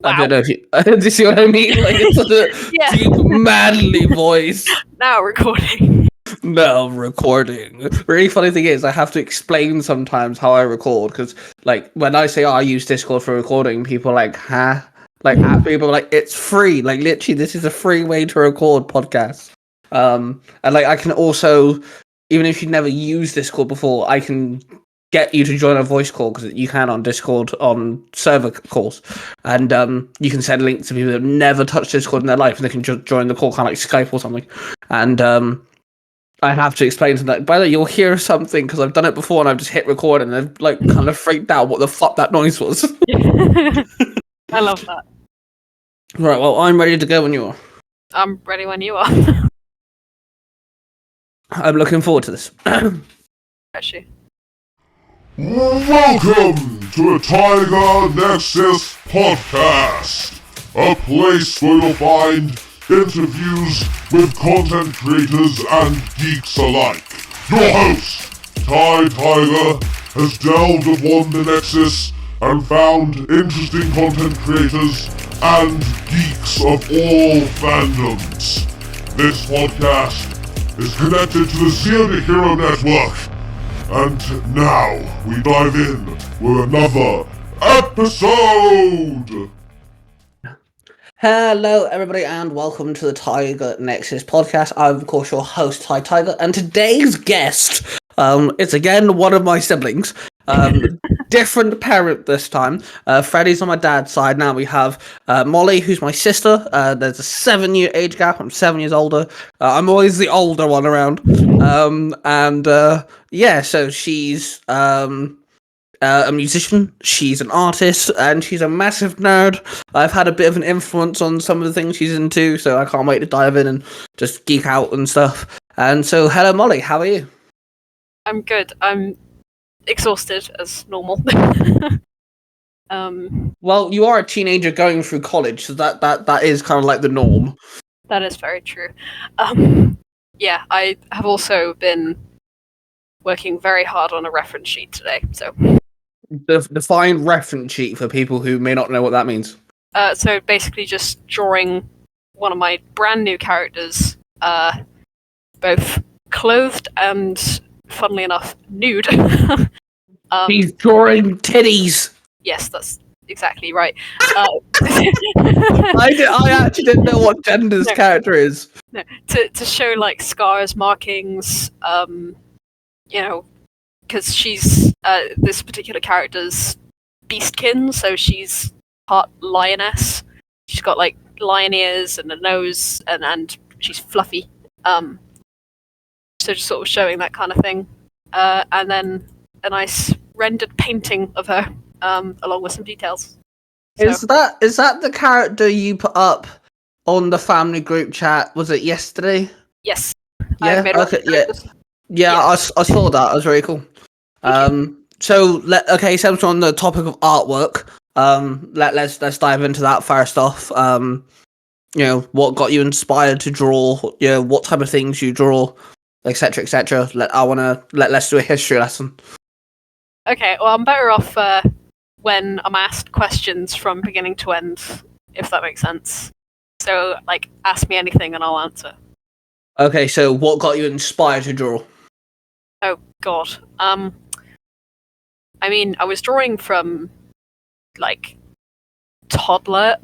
I Wow. don't know if you, do you see what I mean? Like, it's such a Yeah. deep, manly voice. Now recording. No, recording. Really funny thing is, I have to explain sometimes how I record, because, like, when I say, I use Discord for recording, people are like, huh? Like, people are like, it's free. Like, literally, this is a free way to record podcasts. And, like, I can also, even if you've never used Discord before, I can get you to join a voice call, because you can on Discord on server calls, and you can send links to people that have never touched Discord in their life, and they can just join the call, kind of like Skype or something. And I have to explain to them, by the way, you'll hear something, because I've done it before and I've just hit record and they've like kind of freaked out what the fuck that noise was. I love that. Right, well, I'm ready to go when you are. I'm ready when you are. I'm looking forward to this. Actually. Welcome to the Tiger Nexus Podcast, a place where you'll find interviews with content creators and geeks alike. Your host, Ty Tiger, has delved upon the Nexus and found interesting content creators and geeks of all fandoms. This podcast is connected to the Zero Hero Network. And now, we dive in with another episode! Hello, everybody, and welcome to the Tiger Nexus podcast. I'm, of course, your host, Ty Tiger, and today's guest, it's again one of my siblings. Different parent this time. Freddie's on my dad's side. Now we have Molly, who's my sister. There's a 7-year age gap. I'm 7 years older. I'm always the older one around. Yeah, so she's a musician, she's an artist, and she's a massive nerd. I've had a bit of an influence on some of the things she's into, so I can't wait to dive in and just geek out and stuff. And so, hello Molly, how are you? I'm good. I'm exhausted as normal. Well, you are a teenager going through college, so that is kind of like the norm. That is very true. Yeah, I have also been working very hard on a reference sheet today, so... Define reference sheet for people who may not know what that means. So basically just drawing one of my brand new characters, both clothed and, funnily enough, nude. He's drawing titties! Yes, that's exactly right. I actually didn't know what gender this character is. No, to show, like, scars, markings, you know, because she's, this particular character's beastkin, so she's part lioness. She's got, like, lion ears and a nose, and she's fluffy. So just sort of showing that kind of thing. And then a nice rendered painting of her, along with some details. So, Is that the character you put up on the family group chat? Was it yesterday? yes. Yeah, okay, yeah. I saw that. It was very cool. So since we're on the topic of artwork, let's dive into that first off. You know, what got you inspired to draw? You know, what type of things you draw, etc., etc. Let's do a history lesson. Okay, well, I'm better off when I'm asked questions from beginning to end, if that makes sense. So, like, ask me anything and I'll answer. Okay, so what got you inspired to draw? Oh, God. I mean, I was drawing from, like,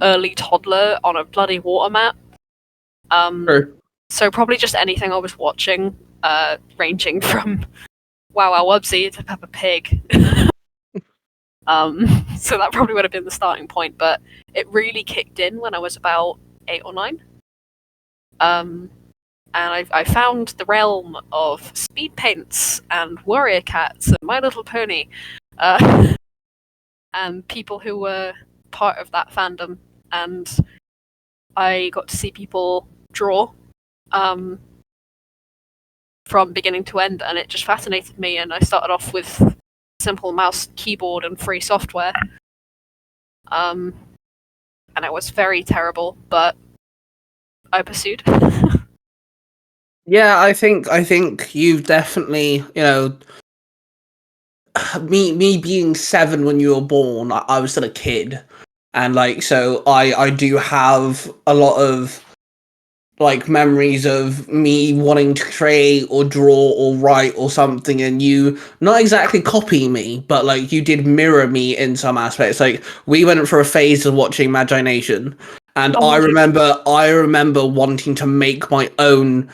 early toddler on a bloody water map. Sure. So probably just anything I was watching, ranging from Wow Wow Wubsy to Peppa Pig. So that probably would have been the starting point, but it really kicked in when I was about 8 or 9. And I found the realm of speed paints and warrior cats and My Little Pony, and people who were part of that fandom, and I got to see people draw from beginning to end, and it just fascinated me, and I started off with simple mouse, keyboard, and free software. And it was very terrible, but I pursued. Yeah, I think you've definitely, you know, me being 7 when you were born, I was still a kid. And like, so I do have a lot of like memories of me wanting to create or draw or write or something, and you not exactly copy me, but like you did mirror me in some aspects. Like we went for a phase of watching Imagination, and I remember wanting to make my own,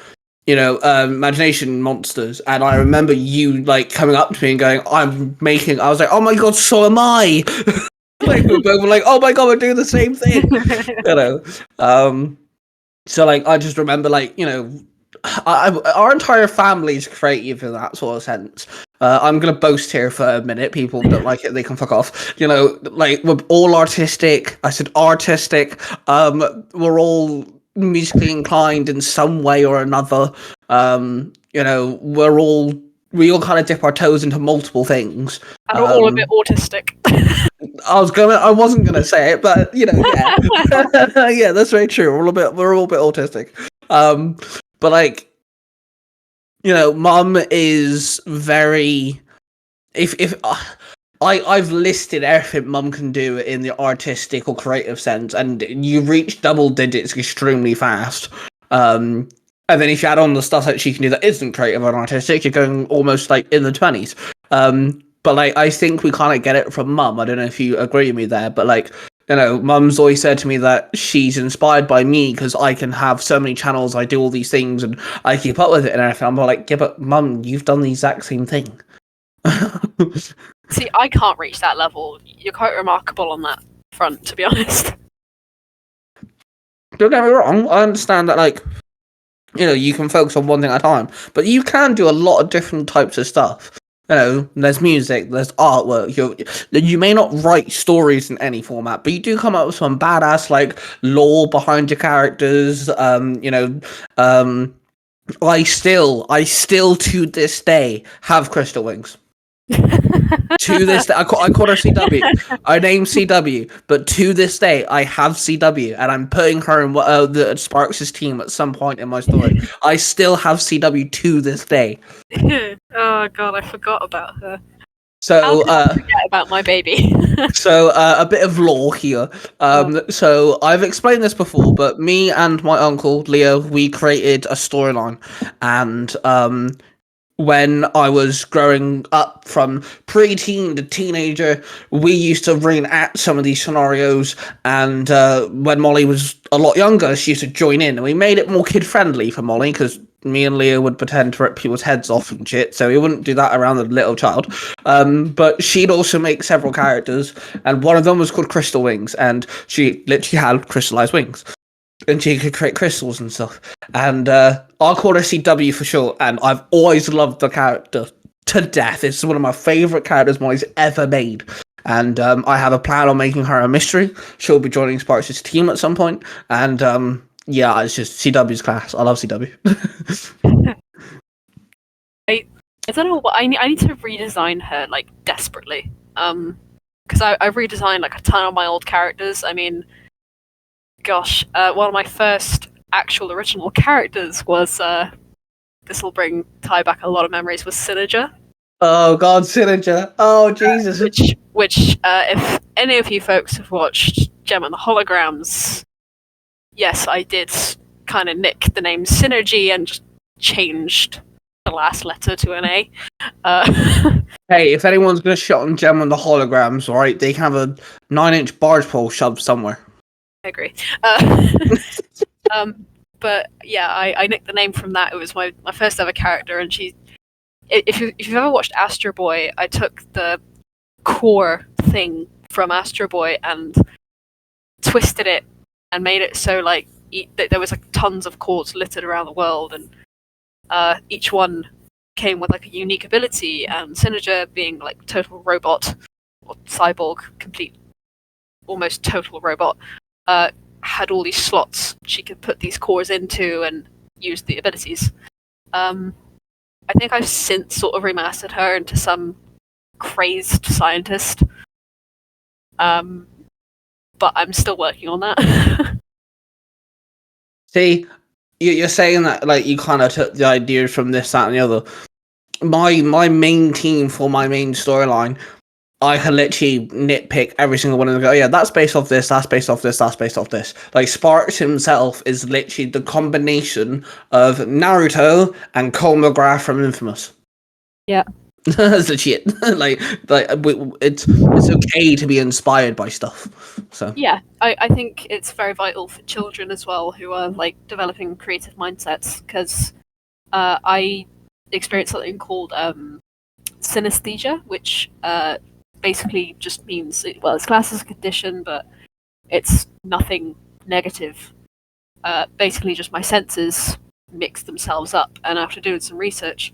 imagination monsters, and I remember you like coming up to me and going, I was like, oh my god, so am I. Like we both were like, oh my god, we're doing the same thing. So like I just remember like, our entire family's creative in that sort of sense. I'm gonna boast here for a minute. People don't like it, they can fuck off. Like we're all artistic. I said artistic. We're all musically inclined in some way or another. We all kind of dip our toes into multiple things. And we're all a bit autistic. I wasn't gonna say it, but yeah. Yeah, that's very true. We're all a bit autistic. But like, Mum is very. If I've listed everything Mum can do in the artistic or creative sense, and you reach double digits extremely fast. And then if you add on the stuff that she can do that isn't creative and artistic, you're going almost like in the 20s. But like, I think we kind of get it from Mum. I don't know if you agree with me there, but like, Mum's always said to me that she's inspired by me because I can have so many channels, I do all these things, and I keep up with it and everything. I'm like, yeah, but Mum, you've done the exact same thing. See, I can't reach that level. You're quite remarkable on that front, to be honest. Don't get me wrong, I understand that, like, you can focus on one thing at a time, but you can do a lot of different types of stuff. There's music, there's artwork. You may not write stories in any format, but you do come up with some badass like lore behind your characters. I still to this day have crystal wings. To this day, I call her CW. I named CW, but to this day, I have CW, and I'm putting her in the Sparks' team at some point in my story. I still have CW to this day. Oh god, I forgot about her. So, forget about my baby. So, a bit of lore here. So I've explained this before, but me and my uncle Leo, we created a storyline, and when I was growing up from preteen to teenager, we used to reenact some of these scenarios, and when Molly was a lot younger, she used to join in, and we made it more kid-friendly for Molly, because me and Leo would pretend to rip people's heads off and shit, so we wouldn't do that around the little child. But she'd also make several characters, and one of them was called Crystal Wings, and she literally had crystallized wings. And she could create crystals and stuff. And I'll call her CW for short, and I've always loved the character to death. It's one of my favourite characters Molly's ever made. And I have a plan on making her a mystery. She'll be joining Sparks' team at some point. And yeah, it's just CW's class. I love CW. I don't know what I need to redesign her like desperately. Because I've redesigned like a ton of my old characters. I mean, gosh, one of my first actual original characters was this will tie back a lot of memories, was Synerger. Oh god, Synerger. Oh Jesus. Which if any of you folks have watched Gem and the Holograms, yes, I did kind of nick the name Synergy and just changed the last letter to an A. Hey, if anyone's gonna shot on Gem and the Holograms, alright, they can have a 9-inch barge pole shoved somewhere. I agree. But yeah, I nicked the name from that. It was my first ever character, and if you've ever watched Astro Boy, I took the core thing from Astro Boy and twisted it and made it so like there was like tons of cores littered around the world, and each one came with like a unique ability. And Synerger, being like total robot or cyborg, complete, almost total robot, had all these slots she could put these cores into and use the abilities. I think I've since sort of remastered her into some crazed scientist. But I'm still working on that. See, you're saying that like you kind of took the ideas from this, that, and the other. My main team for my main storyline I can literally nitpick every single one and go, yeah, that's based off this, that's based off this, that's based off this. Like, Sparks himself is literally the combination of Naruto and Cole McGrath from Infamous. Yeah. That's legit. It's okay to be inspired by stuff. So Yeah, I think it's very vital for children as well who are like developing creative mindsets because I experienced something called synesthesia, which basically just means it's classed as a condition, but it's nothing negative. Basically, just my senses mix themselves up, and after doing some research,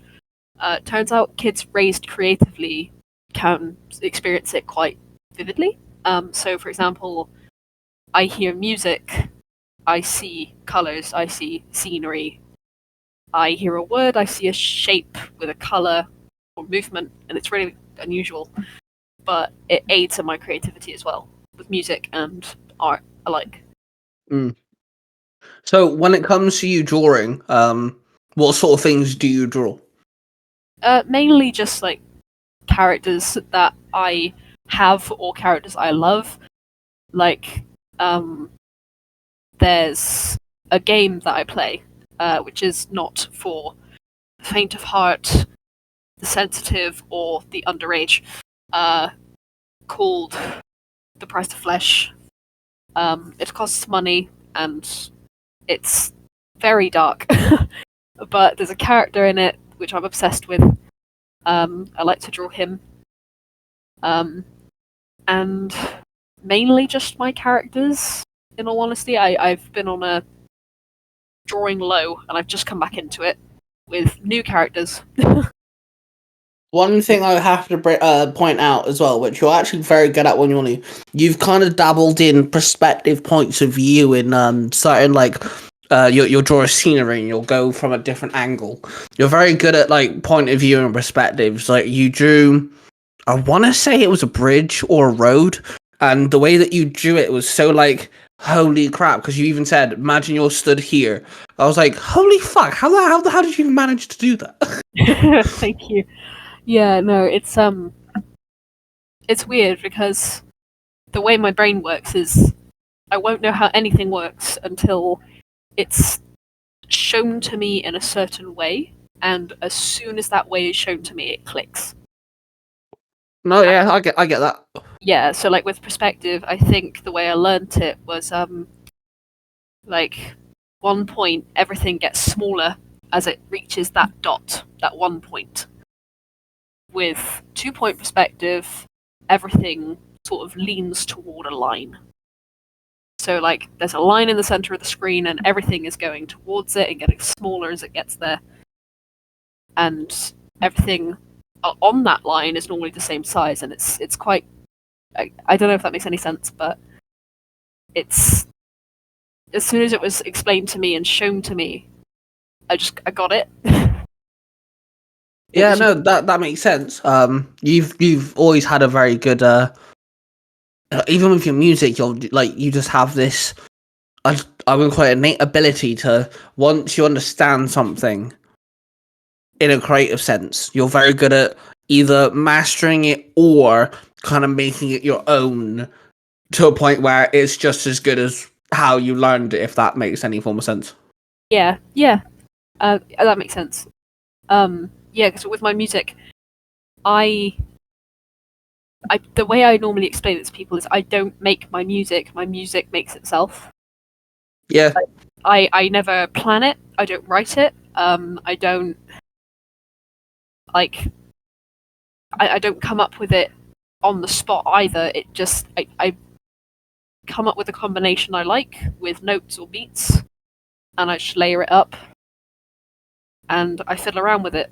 it turns out kids raised creatively can experience it quite vividly. So, for example, I hear music, I see colors, I see scenery. I hear a word, I see a shape with a color or movement, and it's really unusual. But it aids in my creativity as well, with music and art alike. So when it comes to you drawing, what sort of things do you draw? Mainly just like characters that I have or characters I love. Like, there's a game that I play, which is not for the faint of heart, the sensitive, or the underage, called The Price of Flesh. It costs money, and it's very dark. But there's a character in it which I'm obsessed with. I like to draw him. And mainly just my characters, in all honesty. I've been on a drawing low, and I've just come back into it with new characters. One thing I have to point out as well, which you're actually very good at when you want to, you've kind of dabbled in perspective points of view in certain like you'll draw a scenery and you'll go from a different angle. You're very good at like point of view and perspectives. Like you drew, I want to say it was a bridge or a road, and the way that you drew it was so like holy crap, because you even said, imagine you're stood here. I was like, holy fuck, how did you manage to do that? Thank you. Yeah, no, it's weird because the way my brain works is I won't know how anything works until it's shown to me in a certain way, and as soon as that way is shown to me, it clicks. No, yeah, I get that. Yeah, so like with perspective, I think the way I learnt it was like one point everything gets smaller as it reaches that dot, that one point. With 2-point perspective, everything sort of leans toward a line. So like there's a line in the center of the screen and everything is going towards it and getting smaller as it gets there. And everything on that line is normally the same size, and it's quite I don't know if that makes any sense, but it's as soon as it was explained to me and shown to me, I got it. Yeah, no, that makes sense. You've always had a very good even with your music, you just have this I would call it innate ability to, once you understand something in a creative sense, you're very good at either mastering it or kind of making it your own to a point where it's just as good as how you learned it, if that makes any form of sense. Yeah, that makes sense. Yeah, because with my music, the way I normally explain it to people is I don't make my music makes itself. Yeah. I never plan it, I don't write it, I don't like I don't come up with it on the spot either. It just I come up with a combination I like with notes or beats, and I just layer it up and I fiddle around with it.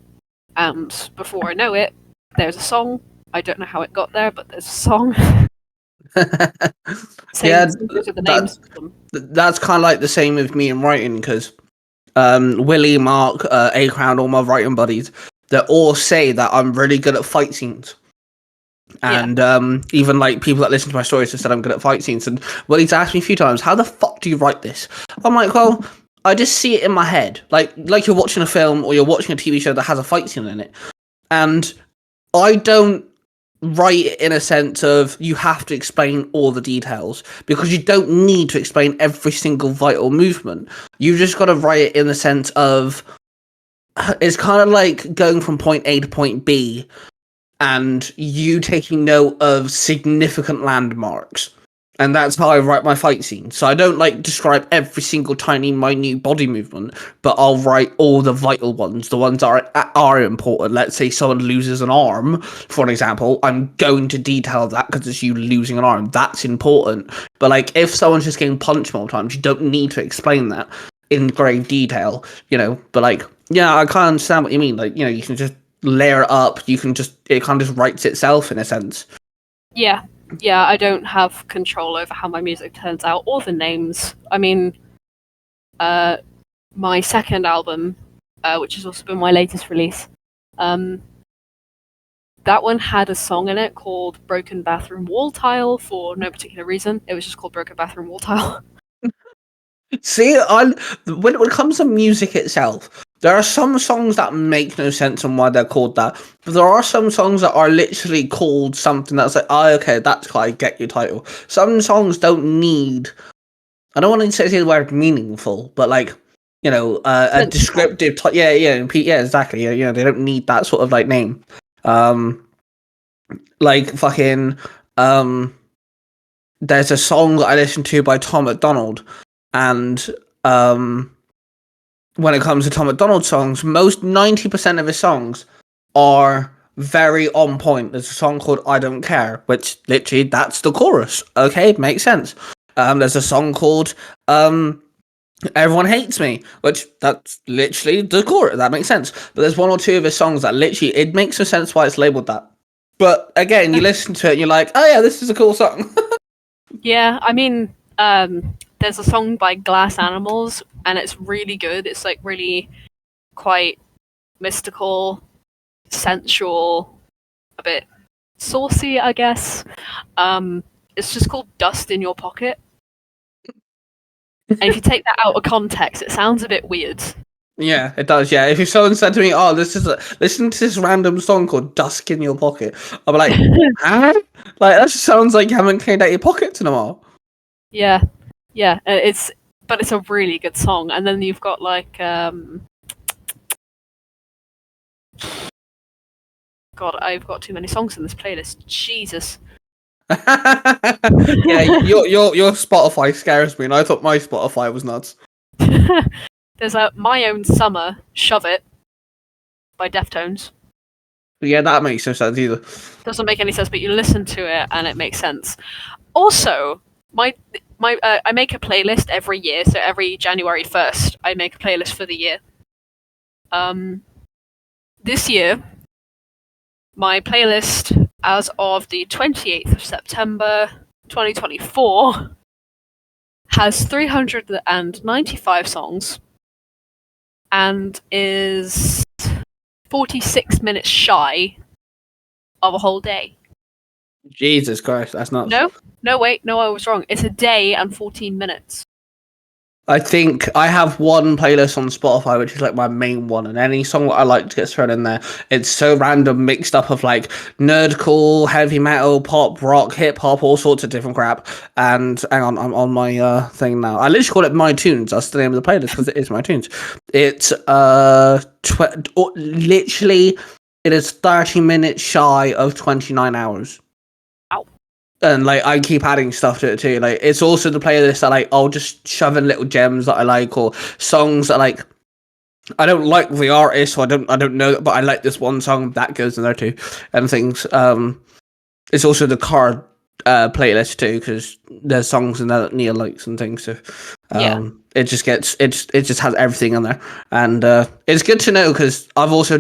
And before I know it, there's a song. I don't know how it got there, but there's a song. Yeah, with the names. That's kind of like the same with me in writing, because Willie, Mark, A-Crown, all my writing buddies, they all say that I'm really good at fight scenes. And even like people that listen to my stories have said I'm good at fight scenes. And Willie's asked me a few times, how the fuck do you write this? I'm like, well, I just see it in my head. Like you're watching a film or you're watching a TV show that has a fight scene in it. And I don't write it in a sense of you have to explain all the details because you don't need to explain every single vital movement. You just got to write it in the sense of it's kind of like going from point A to point B and you taking note of significant landmarks. And that's how I write my fight scene. So I don't like describe every single tiny, minute body movement, but I'll write all the vital ones, the ones that are important. Let's say someone loses an arm, for an example. I'm going to detail that because it's you losing an arm. That's important. But like, if someone's just getting punched multiple times, you don't need to explain that in grave detail, you know. But like, yeah, I can't understand what you mean. Like, you know, you can just layer it up. You can just it kind of just writes itself in a sense. Yeah. Yeah, I don't have control over how my music turns out or the names. I mean, my second album, which has also been my latest release, that one had a song in it called Broken Bathroom Wall Tile for no particular reason. It was just called Broken Bathroom Wall Tile. See, when it comes to music itself, there are some songs that make no sense on why they're called that, but there are some songs that are literally called something that's like, oh, okay, that's why I get your title. Some songs don't need, I don't want to say the word meaningful, but like, you know, a descriptive, yeah, exactly, yeah, they don't need that sort of like name. Like fucking, there's a song that I listened to by Tom McDonald, and when it comes to Tom McDonald songs, most 90% of his songs are very on point. There's a song called I Don't Care, which literally that's the chorus. Okay, makes sense. There's a song called Everyone Hates Me, which that's literally the chorus. That makes sense. But there's one or two of his songs that literally, it makes no sense why it's labeled that. But again, you listen to it and you're like, oh yeah, this is a cool song. Yeah, I mean, there's a song by Glass Animals, and it's really good. It's like really quite mystical, sensual, a bit saucy, I guess. It's just called Dust in Your Pocket. And if you take that out of context, it sounds a bit weird. Yeah, it does. Yeah, if someone said to me, "Oh, listen to this random song called Dusk in Your Pocket," I'll be like, "Huh? Like that just sounds like you haven't cleaned out your pockets in a while." Yeah, but it's a really good song. And then you've got like, God, I've got too many songs in this playlist. Jesus. Yeah, your Spotify scares me, and I thought my Spotify was nuts. There's a My Own Summer, Shove It, by Deftones. Yeah, that makes no sense either. Doesn't make any sense, but you listen to it and it makes sense. Also, I make a playlist every year, so every January 1st, I make a playlist for the year. This year, my playlist, as of the 28th of September 2024, has 395 songs and is 46 minutes shy of a whole day. Jesus Christ, that's nuts. No, wait, I was wrong. It's a day and 14 minutes. I think I have one playlist on Spotify, which is like my main one, and any song that I like to get thrown in there, it's so random, mixed up of like nerdcore, heavy metal, pop, rock, hip hop, all sorts of different crap. And hang on, I'm on my thing now. I literally call it My Tunes. That's the name of the playlist because it is My Tunes. It's literally it is 30 minutes shy of 29 hours. And like I keep adding stuff to it too. Like it's also the playlist that like I'll just shove in little gems that I like or songs that like I don't like the artist, so I don't know, but I like this one song that goes in there too, and things. It's also the card playlist too because there's songs in there that Neil likes and things. So it just has everything in there, and it's good to know because I've also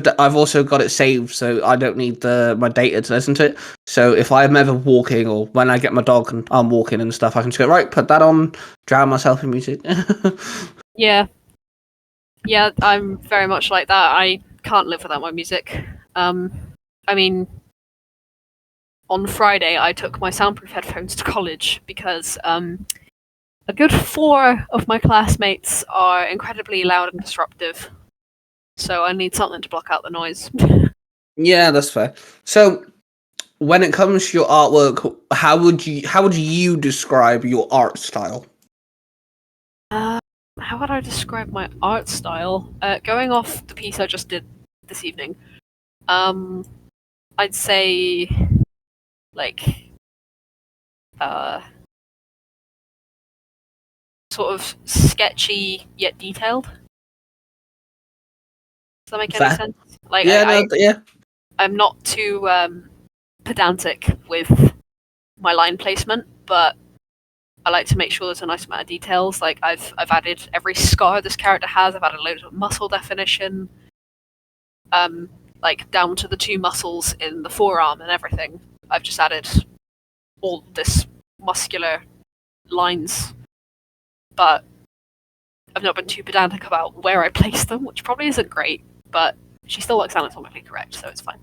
got it saved, so I don't need my data to listen to it. So if I'm ever walking or when I get my dog and I'm walking and stuff, I can just go right, put that on, drown myself in music. Yeah, I'm very much like that. I can't live without my music. I mean, on Friday, I took my soundproof headphones to college because a good 4 of my classmates are incredibly loud and disruptive. So I need something to block out the noise. Yeah, that's fair. So when it comes to your artwork, how would you describe your art style? How would I describe my art style? Going off the piece I just did this evening, I'd say like sort of sketchy yet detailed. Does that make any Fair. sense? Like Yeah, no, yeah. I'm not too pedantic with my line placement, but I like to make sure there's a nice amount of details. Like I've added every scar this character has. I've added loads of muscle definition, like down to the 2 muscles in the forearm and everything. I've just added all this muscular lines, but I've not been too pedantic about where I place them, which probably isn't great. But she still looks anatomically correct, so it's fine.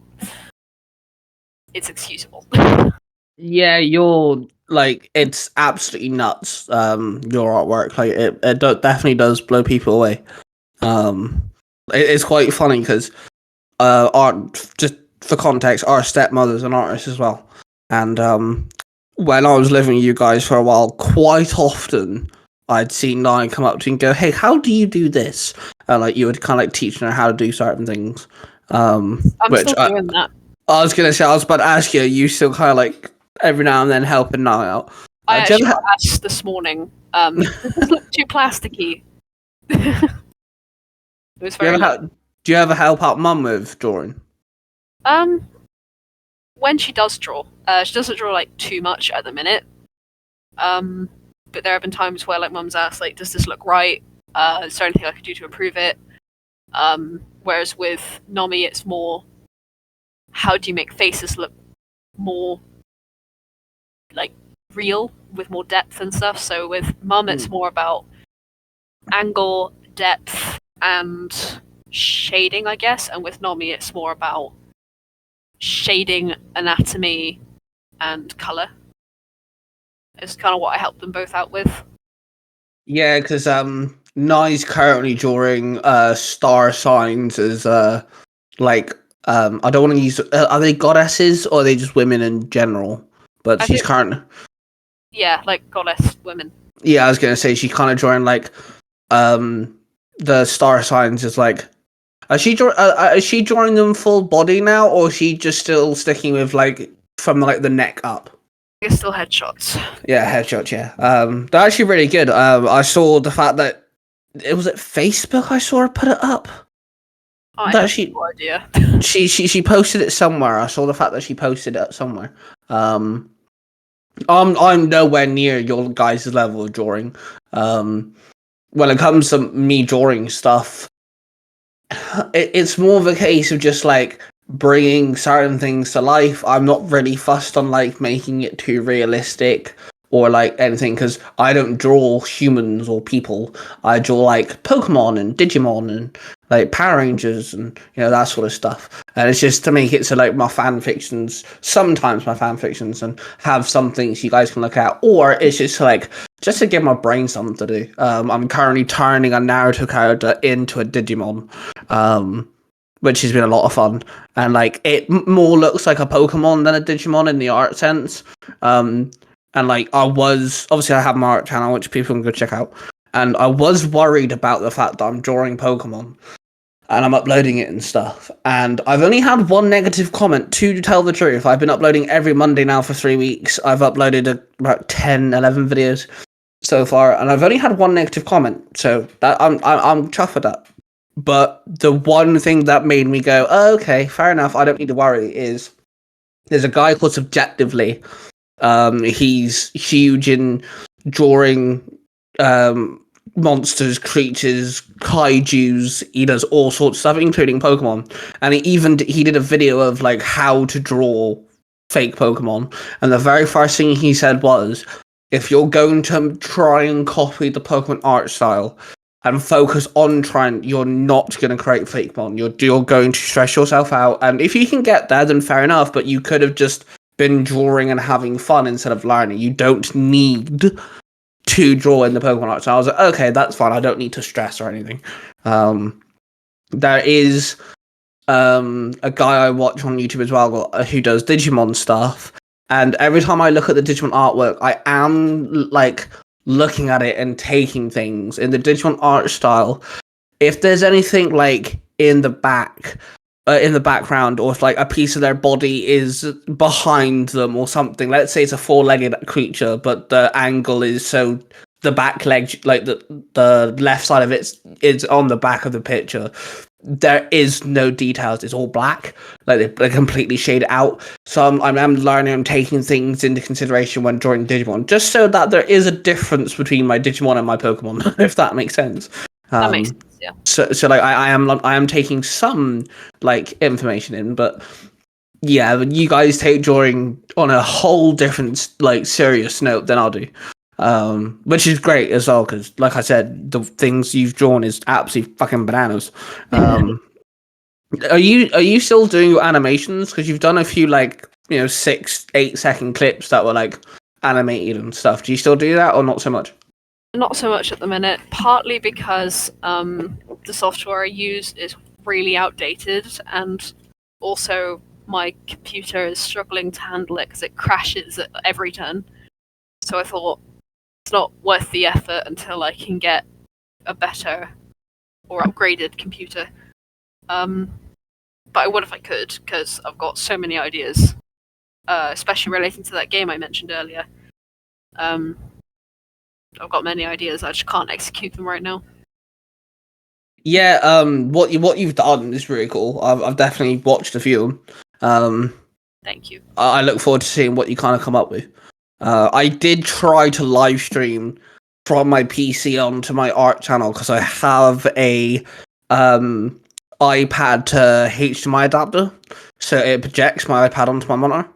It's excusable. Yeah, you're like it's absolutely nuts. Your artwork, like it definitely does blow people away. It's quite funny because art, just for context, our stepmother's an artist as well, and when I was living with you guys for a while, quite often I'd seen Nine come up to you and go, "Hey, how do you do this?" And like you would kind of like teaching her how to do certain things. I'm still doing that. I was gonna say, I was about to ask you, are you still kind of like every now and then helping Nine out? I actually got asked this morning. Does this look too plasticky? It was very. Do you ever help out Mum with drawing? When she does draw, she doesn't draw like too much at the minute. But there have been times where like Mum's asked, like, "Does this look right? Is there anything I could do to improve it?" Whereas with Nomi, it's more, how do you make faces look more like real with more depth and stuff. So with Mum, it's more about angle, depth, and shading, I guess. And with Nomi, it's more about shading, anatomy, and color. It's kind of what I help them both out with. Yeah, because Nye's currently drawing star signs as like I don't want to use are they goddesses or are they just women in general? But she's currently like goddess women. Yeah, I was gonna say she's kind of drawing like the star signs as like is she drawing them full body now, or is she just still sticking with like from like the neck up? It's still headshots. Yeah, headshots. Yeah, they're actually really good. I saw the fact that it was at Facebook. I saw her put it up. I have no idea. she posted it somewhere. I saw the fact that she posted it somewhere. I'm nowhere near your guys' level of drawing. When it comes to me drawing stuff, it's more of a case of just like bringing certain things to life. I'm not really fussed on like making it too realistic or like anything, because I don't draw humans or people. I draw like Pokemon and Digimon and like Power Rangers and that sort of stuff. And it's just to make it so like my fan fictions, sometimes my fan fictions, and have some things you guys can look at, or it's just like just to give my brain something to do. I'm currently turning a Naruto character into a Digimon, which has been a lot of fun. And like it more looks like a Pokemon than a Digimon in the art sense. And like I have my art channel, which people can go check out. And I was worried about the fact that I'm drawing Pokemon and I'm uploading it and stuff. And I've only had one negative comment, to tell the truth. I've been uploading every Monday now for 3 weeks. I've uploaded about 10, 11 videos so far, and I've only had one negative comment. So that I'm chuffed with that. But the one thing that made me go, oh, okay, fair enough, I don't need to worry, is there's a guy called Subjectively. He's huge in drawing monsters, creatures, kaijus. He does all sorts of stuff, including Pokemon. And he did a video of like how to draw fake Pokemon. And the very first thing he said was, if you're going to try and copy the Pokemon art style and focus on trying, you're not going to create fake Pokemon. You're going to stress yourself out. And if you can get there, then fair enough. But you could have just been drawing and having fun instead of learning. You don't need to draw in the Pokemon art. So I was like, okay, that's fine. I don't need to stress or anything. There is a guy I watch on YouTube as well who does Digimon stuff. And every time I look at the Digimon artwork, I am like looking at it and taking things in the Digimon art style. If there's anything like in the background, or if like a piece of their body is behind them or something, let's say it's a four-legged creature, but the angle is so the back leg, like the left side of it is on the back of the picture. There is no details. It's all black. Like they're completely shaded out. So I'm learning. I'm taking things into consideration when drawing Digimon, just so that there is a difference between my Digimon and my Pokemon, if that makes sense. That makes sense. Yeah. So like I am taking some like information in, but yeah, you guys take drawing on a whole different like serious note than I'll do. Which is great as well, because like I said, the things you've drawn is absolutely fucking bananas. Are you still doing your animations? Because you've done a few like 6-8 second clips that were like animated and stuff. Do you still do that or not so much? Not so much at the minute, partly because the software I use is really outdated, and also my computer is struggling to handle it because it crashes at every turn. So I thought it's not worth the effort until I can get a better or upgraded computer. But I would if I could, because I've got so many ideas, especially relating to that game I mentioned earlier. I've got many ideas, I just can't execute them right now. Yeah, what you've done is really cool. I've definitely watched a few. Thank you. I look forward to seeing what you kind of come up with. I did try to live stream from my PC onto my art channel because I have a iPad to HDMI adapter, so it projects my iPad onto my monitor.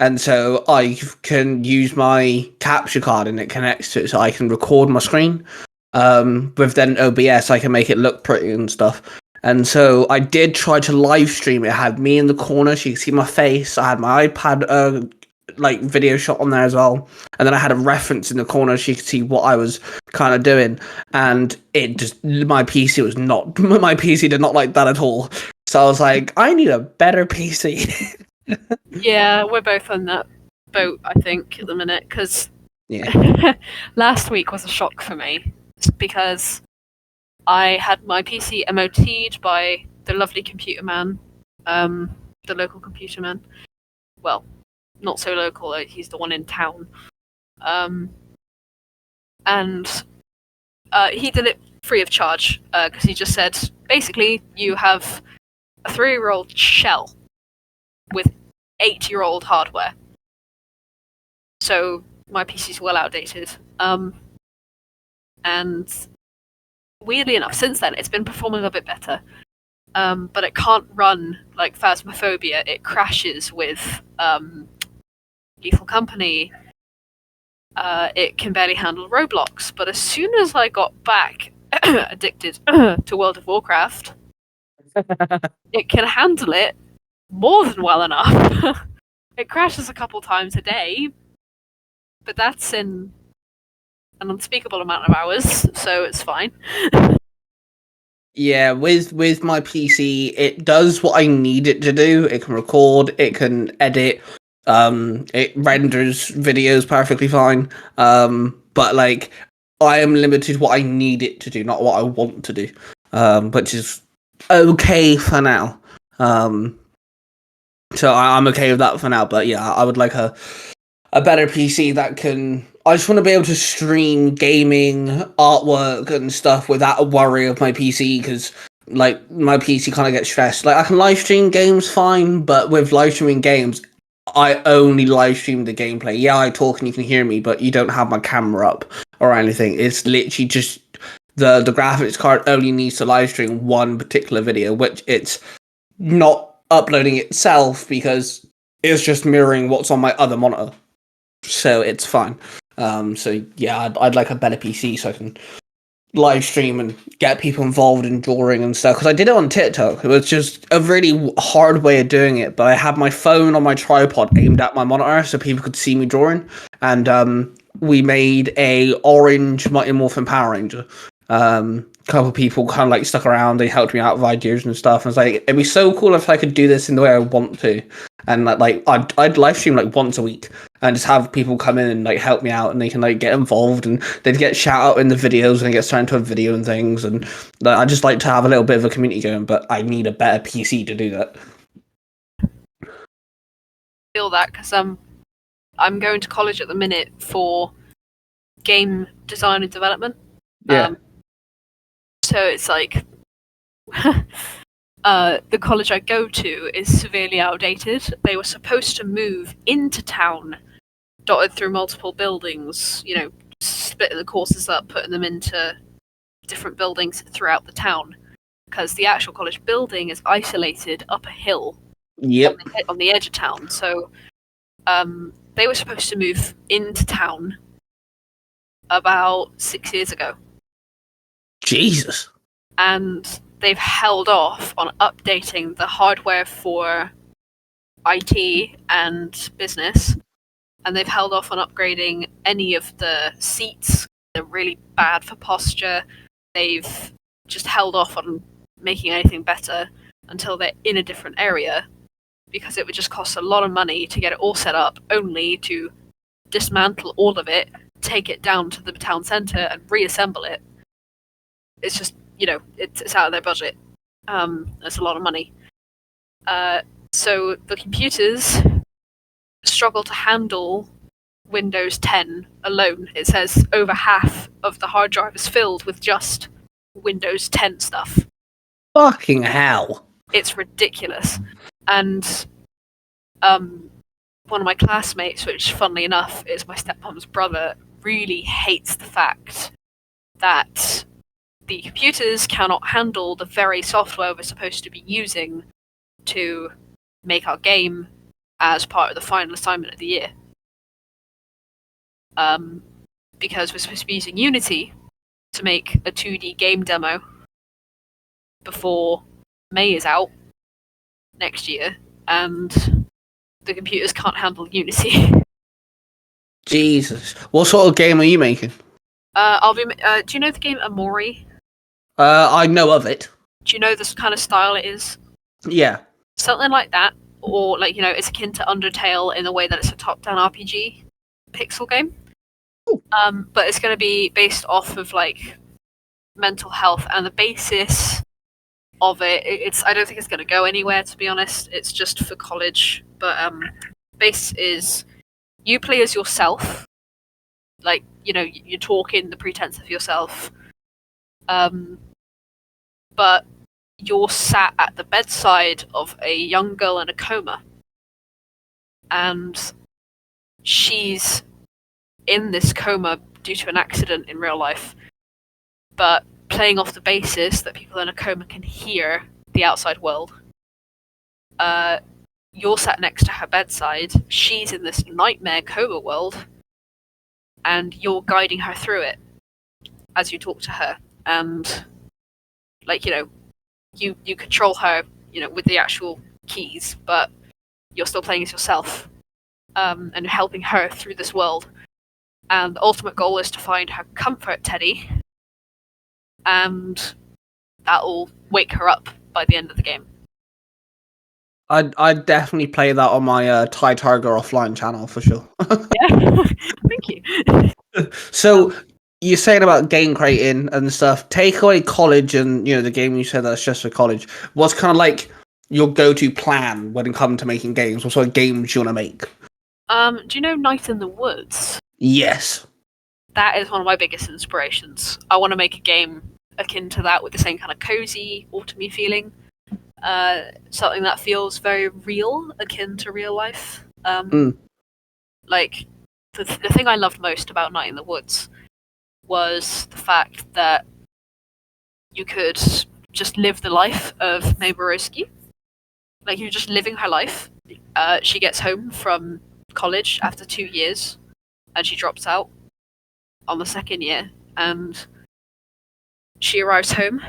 And so I can use my capture card and it connects to it, so I can record my screen. With then OBS, I can make it look pretty and stuff. And so I did try to live stream it. I had me in the corner, so you could see my face. I had my iPad like video shot on there as well. And then I had a reference in the corner, so you could see what I was kind of doing. And my PC did not like that at all. So I was like, I need a better PC. Yeah, we're both on that boat, I think, at the minute, because last week was a shock for me, because I had my PC MOT'd by the lovely computer man, the local computer man. Well, not so local, he's the one in town. And he did it free of charge, because he just said, basically, you have a 3-year-old shell with 8-year-old hardware. So my PC's well outdated. And weirdly enough, since then it's been performing a bit better. But it can't run like Phasmophobia. It crashes with Lethal Company. It can barely handle Roblox. But as soon as I got back addicted to World of Warcraft, it can handle it more than well enough. It crashes a couple times a day, but that's in an unspeakable amount of hours, so it's fine. Yeah, with my PC, it does what I need it to do. It can record, it can edit, it renders videos perfectly fine. But like, I am limited to what I need it to do, not what I want to do. Which is okay for now. So I'm okay with that for now, but yeah, I would like a better PC that can... I just want to be able to stream gaming, artwork and stuff without a worry of my PC, because like my PC kind of gets stressed. Like I can live stream games fine, but with live streaming games, I only live stream the gameplay. Yeah, I talk and you can hear me, but you don't have my camera up or anything. It's literally just the graphics card only needs to live stream one particular video, which it's not uploading itself because it's just mirroring what's on my other monitor, so it's fine. So yeah, I'd like a better PC so I can live stream and get people involved in drawing and stuff, because I did it on TikTok. It was just a really hard way of doing it, but I had my phone on my tripod aimed at my monitor so people could see me drawing, and we made a orange Mighty Morphin Power Ranger, A couple of people kind of like stuck around. They helped me out with ideas and stuff. And it's like, it'd be so cool if I could do this in the way I want to. And like I'd live stream like once a week and just have people come in and like help me out, and they can like get involved, and they'd get shout out in the videos and it gets turned into a video and things. And like, I just like to have a little bit of a community going, but I need a better PC to do that. Feel that because I'm going to college at the minute for game design and development. Yeah. So it's like the college I go to is severely outdated. They were supposed to move into town, dotted through multiple buildings, you know, splitting the courses up, putting them into different buildings throughout the town, because the actual college building is isolated up a hill. Yep. On the edge of town. So they were supposed to move into town about 6 years ago. Jesus. And they've held off on updating the hardware for IT and business, and they've held off on upgrading any of the seats. They're really bad for posture. They've just held off on making anything better until they're in a different area, because it would just cost a lot of money to get it all set up, only to dismantle all of it, take it down to the town centre and reassemble it. It's just, you know, it's out of their budget. That's a lot of money. So the computers struggle to handle Windows 10 alone. It says over half of the hard drive is filled with just Windows 10 stuff. Fucking hell. It's ridiculous. And one of my classmates, which funnily enough is my stepmom's brother, really hates the fact that the computers cannot handle the very software we're supposed to be using to make our game as part of the final assignment of the year. Because we're supposed to be using Unity to make a 2D game demo before May is out next year, and the computers can't handle Unity. Jesus. What sort of game are you making? Do you know the game Amori? I know of it. Do you know this kind of style it is? Yeah. Something like that, or like, you know, it's akin to Undertale in the way that it's a top-down RPG pixel game. Ooh. But it's going to be based off of like mental health, and the basis of it's I don't think it's going to go anywhere, to be honest. It's just for college, but base is you play as yourself, like, you know, you talk in the pretense of yourself, but you're sat at the bedside of a young girl in a coma, and she's in this coma due to an accident in real life, but playing off the basis that people in a coma can hear the outside world. You're sat next to her bedside, she's in this nightmare coma world, and you're guiding her through it as you talk to her. And, like, you know, you control her, you know, with the actual keys, but you're still playing as yourself, and you're helping her through this world. And the ultimate goal is to find her comfort teddy, and that'll wake her up by the end of the game. I'd definitely play that on my Thai Tiger offline channel for sure. Yeah, thank you. So you're saying about game creating and stuff. Take away college and, you know, the game you said that's just for college. What's kind of like your go-to plan when it comes to making games? What sort of games you want to make? Do you know Night in the Woods? Yes. That is one of my biggest inspirations. I want to make a game akin to that with the same kind of cozy, autumny feeling. Something that feels very real, akin to real life. Like, the thing I loved most about Night in the Woods was the fact that you could just live the life of Mae Borowski. Like, you're just living her life. She gets home from college after 2 years, and she drops out on the second year, and she arrives home.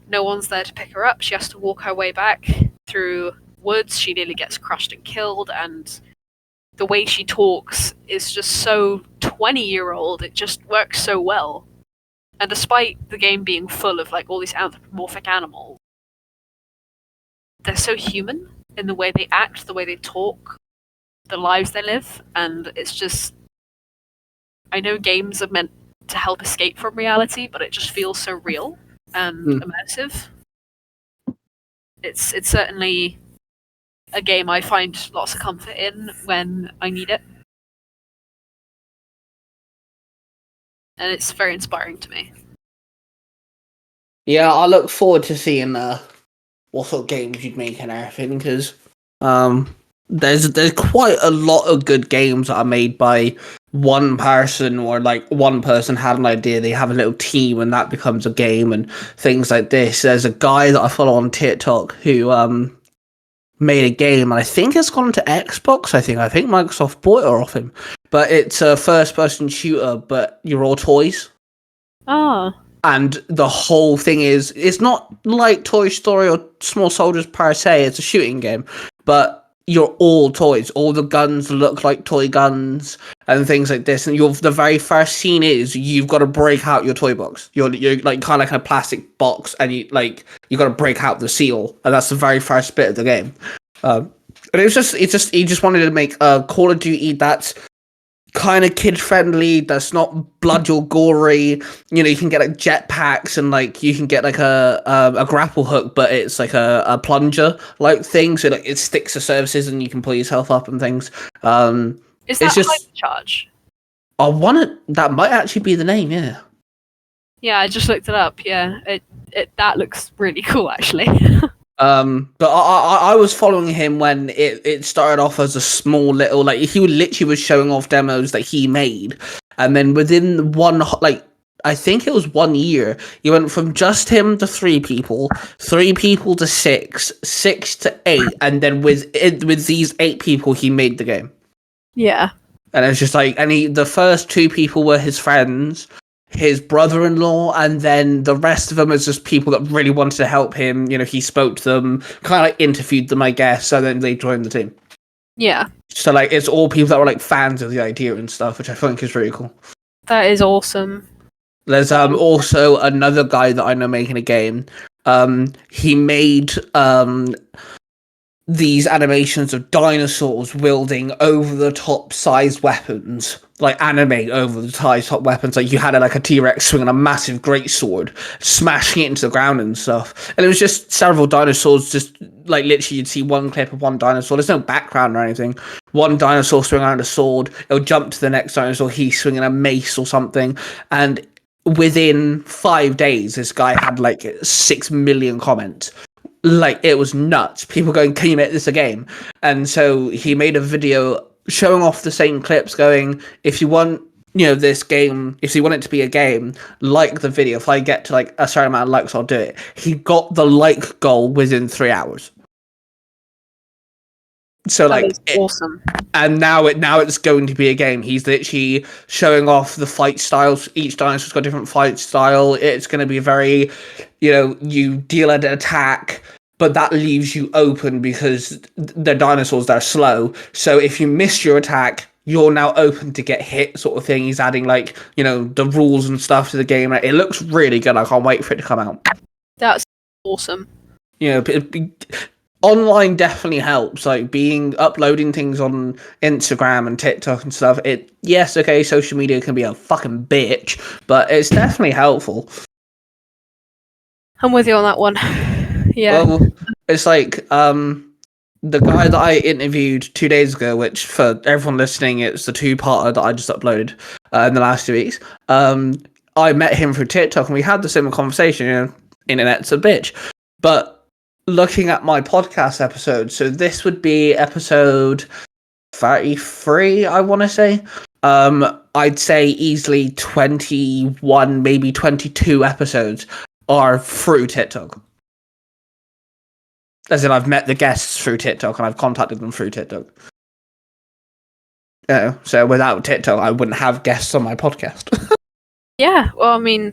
No one's there to pick her up. She has to walk her way back through woods. She nearly gets crushed and killed, and the way she talks is just so 20-year-old. It just works so well. And despite the game being full of like all these anthropomorphic animals, they're so human in the way they act, the way they talk, the lives they live, and it's just, I know games are meant to help escape from reality, but it just feels so real and immersive. It's certainly a game I find lots of comfort in when I need it. And it's very inspiring to me. Yeah, I look forward to seeing what sort of games you'd make and everything, because there's quite a lot of good games that are made by one person, or like one person had an idea, they have a little team, and that becomes a game and things like this. There's a guy that I follow on TikTok who made a game, and I think it's gone to Xbox. I think Microsoft bought it off him, but it's a first-person shooter, but you're all toys. Oh. And the whole thing is, it's not like Toy Story or Small Soldiers per se, it's a shooting game, but you're all toys. All the guns look like toy guns and things like this. And the very first scene is you've got to break out your toy box. You're like kind of like a plastic box, and you got to break out the seal, and that's the very first bit of the game. And he just wanted to make a Call of Duty that's kind of kid friendly, that's not blood or gory. You know, you can get like jetpacks, and like you can get like a grapple hook, but it's like a plunger like thing, so like it sticks to surfaces and you can pull yourself up and things. Is that Hyper Charge? That might actually be the name, yeah. Yeah, I just looked it up. Yeah, it that looks really cool actually. But I was following him when it started off as a small little, like, he literally was showing off demos that he made, and then within I think it was 1 year, he went from just him to 3 people to 6 to 8, and then with these 8 people he made the game. Yeah. And it's just like, the first 2 people were his friends, his brother-in-law, and then the rest of them is just people that really wanted to help him. You know, he spoke to them, kind of like interviewed them, I guess, so then they joined the team. Yeah. So like, it's all people that were like fans of the idea and stuff, which I think is really cool. That is awesome. There's also another guy that I know making a game. He made these animations of dinosaurs wielding over-the-top sized weapons, like anime over-the-top weapons. Like you had like a T-Rex swinging a massive greatsword, smashing it into the ground and stuff. And it was just several dinosaurs, just like literally you'd see one clip of one dinosaur. There's no background or anything. One dinosaur swinging around a sword, it'll jump to the next dinosaur, he's swinging a mace or something. And within 5 days, this guy had like 6 million comments. Like, it was nuts. People going, can you make this a game? And so he made a video showing off the same clips, going, if you want, you know, this game, if you want it to be a game, like the video. If I get to like a certain amount of likes, I'll do it. He got the like goal within 3 hours. So that like, is awesome. And now it's going to be a game. He's literally showing off the fight styles. Each dinosaur's got a different fight style. It's going to be very, you know, you deal an attack, but that leaves you open because the dinosaurs, they're slow. So if you miss your attack, you're now open to get hit, sort of thing. He's adding like, you know, the rules and stuff to the game. It looks really good. I can't wait for it to come out. That's awesome. You know, online definitely helps, like uploading things on Instagram and TikTok and stuff. Social media can be a fucking bitch, but it's definitely helpful. I'm with you on that one. Yeah. Well, it's like the guy that I interviewed 2 days ago, which for everyone listening, it's the 2-parter that I just uploaded in the last 2 weeks. I met him through TikTok and we had the similar conversation. You know, internet's a bitch, but looking at my podcast episode, so this would be episode 33, I want to say. I'd say easily 21, maybe 22 episodes are through TikTok. As in, I've met the guests through TikTok and I've contacted them through TikTok. You know, so without TikTok, I wouldn't have guests on my podcast. Yeah, well, I mean,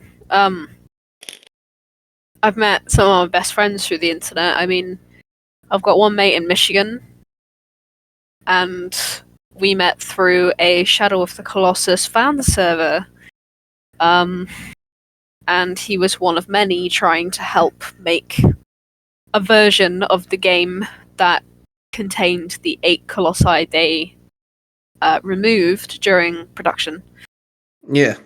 I've met some of my best friends through the internet. I mean, I've got one mate in Michigan, and we met through a Shadow of the Colossus fan server. And and he was one of many trying to help make a version of the game that contained the 8 colossi they removed during production. Yeah.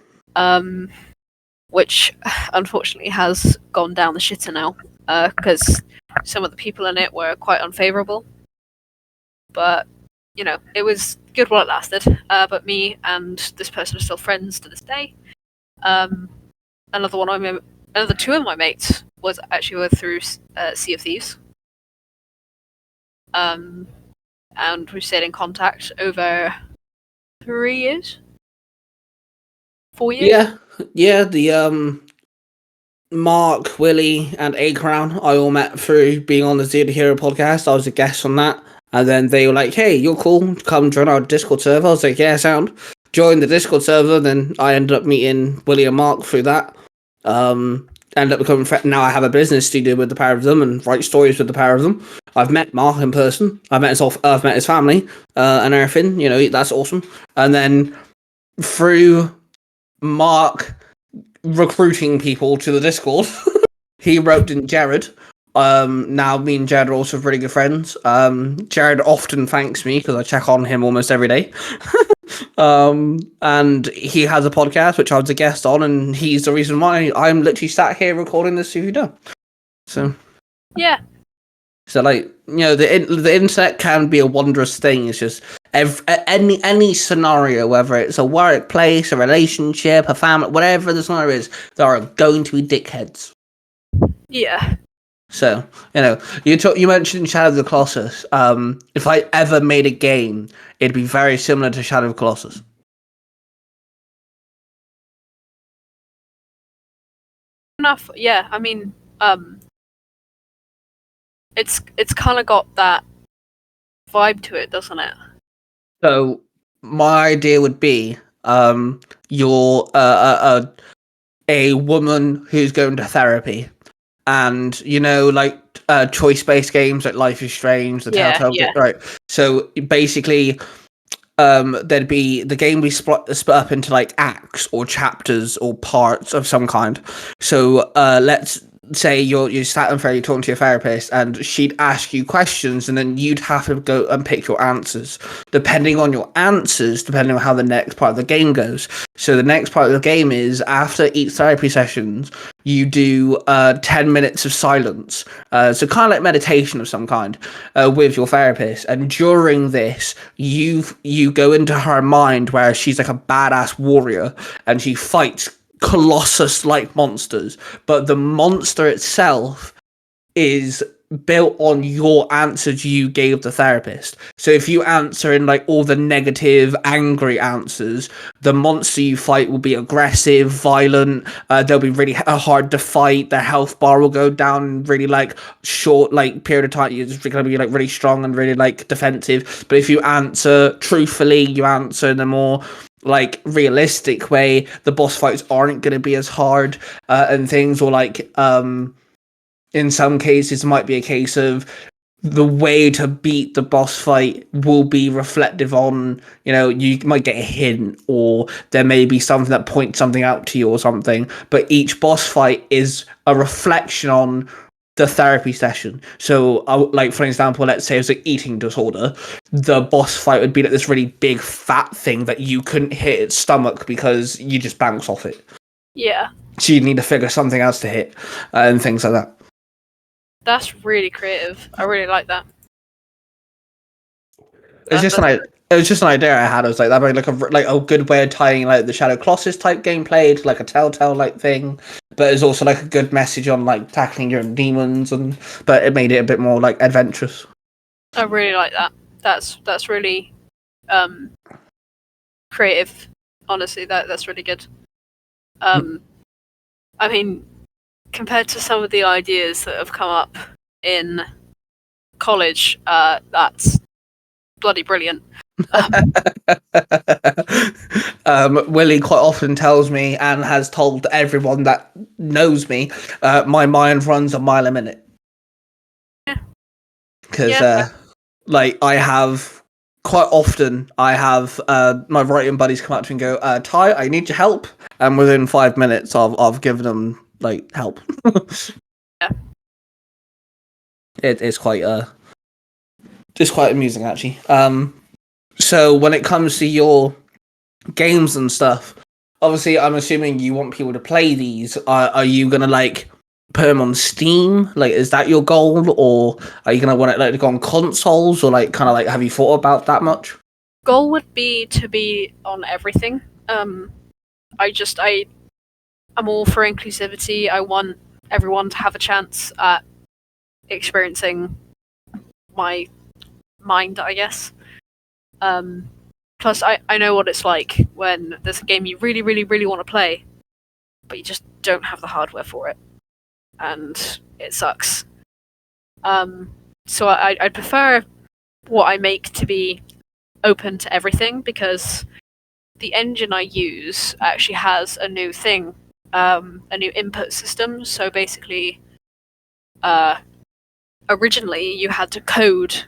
Which unfortunately has gone down the shitter now, because some of the people in it were quite unfavourable. But, it was good while it lasted. But me and this person are still friends to this day. Another two of my mates were through Sea of Thieves. And we stayed in contact over 3 years? 4 years? Yeah, the Mark, Willie, and A-Crown I all met through being on the Zero to Hero podcast. I was a guest on that. And then they were like, hey, you're cool, come join our Discord server. I was like, yeah, sound. Joined the Discord server, then I ended up meeting Willie and Mark through that. Ended up becoming now I have a business studio with the power of them and write stories with the power of them. I've met Mark in person. I've met his family, and everything. That's awesome. And then through Mark recruiting people to the Discord, he roped in Jared. Now me and Jared are also really good friends. Jared often thanks me because I check on him almost every day. And he has a podcast which I was a guest on, and he's the reason why I'm literally sat here recording this video. So yeah. So the internet can be a wondrous thing. It's just any scenario, whether it's a workplace, a relationship, a family, whatever the scenario is, there are going to be dickheads. Yeah. So, you mentioned Shadow of the Colossus. If I ever made a game, it'd be very similar to Shadow of the Colossus. Enough, yeah. I mean, it's kind of got that vibe to it, doesn't it? So, my idea would be, you're a woman who's going to therapy, and choice-based games like Life is Strange, the Telltale game, right? So basically, there'd be the game be split up into like acts or chapters or parts of some kind. So let's say you're sat in there, you're talking to your therapist, and she'd ask you questions, and then you'd have to go and pick your answers. Depending on your answers, depending on how the next part of the game goes. So the next part of the game is after each therapy sessions, you do 10 minutes of silence. So kind of like meditation of some kind with your therapist. And during this, you go into her mind where she's like a badass warrior and she fights Colossus-like monsters. But the monster itself is built on your answers you gave the therapist. So if you answer in like all the negative, angry answers, the monster you fight will be aggressive, violent. They'll be really hard to fight. Their health bar will go down really like short, like period of time. You're just going to be like really strong and really like defensive. But if you answer truthfully, you answer in a more like realistic way, the boss fights aren't going to be as hard and things, or like in some cases, it might be a case of the way to beat the boss fight will be reflective on, you might get a hint, or there may be something that points something out to you or something. But each boss fight is a reflection on the therapy session. So, like, for example, let's say it was an eating disorder. The boss fight would be like this really big fat thing that you couldn't hit its stomach because you just bounce off it. Yeah. So you'd need to figure something else to hit and things like that. That's really creative. I really like that. It was just an idea I had. I was like, that'd be like a good way of tying like the Shadow Colossus type gameplay to like a Telltale like thing, but it's also like a good message on like tackling your own demons, but it made it a bit more like adventurous. I really like that. That's really creative. Honestly, that's really good. I mean, compared to some of the ideas that have come up in college, that's bloody brilliant. Willie quite often tells me, and has told everyone that knows me, my mind runs a mile a minute. Yeah. Because, like, I have quite often I have my writing buddies come up to me and go, Ty, I need your help. And within 5 minutes, I've given them like help. Yeah. It's quite amusing actually. So when it comes to your games and stuff, obviously I'm assuming you want people to play these. Are you gonna like put them on Steam? Like, is that your goal, or are you gonna want it like to go on consoles, or like kind of like have you thought about that much? Goal would be to be on everything. I'm all for inclusivity. I want everyone to have a chance at experiencing my mind, I guess. Plus, I know what it's like when there's a game you really, really, really want to play, but you just don't have the hardware for it, and it sucks. So I'd prefer what I make to be open to everything, because the engine I use actually has a new thing, a new input system. So basically, originally you had to code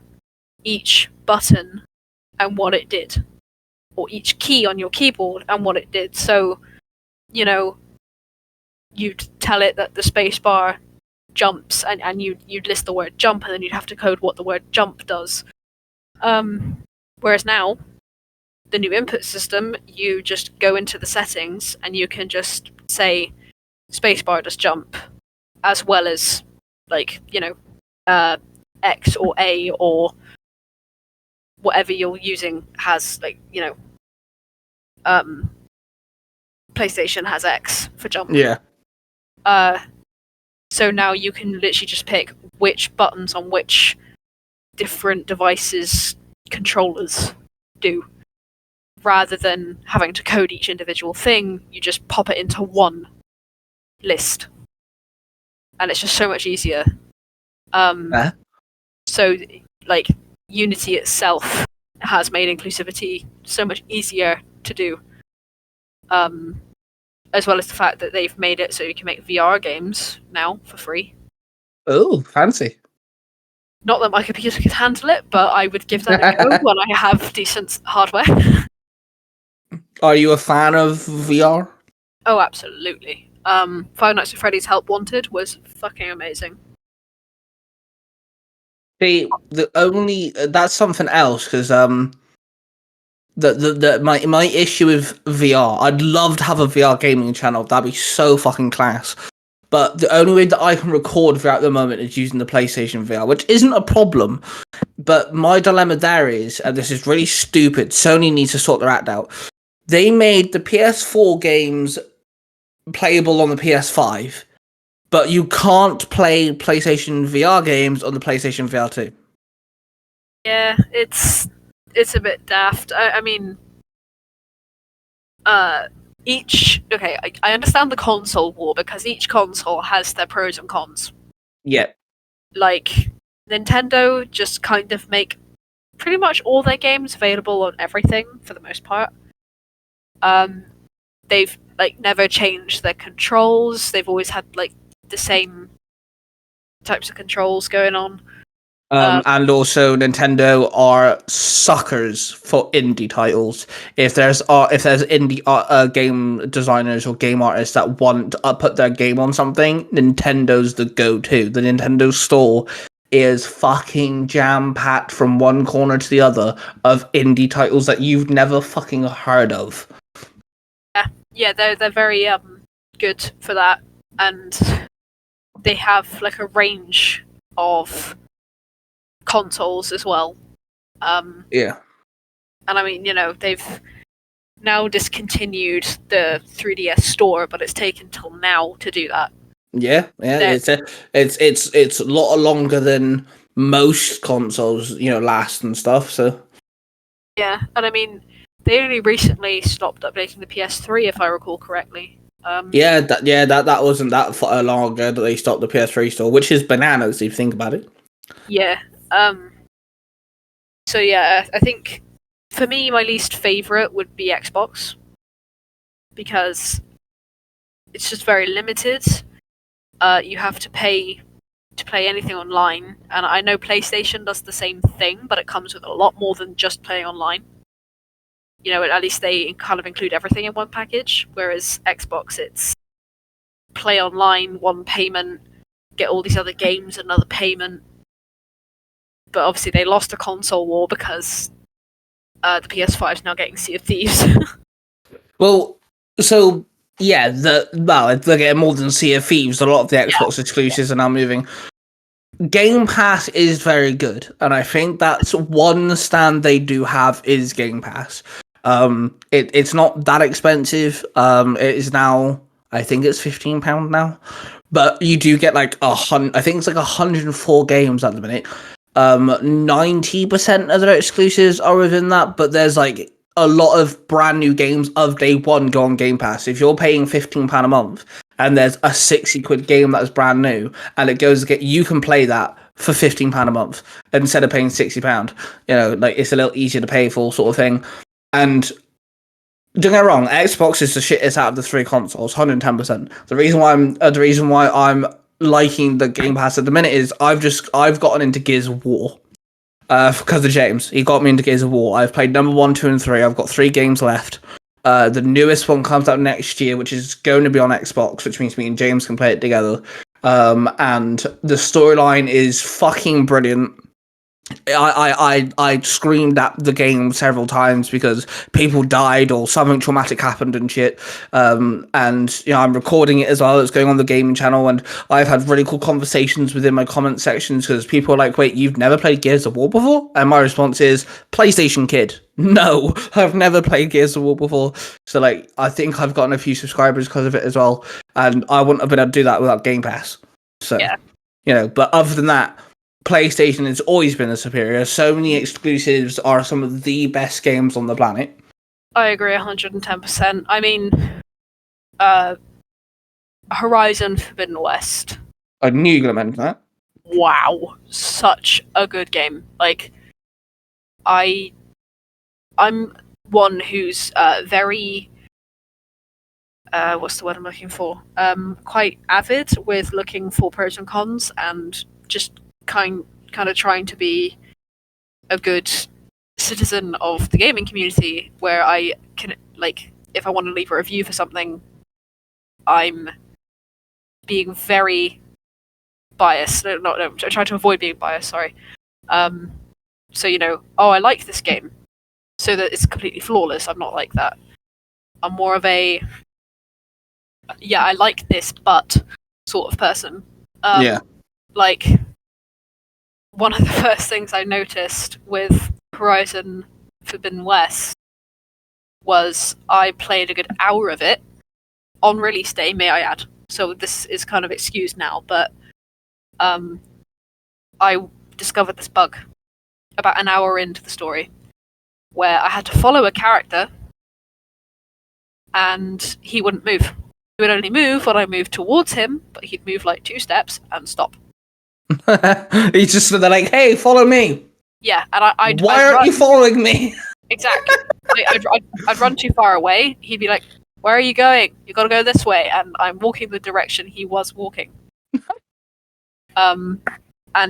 each button and what it did, or each key on your keyboard and what it did. So, you'd tell it that the spacebar jumps, and you'd list the word jump, and then you'd have to code what the word jump does. Whereas now, the new input system, you just go into the settings and you can just say spacebar does jump, as well as like X or A or whatever you're using has PlayStation has X for jump. Yeah. So now you can literally just pick which buttons on which different devices controllers do. Rather than having to code each individual thing, you just pop it into one list. And it's just so much easier. So, like, Unity itself has made inclusivity so much easier to do. As well as the fact that they've made it so you can make VR games now for free. Oh, fancy. Not that my computer can handle it, but I would give that a go when I have decent hardware. Are you a fan of VR? Oh, absolutely. Five Nights at Freddy's Help Wanted was fucking amazing. See, that's something else, because my issue with VR, I'd love to have a VR gaming channel. That'd be so fucking class. But the only way that I can record VR at the moment is using the PlayStation VR, which isn't a problem. But my dilemma there is, and this is really stupid, Sony needs to sort their act out. They made the PS4 games playable on the PS5, but you can't play PlayStation VR games on the PlayStation VR 2. Yeah, it's a bit daft. I mean, I understand the console war, because each console has their pros and cons. Yeah. Like, Nintendo just kind of make pretty much all their games available on everything, for the most part. They've, never changed their controls. They've always had, the same types of controls going on. And also, Nintendo are suckers for indie titles. If there's indie game designers or game artists that want to put their game on something, Nintendo's the go-to. The Nintendo store is fucking jam-packed from one corner to the other of indie titles that you've never fucking heard of. Yeah, they're very good for that, and they have a range of consoles as well. Yeah. And I mean, they've now discontinued the 3DS store, but it's taken till now to do that. Yeah. It's a lot longer than most consoles, last and stuff. So. Yeah, and I mean, they only recently stopped updating the PS3, if I recall correctly. That wasn't that long ago that they stopped the PS3 store, which is bananas if you think about it. Yeah. So yeah, I think for me, my least favorite would be Xbox, because it's just very limited. You have to pay to play anything online, and I know PlayStation does the same thing, but it comes with a lot more than just playing online. You know, at least they kind of include everything in one package, whereas Xbox, it's play online, one payment, get all these other games, another payment. But obviously they lost the console war because the PS5 is now getting Sea of Thieves. Well, so yeah, they're getting more than Sea of Thieves. A lot of the Xbox exclusives are now moving. Game Pass is very good, and I think that's one stand they do have is Game Pass. It's not that expensive. It is now, I think it's £15 now, but you do get like I think it's like 104 games at the minute. 90% of their exclusives are within that, but there's like a lot of brand new games of day one go on Game Pass. If you're paying £15 a month and there's a 60 quid game that's brand new and it goes to get, you can play that for £15 a month instead of paying £60. You know, like it's a little easier to pay for sort of thing. And don't get me wrong, Xbox is the shittest out of the three consoles, 110%. The reason why I'm liking the Game Pass at the minute is I've gotten into Gears of War. Because of James. He got me into Gears of War. I've played number 1, 2, and 3. I've got 3 games left. The newest one comes out next year, which is going to be on Xbox, which means me and James can play it together. And the storyline is fucking brilliant. I screamed at the game several times because people died or something traumatic happened and shit. And you know, I'm recording it as well. It's going on the gaming channel, and I've had really cool conversations within my comment sections because people are like, "Wait, you've never played Gears of War before?" And my response is, "PlayStation kid, no, I've never played Gears of War before." So like, I think I've gotten a few subscribers because of it as well, and I wouldn't have been able to do that without Game Pass. So Yeah. you know, but other than that, PlayStation has always been the superior. So many exclusives are some of the best games on the planet. I agree 110%. I mean, Horizon Forbidden West. I knew you were going to mention that. Wow, such a good game. Like, I'm one who's very what's the word I'm looking for? Quite avid with looking for pros and cons and just kind of trying to be a good citizen of the gaming community, where I can, like, if I want to leave a review for something, I'm being very biased. No, I try to avoid being biased, sorry. So, you know, I like this game, so that it's completely flawless. I'm not like that. I'm more of a, I like this, but sort of person. Yeah. Like, one of the first things I noticed with Horizon Forbidden West was I played a good hour of it on release day, may I add. So this is kind of excused now, but I discovered this bug about an hour into the story where I had to follow a character and he wouldn't move. He would only move when I moved towards him, but he'd move like 2 steps and stop. He's just they're like, "Hey, follow me." Yeah, and Why aren't you following me? Exactly. I'd run too far away. He'd be like, "Where are you going? You got to go this way." And I'm walking the direction he was walking. And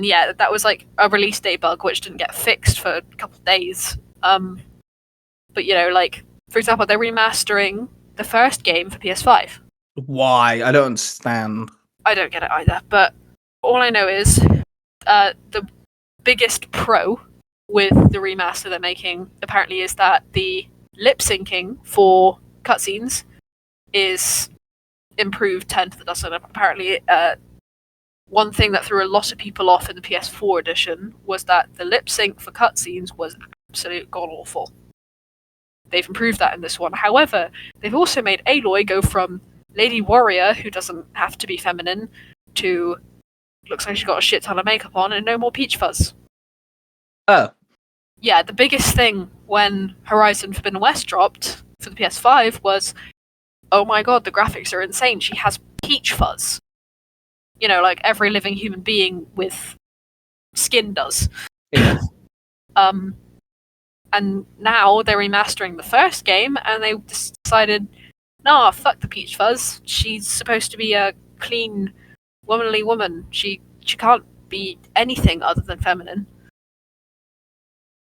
yeah, that was like a release day bug which didn't get fixed for a couple of days. But you know, like, for example, they're remastering the first game for PS5. Why? I don't understand. I don't get it either. But all I know is the biggest pro with the remaster they're making apparently is that the lip syncing for cutscenes is improved 10 to the dozen. Apparently, one thing that threw a lot of people off in the PS4 edition was that the lip sync for cutscenes was absolute god awful. They've improved that in this one. However, they've also made Aloy go from Lady Warrior, who doesn't have to be feminine, to looks like she's got a shit ton of makeup on and no more peach fuzz. Oh. Yeah, the biggest thing when Horizon Forbidden West dropped for the PS5 was, oh my god, the graphics are insane. She has peach fuzz. You know, like every living human being with skin does. Yeah. And now they're remastering the first game, and they decided, nah, fuck the peach fuzz. She's supposed to be a clean, womanly woman. She she can't be anything other than feminine.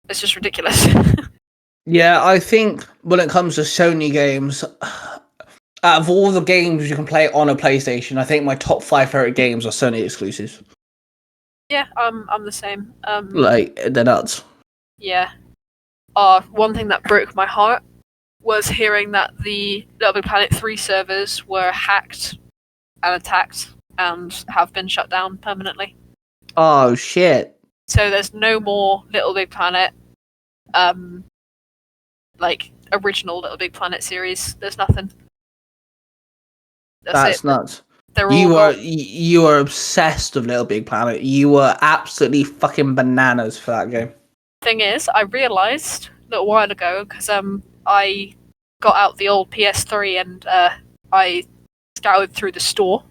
It's just ridiculous. Yeah, I think when it comes to Sony games, out of all the games you can play on a PlayStation, I think my top 5 favorite games are Sony exclusives. Yeah, I'm the same. Like, they're nuts. Yeah. One thing that broke my heart was hearing that the Little Big Planet 3 servers were hacked and attacked and have been shut down permanently. Oh, shit. So there's no more Little Big Planet, like, original Little Big Planet series. There's nothing. That's it. nuts. They're all You were obsessed with Little Big Planet. You were absolutely fucking bananas for that game. Thing is, I realised a little while ago, because I got out the old PS3 and I scoured through the store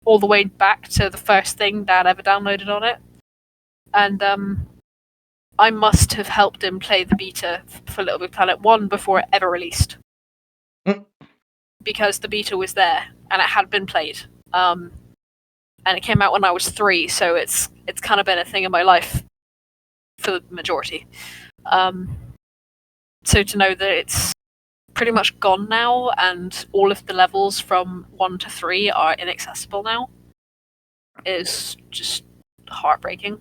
all the way back to the first thing Dad ever downloaded on it. And I must have helped him play the beta for Little Big Planet 1 before it ever released. Because the beta was there, and it had been played. And it came out when I was 3, so it's kind of been a thing in my life for the majority. So to know that it's pretty much gone now, and all of the levels from 1 to 3 are inaccessible now, is just heartbreaking.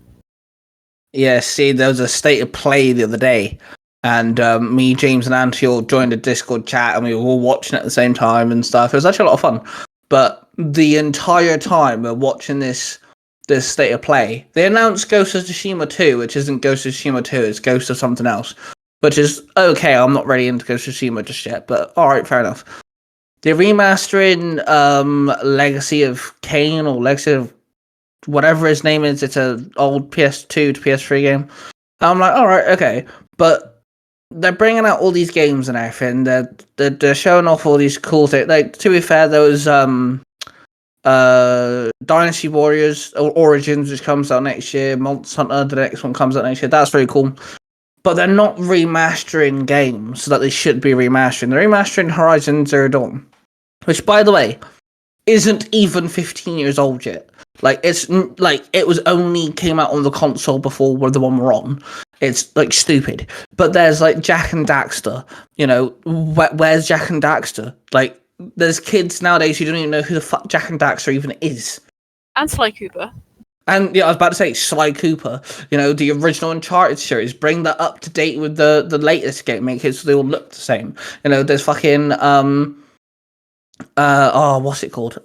Yeah, see, there was a state of play the other day, and me, James, and Auntie all joined a Discord chat, and we were all watching at the same time and stuff. It was actually a lot of fun. But the entire time we're watching this state of play, they announced Ghost of Tsushima 2, which isn't Ghost of Tsushima 2, it's Ghost of something else. Which is, okay, I'm not really into Ghost of Tsushima just yet, but alright, fair enough. They're remastering Legacy of Kain, or Legacy of whatever his name is. It's an old PS2 to PS3 game. I'm like, alright, okay. But they're bringing out all these games and everything. They're showing off all these cool things. Like, to be fair, there was Dynasty Warriors or Origins, which comes out next year. Monster Hunter, the next one comes out next year. That's very cool. But they're not remastering games that they should be remastering. They're remastering Horizon Zero Dawn, which, by the way, isn't even 15 years old yet. Like, it's like it was only came out on the console before the one we're on. It's like stupid. But there's like Jak and Daxter. You know, where's Jak and Daxter? Like, there's kids nowadays who don't even know who the fuck Jak and Daxter even is. And Sly Cooper. And yeah, I was about to say Sly Cooper. You know, the original Uncharted series. Bring that up to date with the latest game. Make it so they all look the same. You know, there's fucking what's it called?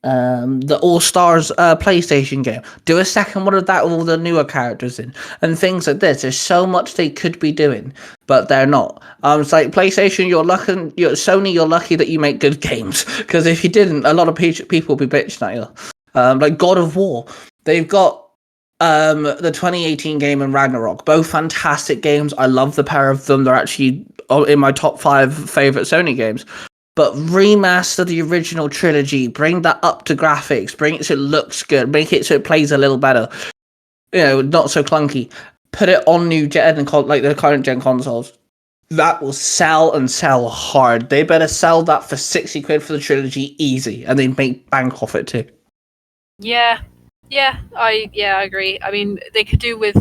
The All Stars PlayStation game. Do a second one of that with all the newer characters in and things like this. There's so much they could be doing, but they're not. It's like PlayStation, Sony, you're lucky that you make good games, because if you didn't, a lot of people would be bitching at you. Like God of War, they've got the 2018 game and Ragnarok, both fantastic games. I love the pair of them. They're actually in my top 5 favorite Sony games. But remaster the original trilogy, bring that up to graphics, bring it so it looks good, make it so it plays a little better. You know, not so clunky. Put it on new gen and like the current gen consoles. That will sell and sell hard. They better sell that for 60 quid for the trilogy easy, and they make bank off it too. Yeah, I agree. I mean, they could do with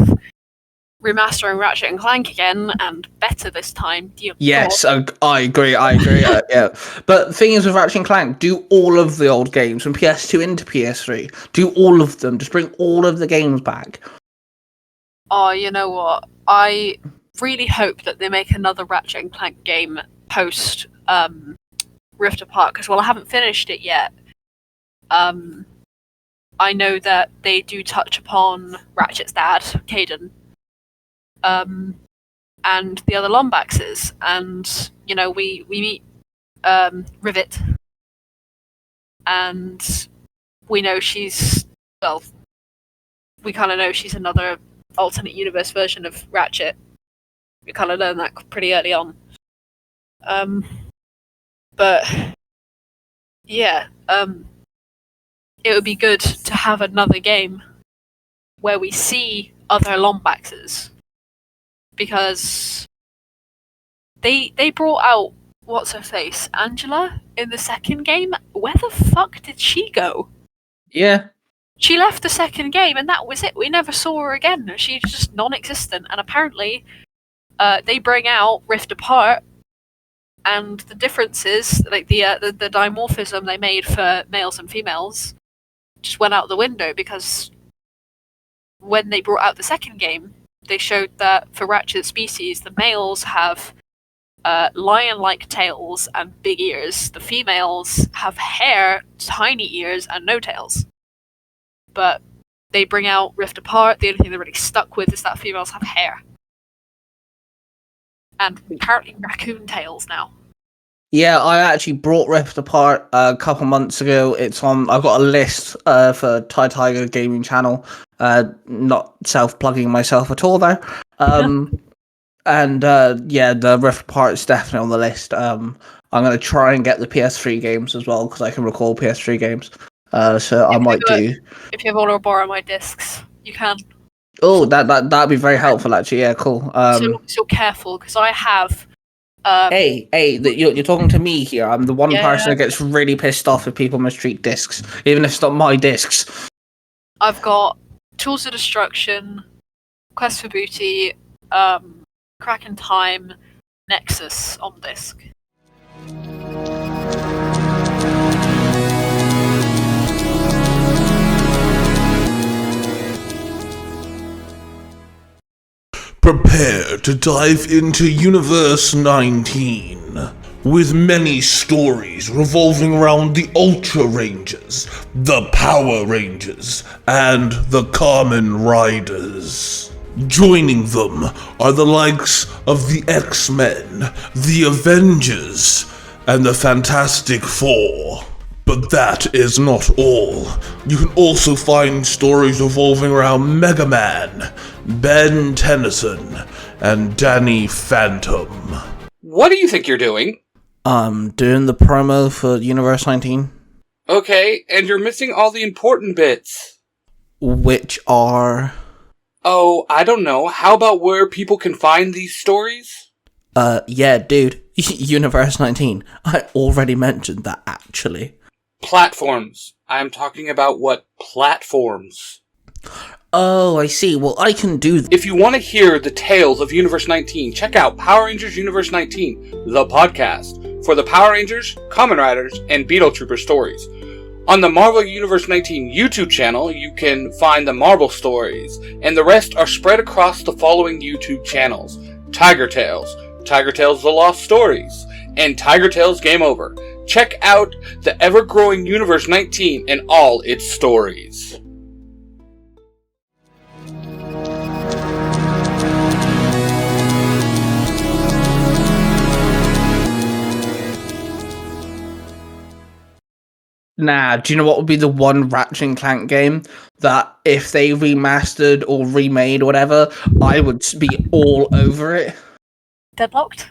remastering Ratchet and Clank again, and better this time. Yes, I agree. Yeah, but the thing is with Ratchet and Clank, do all of the old games from PS2 into PS3. Do all of them. Just bring all of the games back. Oh, you know what? I really hope that they make another Ratchet and Clank game post Rift Apart, because, well, I haven't finished it yet. I know that they do touch upon Ratchet's dad, Caden, and the other Lombaxes, and, you know, we meet Rivet, and we know she's, well, we kind of know she's another alternate universe version of Ratchet. We kind of learned that pretty early on. But yeah, it would be good to have another game where we see other Lombaxes, because they brought out what's her face, Angela, in the second game. Where the fuck did she go? Yeah, She left the second game, and that was it. We never saw her again. She's just non-existent. And apparently, they bring out Rift Apart, and the differences, like the dimorphism they made for males and females, just went out the window because when they brought out the second game, they showed that for Ratchet species, the males have lion-like tails and big ears. The females have hair, tiny ears, and no tails. But they bring out Rift Apart. The only thing they're really stuck with is that females have hair. And apparently raccoon tails now. Yeah, I actually brought Rift Apart a couple months ago. It's on. I've got a list for Tiger Gaming Channel. Not self-plugging myself at all there. And yeah, the Rift Apart is definitely on the list. I'm gonna try and get the PS3 games as well because I can recall PS3 games. So I might do. If you ever want to borrow my discs, you can. Oh, that'd be very helpful actually. Yeah, cool. So careful because I have. Hey, you're talking to me here. I'm the one person that gets really pissed off if people mistreat discs, even if it's not my discs. I've got Tools of Destruction, Quest for Booty, Crack in Time, Nexus on disc. Prepare to dive into Universe 19, with many stories revolving around the Ultra Rangers, the Power Rangers, and the Kamen Riders. Joining them are the likes of the X-Men, the Avengers, and the Fantastic Four. But that is not all. You can also find stories revolving around Mega Man, Ben Tennyson, and Danny Phantom. What do you think you're doing? Doing the promo for Universe 19. Okay, and you're missing all the important bits. Which are... Oh, I don't know. How about where people can find these stories? Yeah, dude. Universe 19. I already mentioned that, actually. Platforms. I'm talking about what platforms. Oh, I see. Well, I can do that. If you want to hear the tales of Universe 19, check out Power Rangers Universe 19, the podcast, for the Power Rangers, Kamen Riders, and Beetle Trooper stories. On the Marvel Universe 19 YouTube channel, you can find the Marvel stories, and the rest are spread across the following YouTube channels: Tiger Tales, Tiger Tales The Lost Stories, and Tiger Tales Game Over. Check out the ever-growing Universe 19 and all its stories. Nah, do you know what would be the one Ratchet and Clank game that if they remastered or remade or whatever, I would be all over it? Deadlocked?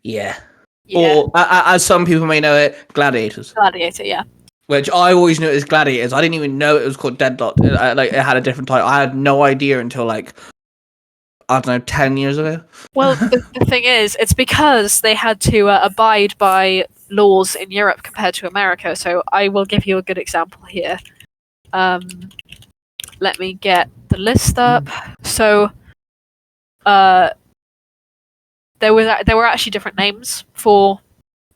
Yeah. Yeah. Or, as some people may know it, Gladiators. Gladiator, yeah. Which I always knew it as Gladiators. I didn't even know it was called Deadlocked. It had a different title. I had no idea until, I don't know, 10 years ago. Well, the thing is, it's because they had to abide by laws in Europe compared to America. So I will give you a good example here. Let me get the list up. So, there were actually different names for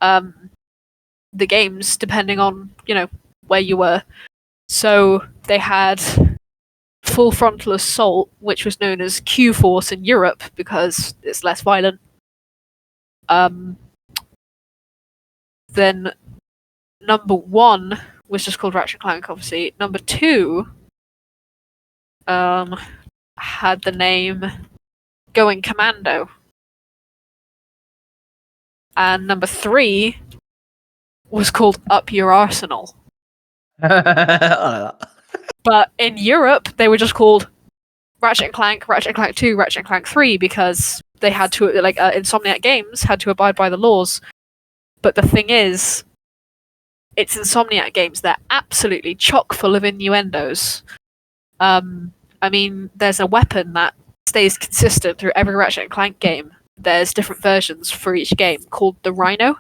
the games depending on where you were. So they had Full Frontal Assault, which was known as Q-Force in Europe because it's less violent. Then number 1 was just called Ratchet & Clank, obviously. Number 2 had the name Going Commando. And number 3 was called Up Your Arsenal. But in Europe, they were just called Ratchet & Clank 2, Ratchet & Clank 3, because they had to, Insomniac Games had to abide by the laws. But the thing is, it's Insomniac Games. They're absolutely chock full of innuendos. I mean, there's a weapon that stays consistent through every Ratchet & Clank game. There's different versions for each game called the Rhino.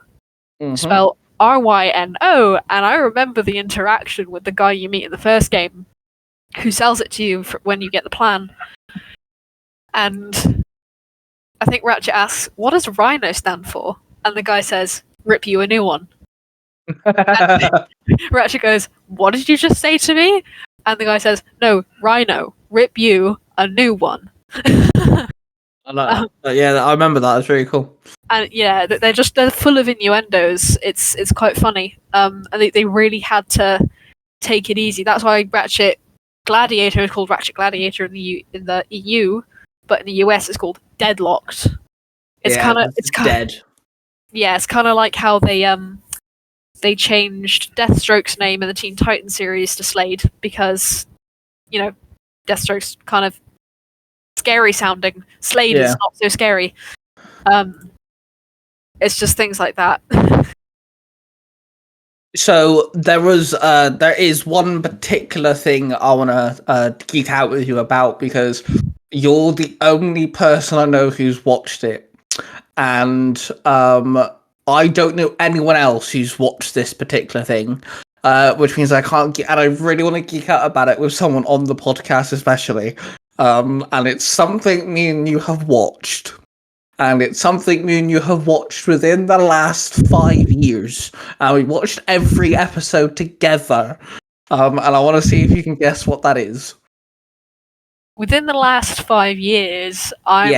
Spelled RYNO, and I remember the interaction with the guy you meet in the first game who sells it to you when you get the plan. And I think Ratchet asks, "What does Rhino stand for?" And the guy says, "Rip you a new one." Ratchet goes, "What did you just say to me?" And the guy says, "No, Rhino, rip you a new one." I like that. Yeah, I remember that. It's really cool. And yeah, they're full of innuendos. It's quite funny. And they really had to take it easy. That's why Ratchet Gladiator is called Ratchet Gladiator in the EU, but in the US it's called Deadlocked. It's kind of dead. Yeah, it's kind of like how they changed Deathstroke's name in the Teen Titans series to Slade because, you know, Deathstroke's kind of scary sounding. Slade is not so scary. It's just things like that. So there is one particular thing I want to geek out with you about because you're the only person I know who's watched it, and I don't know anyone else who's watched this particular thing, which means I can't and I really want to geek out about it with someone on the podcast, especially. And it's something me and you have watched. And it's something me and you have watched within the last 5 years. And we watched every episode together. And I want to see if you can guess what that is. Within the last 5 years, I'm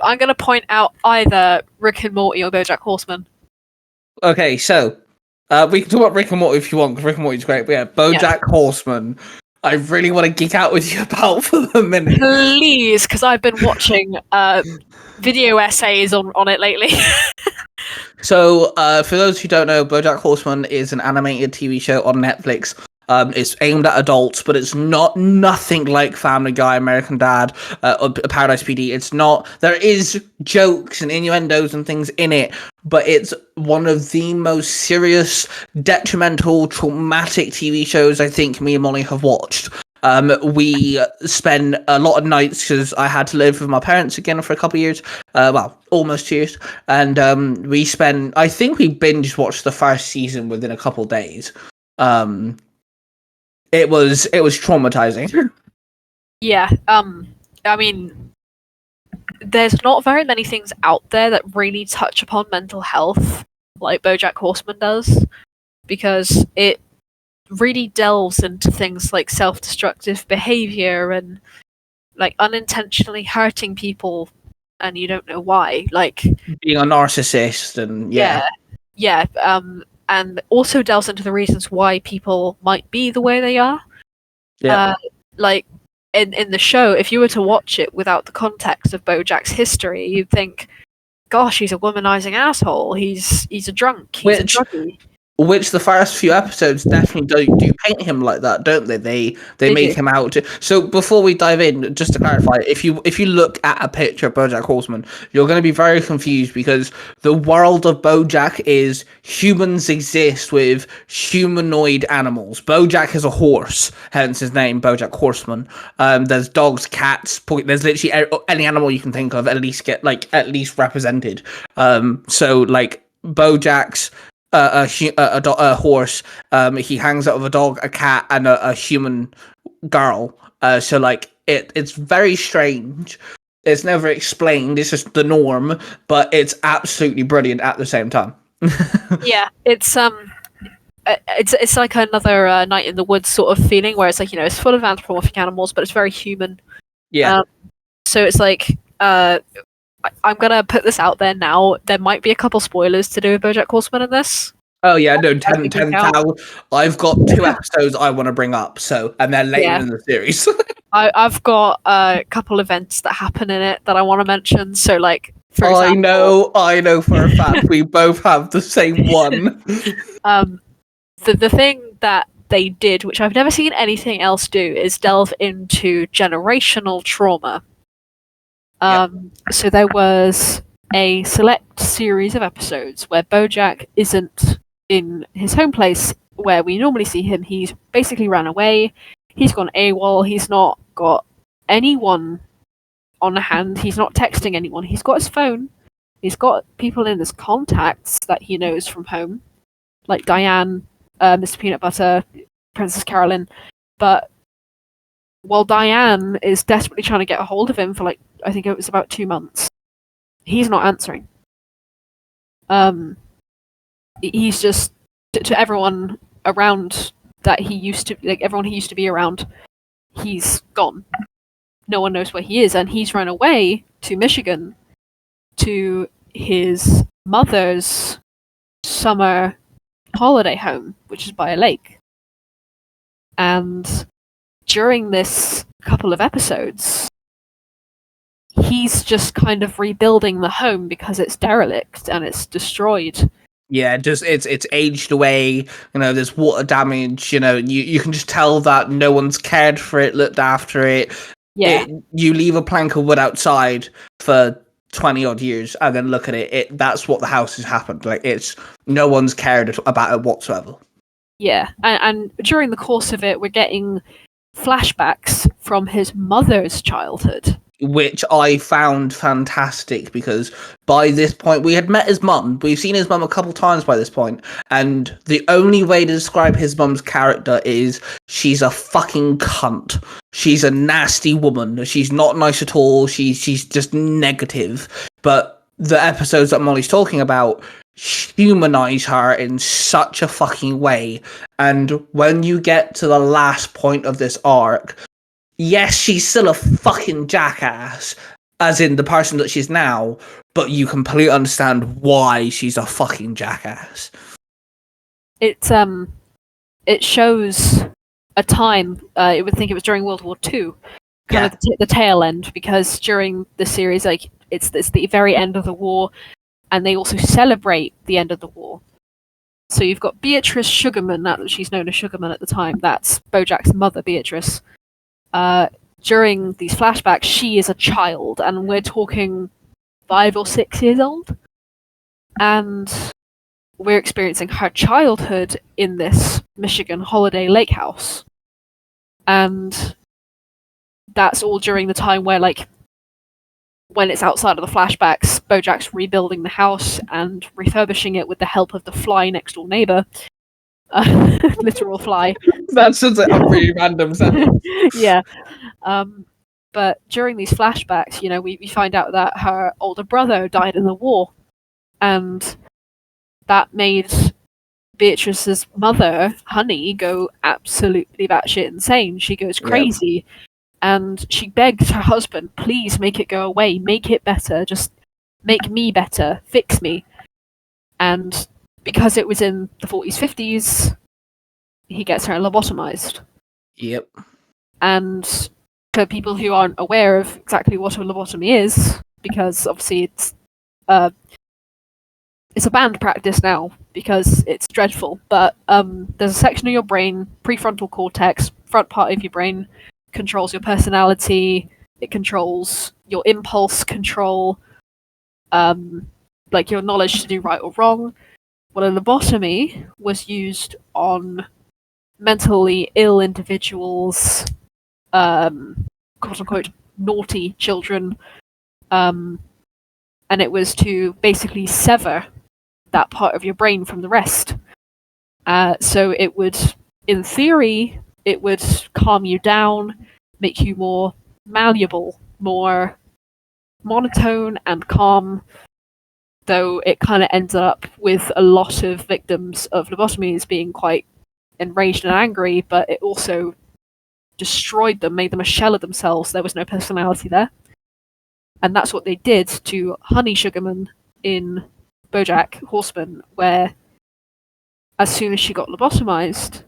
going to point out either Rick and Morty or Bojack Horseman. Okay, so we can talk about Rick and Morty if you want, because Rick and Morty's great. But yeah, Bojack Horseman, I really want to geek out with you about for the minute. Please, because I've been watching video essays on it lately. So, for those who don't know, Bojack Horseman is an animated TV show on Netflix. It's aimed at adults, but it's nothing like Family Guy, American Dad, or Paradise PD. It's not. There is jokes and innuendos and things in it, but it's one of the most serious, detrimental, traumatic TV shows I think me and Molly have watched. We spend a lot of nights because I had to live with my parents again for a couple of years. Well, almost 2 years. And I think we binge watched the first season within a couple of days. It was traumatizing. Yeah. I mean, there's not very many things out there that really touch upon mental health like BoJack Horseman does, because it really delves into things like self-destructive behavior and like unintentionally hurting people and you don't know why, like being a narcissist and and also delves into the reasons why people might be the way they are. Like in the show, if you were to watch it without the context of BoJack's history, you'd think, gosh, he's a womanizing asshole, he's a drunk, he's a druggie. Which the first few episodes definitely do paint him like that, don't they? They make him out to... So before we dive in, just to clarify, if you look at a picture of BoJack Horseman, you're going to be very confused because the world of BoJack is humans exist with humanoid animals. BoJack is a horse, hence his name, BoJack Horseman. There's dogs, cats, there's literally any animal you can think of at least represented. So like BoJack's a horse. He hangs out with a dog, a cat, and a human girl. So like it's very strange. It's never explained. It's just the norm, but it's absolutely brilliant at the same time. Yeah, it's like another Night in the Woods sort of feeling, where it's like, you know, it's full of anthropomorphic animals, but it's very human. Yeah. So it's like I'm gonna put this out there now. There might be a couple spoilers to do with BoJack Horseman in this. Oh yeah, no, 10,000. I've got 2 episodes I want to bring up, and they're later in the series. I've got a couple events that happen in it that I want to mention. So, like, for example, I know for a fact we both have the same one. The thing that they did, which I've never seen anything else do, is delve into generational trauma. So there was a select series of episodes where BoJack isn't in his home place where we normally see him. He's basically ran away. He's gone AWOL. He's not got anyone on hand. He's not texting anyone. He's got his phone. He's got people in his contacts that he knows from home, like Diane, Mr. Peanut Butter, Princess Carolyn, but while Diane is desperately trying to get a hold of him for like, I think it was about 2 months, he's not answering. He's just to everyone around that he used to, like everyone he used to be around, he's gone. No one knows where he is, and he's run away to Michigan to his mother's summer holiday home, which is by a lake. And during this couple of episodes, he's just kind of rebuilding the home because it's derelict and it's destroyed. Yeah, just it's aged away. You know, there's water damage. You know, you can just tell that no one's cared for it, looked after it. Yeah, You leave a plank of wood outside for 20 odd years and then look at it. That's what the house has happened. Like, it's no one's cared about it whatsoever. yeah. And during the course of it, we're getting flashbacks from his mother's childhood. Which I found fantastic because by this point we had met his mum. We've seen his mum a couple times by this point, and the only way to describe his mum's character is she's a fucking cunt. She's a nasty woman. She's not nice at all. She's just negative. But the episodes that Molly's talking about humanize her in such a fucking way. And when you get to the last point of this arc, yes, she's still a fucking jackass, as in the person that she's now, but you completely understand why she's a fucking jackass. It shows a time, I would think it was during World War II, kind of the tail end, because during the series, like, it's the very end of the war, and they also celebrate the end of the war. So you've got Beatrice Sugarman, she's known as Sugarman at the time, that's Bojack's mother, Beatrice. During these flashbacks, she is a child, and we're talking 5 or 6 years old, and we're experiencing her childhood in this Michigan holiday lake house. And that's all during the time where, like, when it's outside of the flashbacks, Bojack's rebuilding the house and refurbishing it with the help of the fly next door neighbor. Literal fly. That's just a really random sentence. Yeah. But during these flashbacks, you know, we find out that her older brother died in the war, and that made Beatrice's mother, Honey, go absolutely batshit insane. She goes crazy, and she begs her husband, please make it go away, make it better, just make me better, fix me. And because it was in the 40s, 50s, he gets her lobotomized. Yep. And for people who aren't aware of exactly what a lobotomy is, because obviously it's a banned practice now because it's dreadful, but there's a section of your brain, prefrontal cortex, front part of your brain, controls your personality, it controls your impulse control, like your knowledge to do right or wrong. Well, a lobotomy was used on mentally ill individuals, quote-unquote naughty children, and it was to basically sever that part of your brain from the rest. So it would, in theory, it would calm you down, make you more malleable, more monotone and calm, though it kind of ends up with a lot of victims of lobotomies being quite enraged and angry, but it also destroyed them, made them a shell of themselves. There was no personality there. And that's what they did to Honey Sugarman in Bojack Horseman, where as soon as she got lobotomized,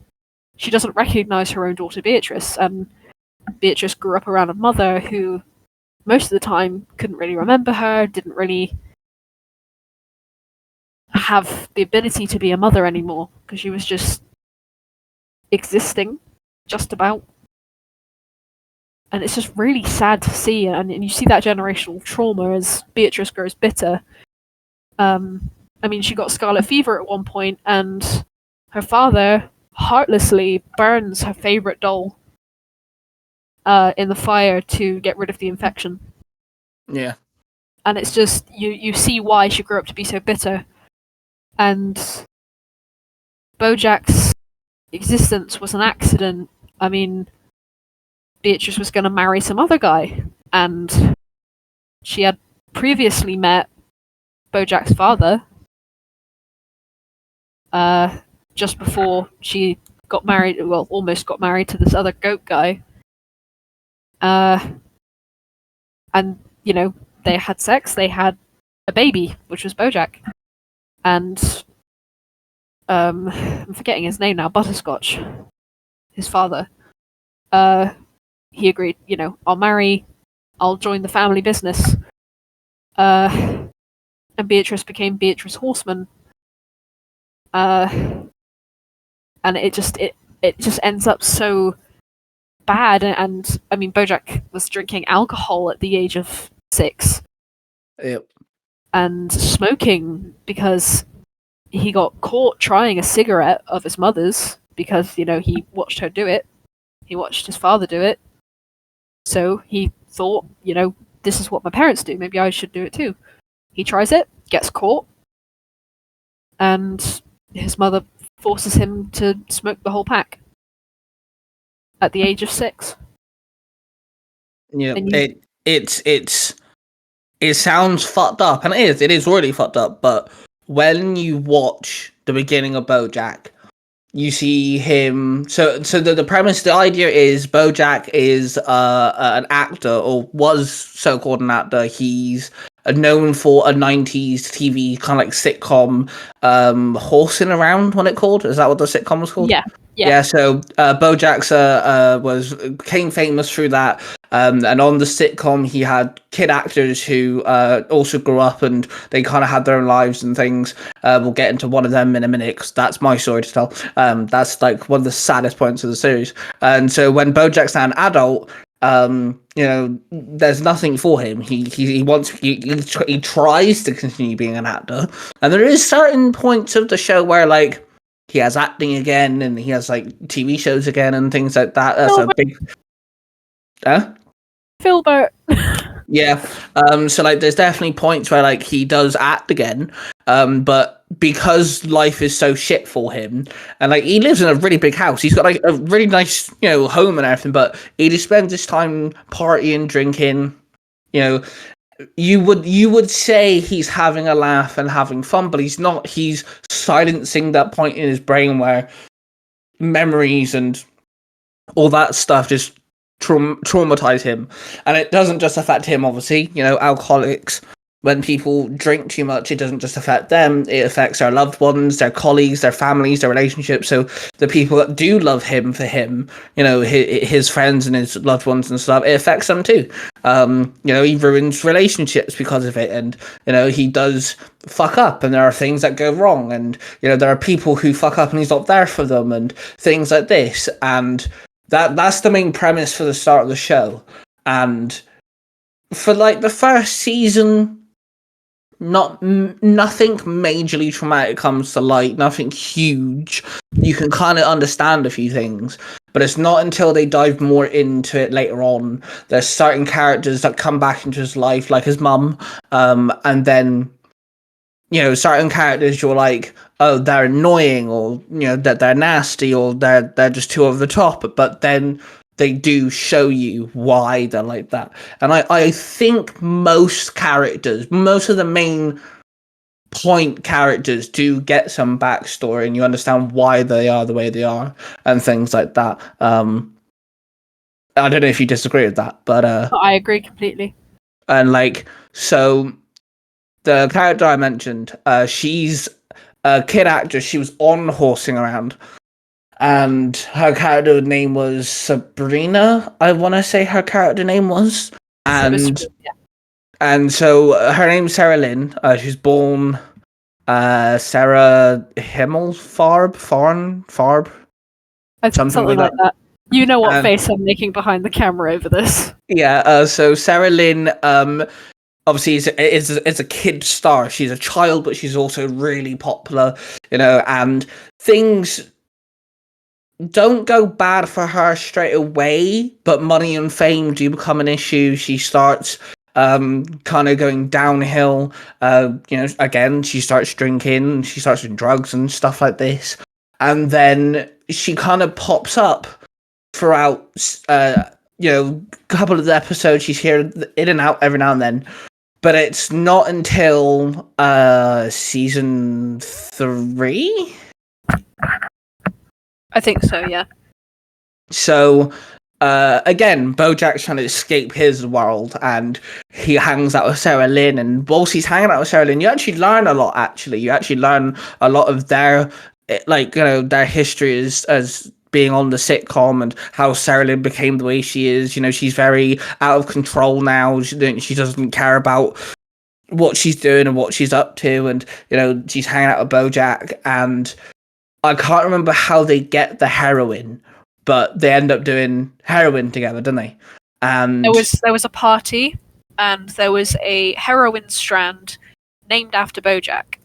she doesn't recognize her own daughter Beatrice, and Beatrice grew up around a mother who most of the time couldn't really remember her, didn't really have the ability to be a mother anymore, because she was just existing, just about. And it's just really sad to see, and you see that generational trauma as Beatrice grows bitter. I mean, she got scarlet fever at one point, and her father heartlessly burns her favorite doll in the fire to get rid of the infection. Yeah. And it's just, you see why she grew up to be so bitter. And Bojack's existence was an accident. I mean, Beatrice was going to marry some other guy, and she had previously met Bojack's father just before she got married, well, almost got married to this other goat guy. And, you know, they had sex, they had a baby, which was Bojack. And I'm forgetting his name now, Butterscotch, his father. He agreed, you know, I'll join the family business. And Beatrice became Beatrice Horseman. And it just ends up so bad. And I mean, Bojack was drinking alcohol at the age of 6. Yep. And smoking because he got caught trying a cigarette of his mother's because, you know, he watched her do it. He watched his father do it. So he thought, you know, this is what my parents do. Maybe I should do it too. He tries it, gets caught, and his mother forces him to smoke the whole pack at the age of 6. Yeah, it sounds fucked up, and it is really fucked up. But when you watch the beginning of BoJack, you see him. So the premise, the idea is BoJack is an actor, or was so called an actor. He's known for a 90s TV kind of like sitcom, Horsing Around, what it called? Is that what the sitcom was called? Yeah. So BoJack's became famous through that, and on the sitcom he had kid actors who also grew up and they kind of had their own lives and things. We'll get into one of them in a minute because that's my story to tell. That's like one of the saddest points of the series. And so when BoJack's now an adult, you know, there's nothing for him. He tries to continue being an actor, and there is certain points of the show where like he has acting again and he has like TV shows again and things like that. That's a big Filbert. Yeah. So like there's definitely points where like he does act again. But because life is so shit for him, and like he lives in a really big house, he's got like a really nice, you know, home and everything, but he just spends his time partying, drinking, you know. You would say he's having a laugh and having fun, but he's not. He's silencing that point in his brain where memories and all that stuff just traumatize him. And it doesn't just affect him, obviously. You know, alcoholics, when people drink too much, it doesn't just affect them. It affects their loved ones, their colleagues, their families, their relationships. So the people that do love him for him, you know, his friends and his loved ones and stuff, it affects them too. You know, he ruins relationships because of it. And, you know, he does fuck up and there are things that go wrong. And, you know, there are people who fuck up and he's not there for them and things like this. And that's the main premise for the start of the show. And for like the first season, nothing majorly traumatic comes to light, nothing huge. You can kind of understand a few things, but it's not until they dive more into it later on. There's certain characters that come back into his life, like his mum, and then, you know, certain characters you're like, oh, they're annoying, or, you know, that they're nasty, or they're just too over the top, but then they do show you why they're like that. And I think most of the main point characters do get some backstory and you understand why they are the way they are and things like that. I don't know if you disagree with that, but I agree completely. And like, so the character I mentioned, she's a kid actress. She was on Horsing Around. And her character name was Sabrina, I want to say her character name was. And so her name's Sarah Lynn. She's born Sarah Himmelfarb. Something like that. You know what face I'm making behind the camera over this. Yeah, so Sarah Lynn, obviously is a kid star. She's a child, but she's also really popular, you know, and things don't go bad for her straight away, but money and fame do become an issue. She starts kind of going downhill. You know, again, she starts drinking, she starts doing drugs and stuff like this. And then she kind of pops up throughout couple of the episodes she's here in and out every now and then. But it's not until season 3? I think so, yeah. So, again, Bojack's trying to escape his world, and he hangs out with Sarah Lynn. And whilst he's hanging out with Sarah Lynn, you actually learn a lot, actually. You actually learn a lot of their, their history as being on the sitcom and how Sarah Lynn became the way she is. She's very out of control now. She doesn't care about what she's doing and what she's up to, and she's hanging out with Bojack, and I can't remember how they get the heroin, but they end up doing heroin together, don't they? And there was a party, and there was a heroin strand named after Bojack.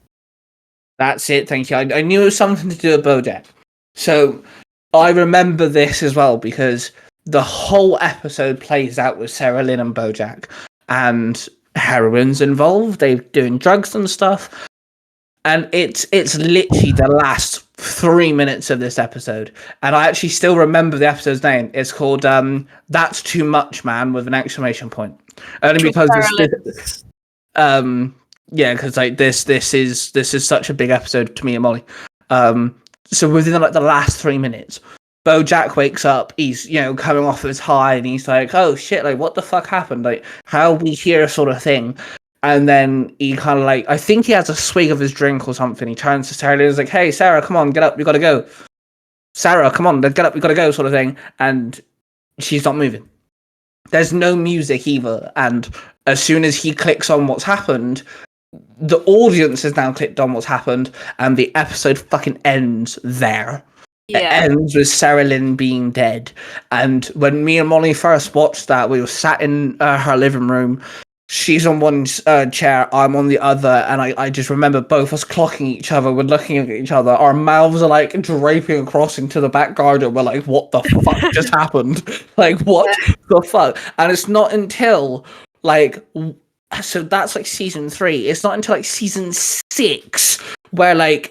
That's it, thank you. I knew it was something to do with Bojack. So I remember this as well, because the whole episode plays out with Sarah Lynn and Bojack, and heroin's involved. They're doing drugs and stuff, and it's literally the last 3 minutes of this episode, and I actually still remember the episode's name. It's called "That's Too Much, Man," with an exclamation point. Only because because this is such a big episode to me and Molly. So within the last 3 minutes, Bojack wakes up, he's, coming off his high, and he's like, oh shit, what the fuck happened? How are we here, sort of thing. And then he kind of I think he has a swig of his drink or something. He turns to Sarah and he's like, hey, Sarah, come on, get up, we gotta go. Sarah, come on, get up, we gotta go, sort of thing. And she's not moving. There's no music either. And as soon as he clicks on what's happened, the audience has now clicked on what's happened, and the episode fucking ends there. Yeah. It ends with Sarah Lynn being dead. And when me and Molly first watched that, we were sat in her living room. She's on one chair, I'm on the other, and I just remember both us clocking each other. We're looking at each other. Our mouths are draping across into the back garden. We're like, what the fuck just happened? What the fuck? And it's not until so that's season 3. It's not until season 6 where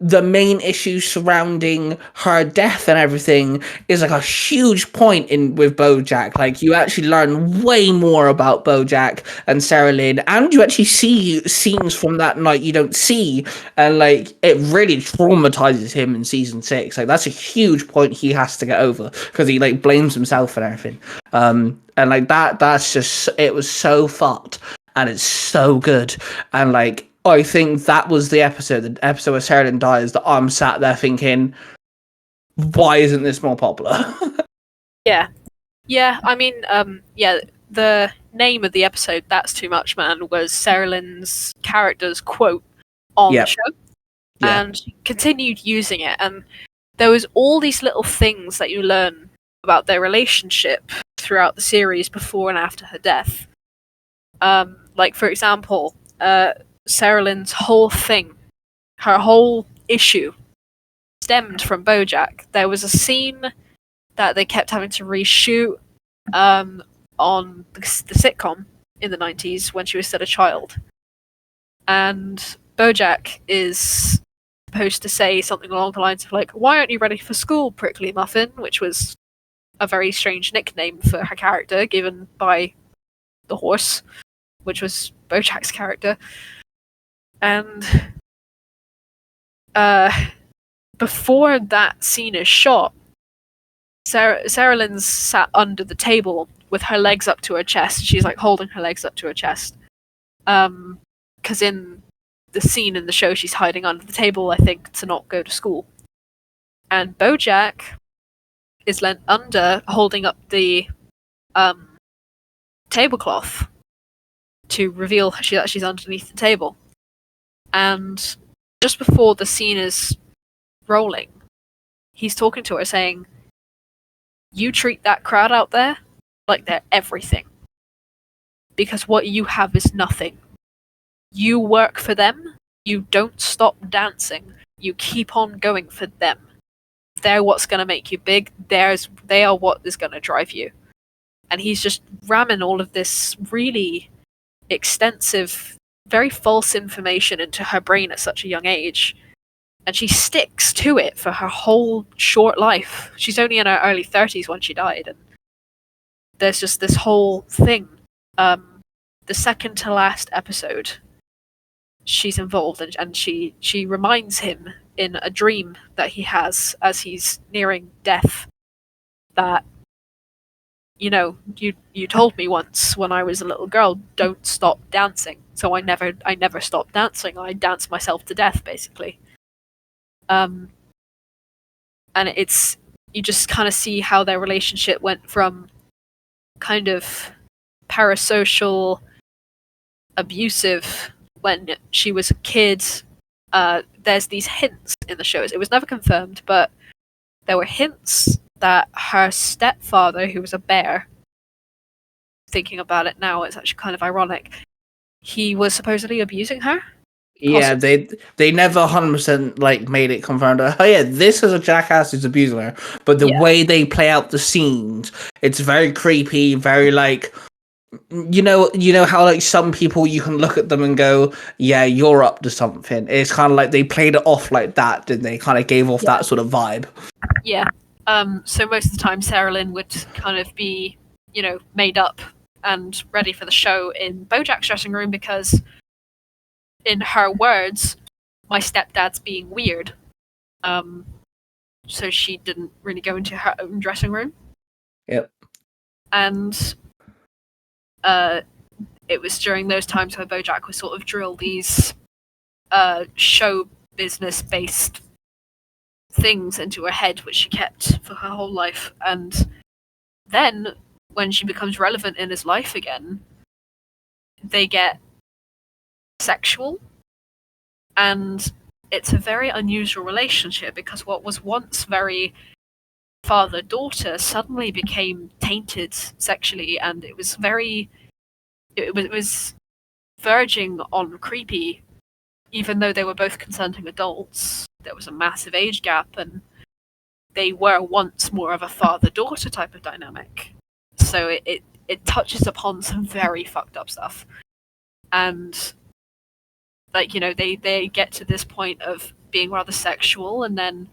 the main issue surrounding her death and everything is a huge point with Bojack. You actually learn way more about Bojack and Sarah Lynn, and you actually see scenes from that night you don't see, and it really traumatizes him in season 6. That's a huge point he has to get over, because he blames himself and everything. And that's just, it was so fucked, and it's so good. And I think that was the episode where Sarah Lynn dies, that I'm sat there thinking, why isn't this more popular? Yeah. I mean, the name of the episode, That's Too Much, Man, was Sarah Lynn's character's quote on the show. Yeah. And she continued using it. And there was all these little things that you learn about their relationship throughout the series before and after her death. For example, Sarah Lynn's whole thing, her whole issue, stemmed from Bojack. There was a scene that they kept having to reshoot on the sitcom in the 90s when she was still a child. And Bojack is supposed to say something along the lines of why aren't you ready for school, Prickly Muffin? Which was a very strange nickname for her character, given by the horse, which was Bojack's character. And before that scene is shot, Sarah Lynn's sat under the table with her legs up to her chest. She's holding her legs up to her chest. Because in the scene in the show, she's hiding under the table, I think, to not go to school. And Bojack is leant under, holding up the tablecloth to reveal that she's underneath the table. And just before the scene is rolling, he's talking to her saying, you treat that crowd out there like they're everything. Because what you have is nothing. You work for them, you don't stop dancing, you keep on going for them. They're what's going to make you big, they are what is going to drive you. And he's just ramming all of this really extensive, very false information into her brain at such a young age, and she sticks to it for her whole short life. She's only in her early 30s when she died, and there's just this whole thing. The second to last episode, she's involved, and she reminds him in a dream that he has as he's nearing death that, you know, you told me once when I was a little girl, don't stop dancing. So I never stopped dancing. I danced myself to death, basically. And you just kind of see how their relationship went from kind of parasocial, abusive when she was a kid. There's these hints in the shows. It was never confirmed, but there were hints that her stepfather, who was a bear, thinking about it now, it's actually kind of ironic, he was supposedly abusing her. Yeah, they never 100% like made it confirmed. Oh yeah, this is a jackass who's abusing her. But the way they play out the scenes, it's very creepy, very like, you know how like some people you can look at them and go, yeah, you're up to something. It's kind of like they played it off like that, didn't they? Kind of gave off that sort of vibe. Yeah. So most of the time, Sarah Lynn would kind of be, you know, made up and ready for the show in Bojack's dressing room because, in her words, my stepdad's being weird. So she didn't really go into her own dressing room. Yep. And it was during those times where Bojack would sort of drill these show business based things into her head, which she kept for her whole life. And then when she becomes relevant in his life again, they get sexual, and it's a very unusual relationship because what was once very father-daughter suddenly became tainted sexually, and it was verging on creepy, even though they were both consenting adults. There was a massive age gap, and they were once more of a father-daughter type of dynamic. So it touches upon some very fucked up stuff. And like, you know, they get to this point of being rather sexual, and then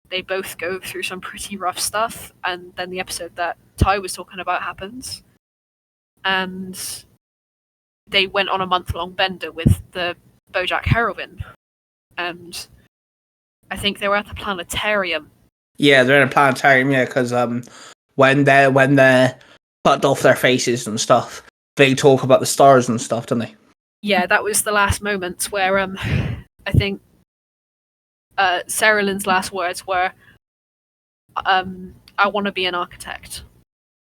they both go through some pretty rough stuff, and then the episode that Ty was talking about happens. And they went on a month-long bender with the Bojack heroine, and I think they were at the planetarium. Yeah, they're in a planetarium, yeah, because when they're cut off their faces and stuff, they talk about the stars and stuff, don't they? Yeah, that was the last moments where I think Sarah Lynn's last words were, I want to be an architect.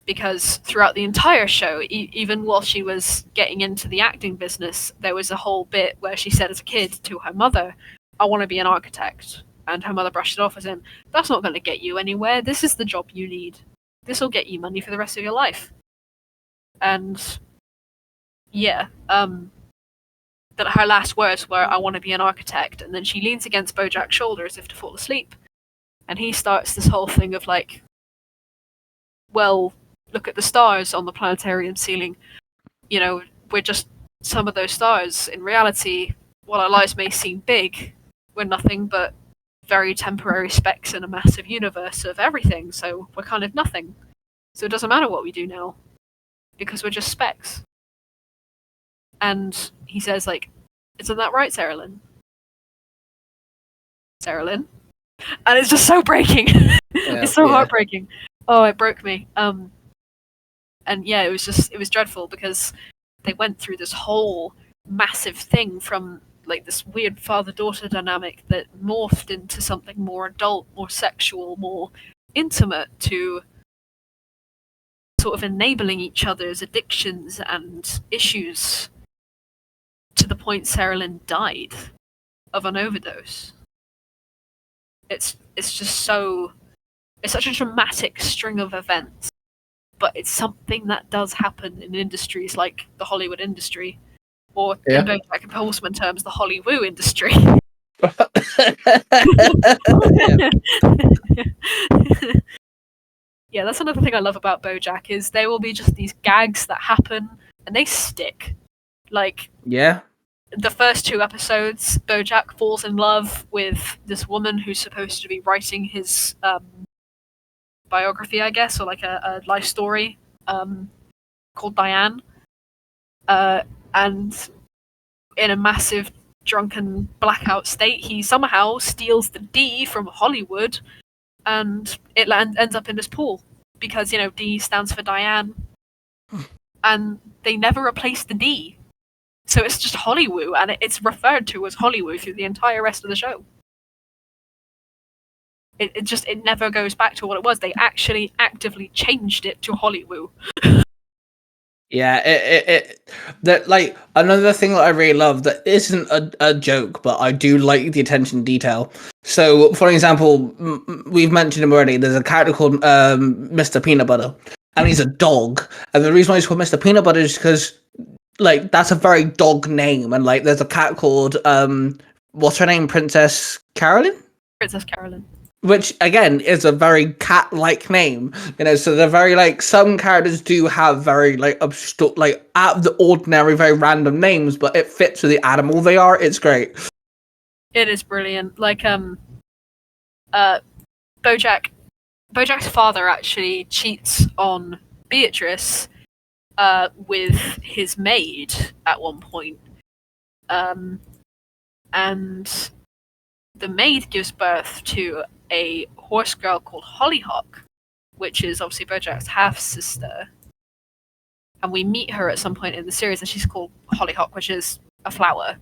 Because throughout the entire show, even while she was getting into the acting business, there was a whole bit where she said as a kid to her mother, I want to be an architect. And her mother brushed it off as in, that's not going to get you anywhere. This is the job you need. This will get you money for the rest of your life. And yeah, that her last words were, I want to be an architect. And then she leans against Bojack's shoulder as if to fall asleep. And he starts this whole thing of like, well, look at the stars on the planetarium ceiling. You know, we're just some of those stars. In reality, while our lives may seem big, we're nothing but very temporary specks in a massive universe of everything, so we're kind of nothing. So it doesn't matter what we do now, because we're just specks. And he says, like, isn't that right, Sarah Lynn? Sarah Lynn? And it's just so breaking. It's so heartbreaking. Oh, it broke me. And yeah, it was dreadful because they went through this whole massive thing from like this weird father-daughter dynamic that morphed into something more adult, more sexual, more intimate, to sort of enabling each other's addictions and issues, to the point Sarah Lynn died of an overdose. It's just so... It's such a dramatic string of events, but it's something that does happen in industries like the Hollywood industry, or in Bojack Horseman terms, the Hollywoo industry. Yeah, that's another thing I love about Bojack, is there will be just these gags that happen, and they stick. Like, the first 2 episodes, Bojack falls in love with this woman who's supposed to be writing his biography, I guess, or like a life story called Diane, and in a massive drunken blackout state, he somehow steals the D from Hollywood, and it ends up in this pool because D stands for Diane, and they never replace the D, so it's just Hollywood, and it's referred to as Hollywood through the entire rest of the show. It never goes back to what it was. They actually actively changed it to Hollywood. Yeah, that like another thing that I really love that isn't a joke, but I do like the attention to detail. So, for example, we've mentioned him already. There's a character called Mr. Peanut Butter, and he's a dog. And the reason why he's called Mr. Peanut Butter is because, like, that's a very dog name. And like, there's a cat called what's her name, Princess Carolyn. Princess Carolyn. Which again is a very cat-like name, so they're very like some characters do have very like like out of the ordinary, very random names, but it fits with the animal they are. It's great. It is brilliant. Like Bojack's father actually cheats on Beatrice with his maid at one point. And the maid gives birth to a horse girl called Hollyhock, which is obviously Bojack's half-sister. And we meet her at some point in the series, and she's called Hollyhock, which is a flower.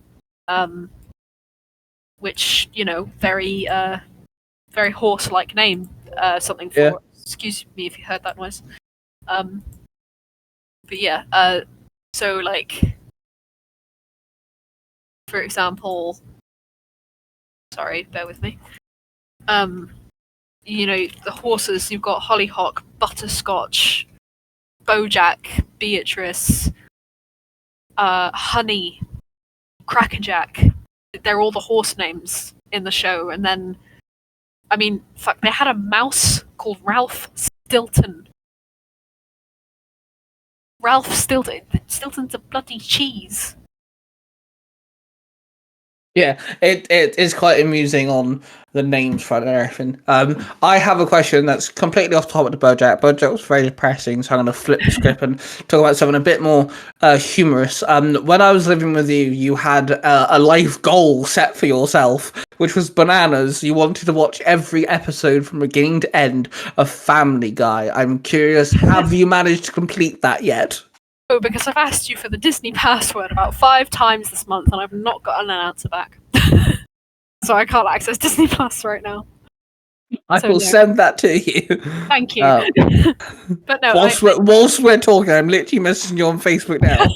Which, very very horse-like name. Something for... Yeah. Excuse me if you heard that noise. But yeah, so, like... For example... Sorry, bear with me. The horses, you've got Hollyhock, Butterscotch, Bojack, Beatrice, Honey, Crackerjack. They're all the horse names in the show. And then, they had a mouse called Ralph Stilton. Ralph Stilton. Stilton's a bloody cheese. Yeah, it is quite amusing on the names front and everything. I have a question that's completely off topic to Bojack. Bojack was very depressing, so I'm going to flip the script and talk about something a bit more humorous. When I was living with you, you had a life goal set for yourself, which was bananas. You wanted to watch every episode from beginning to end of Family Guy. I'm curious, have you managed to complete that yet? Oh, because I've asked you for the Disney password about 5 times this month, and I've not gotten an answer back. So I can't access Disney Plus right now. I will send that to you. Thank you. But no, whilst we're talking, I'm literally messaging you on Facebook now.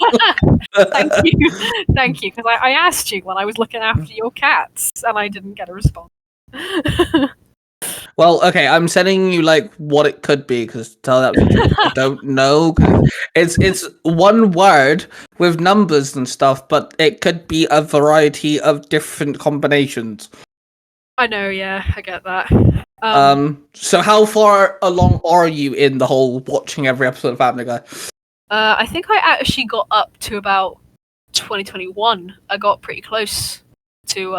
Thank you, because I asked you when I was looking after your cats, and I didn't get a response. Well, okay, I'm sending you like what it could be because tell that I don't know. It's one word with numbers and stuff, but it could be a variety of different combinations. I know, yeah, I get that. So how far along are you in the whole watching every episode of Family Guy? I think I actually got up to about 2021. I got pretty close to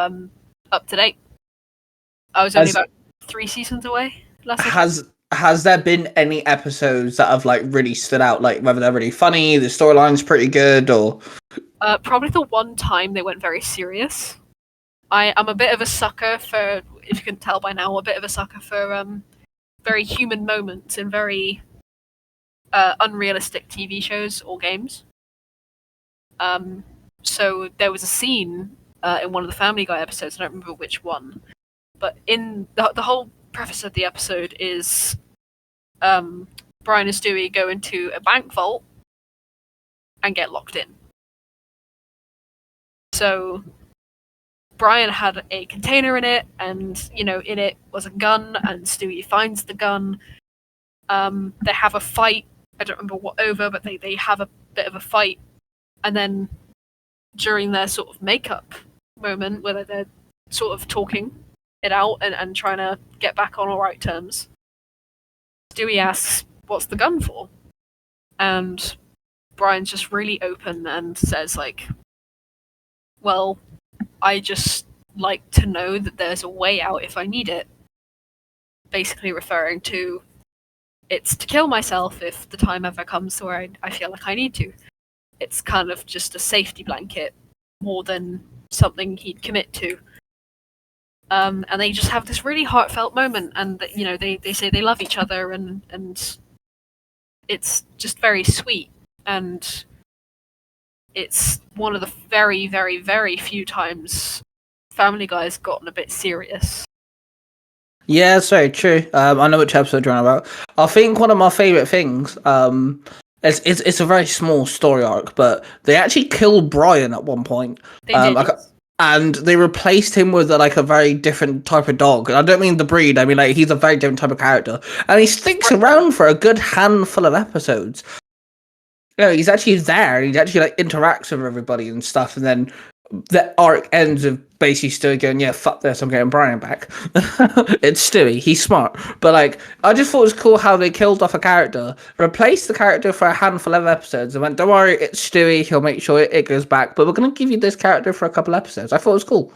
up to date. I was only about 3 seasons away. Has there been any episodes that have like really stood out, like whether they're really funny, the storyline's pretty good, or probably the one time they went very serious. I'm a bit of a sucker for, if you can tell by now, I'm a bit of a sucker for very human moments in very unrealistic TV shows or games. So there was a scene in one of the Family Guy episodes, I don't remember which one, but in the whole preface of the episode is Brian and Stewie go into a bank vault and get locked in. So Brian had a container in it, and in it was a gun, and Stewie finds the gun. They have a fight. I don't remember what over, but they have a bit of a fight, and then during their sort of makeup moment, where they're sort of talking it out and trying to get back on all right terms, Stewie asks, "What's the gun for?" And Brian's just really open and says, like, "Well, I just like to know that there's a way out if I need it." Basically referring to it's to kill myself if the time ever comes where I feel like I need to. It's kind of just a safety blanket more than something he'd commit to. And they just have this really heartfelt moment, and they say they love each other, and it's just very sweet, and it's one of the very, very, very few times Family Guy's gotten a bit serious. Yeah, sorry, true. I know which episode you're on about. I think one of my favourite things, it's a very small story arc, but they actually killed Brian at one point. They did. And they replaced him with a very different type of dog. I don't mean the breed. I mean he's a very different type of character, and he sticks around for a good handful of episodes. He's actually there. He actually interacts with everybody and stuff, and then the arc ends with basically Stewie going, "Yeah, fuck this, I'm getting Brian back." It's Stewie. He's smart, but I just thought it was cool how they killed off a character, replaced the character for a handful of episodes, and went, "Don't worry, it's Stewie. He'll make sure it goes back, but we're going to give you this character for a couple episodes." I thought it was cool.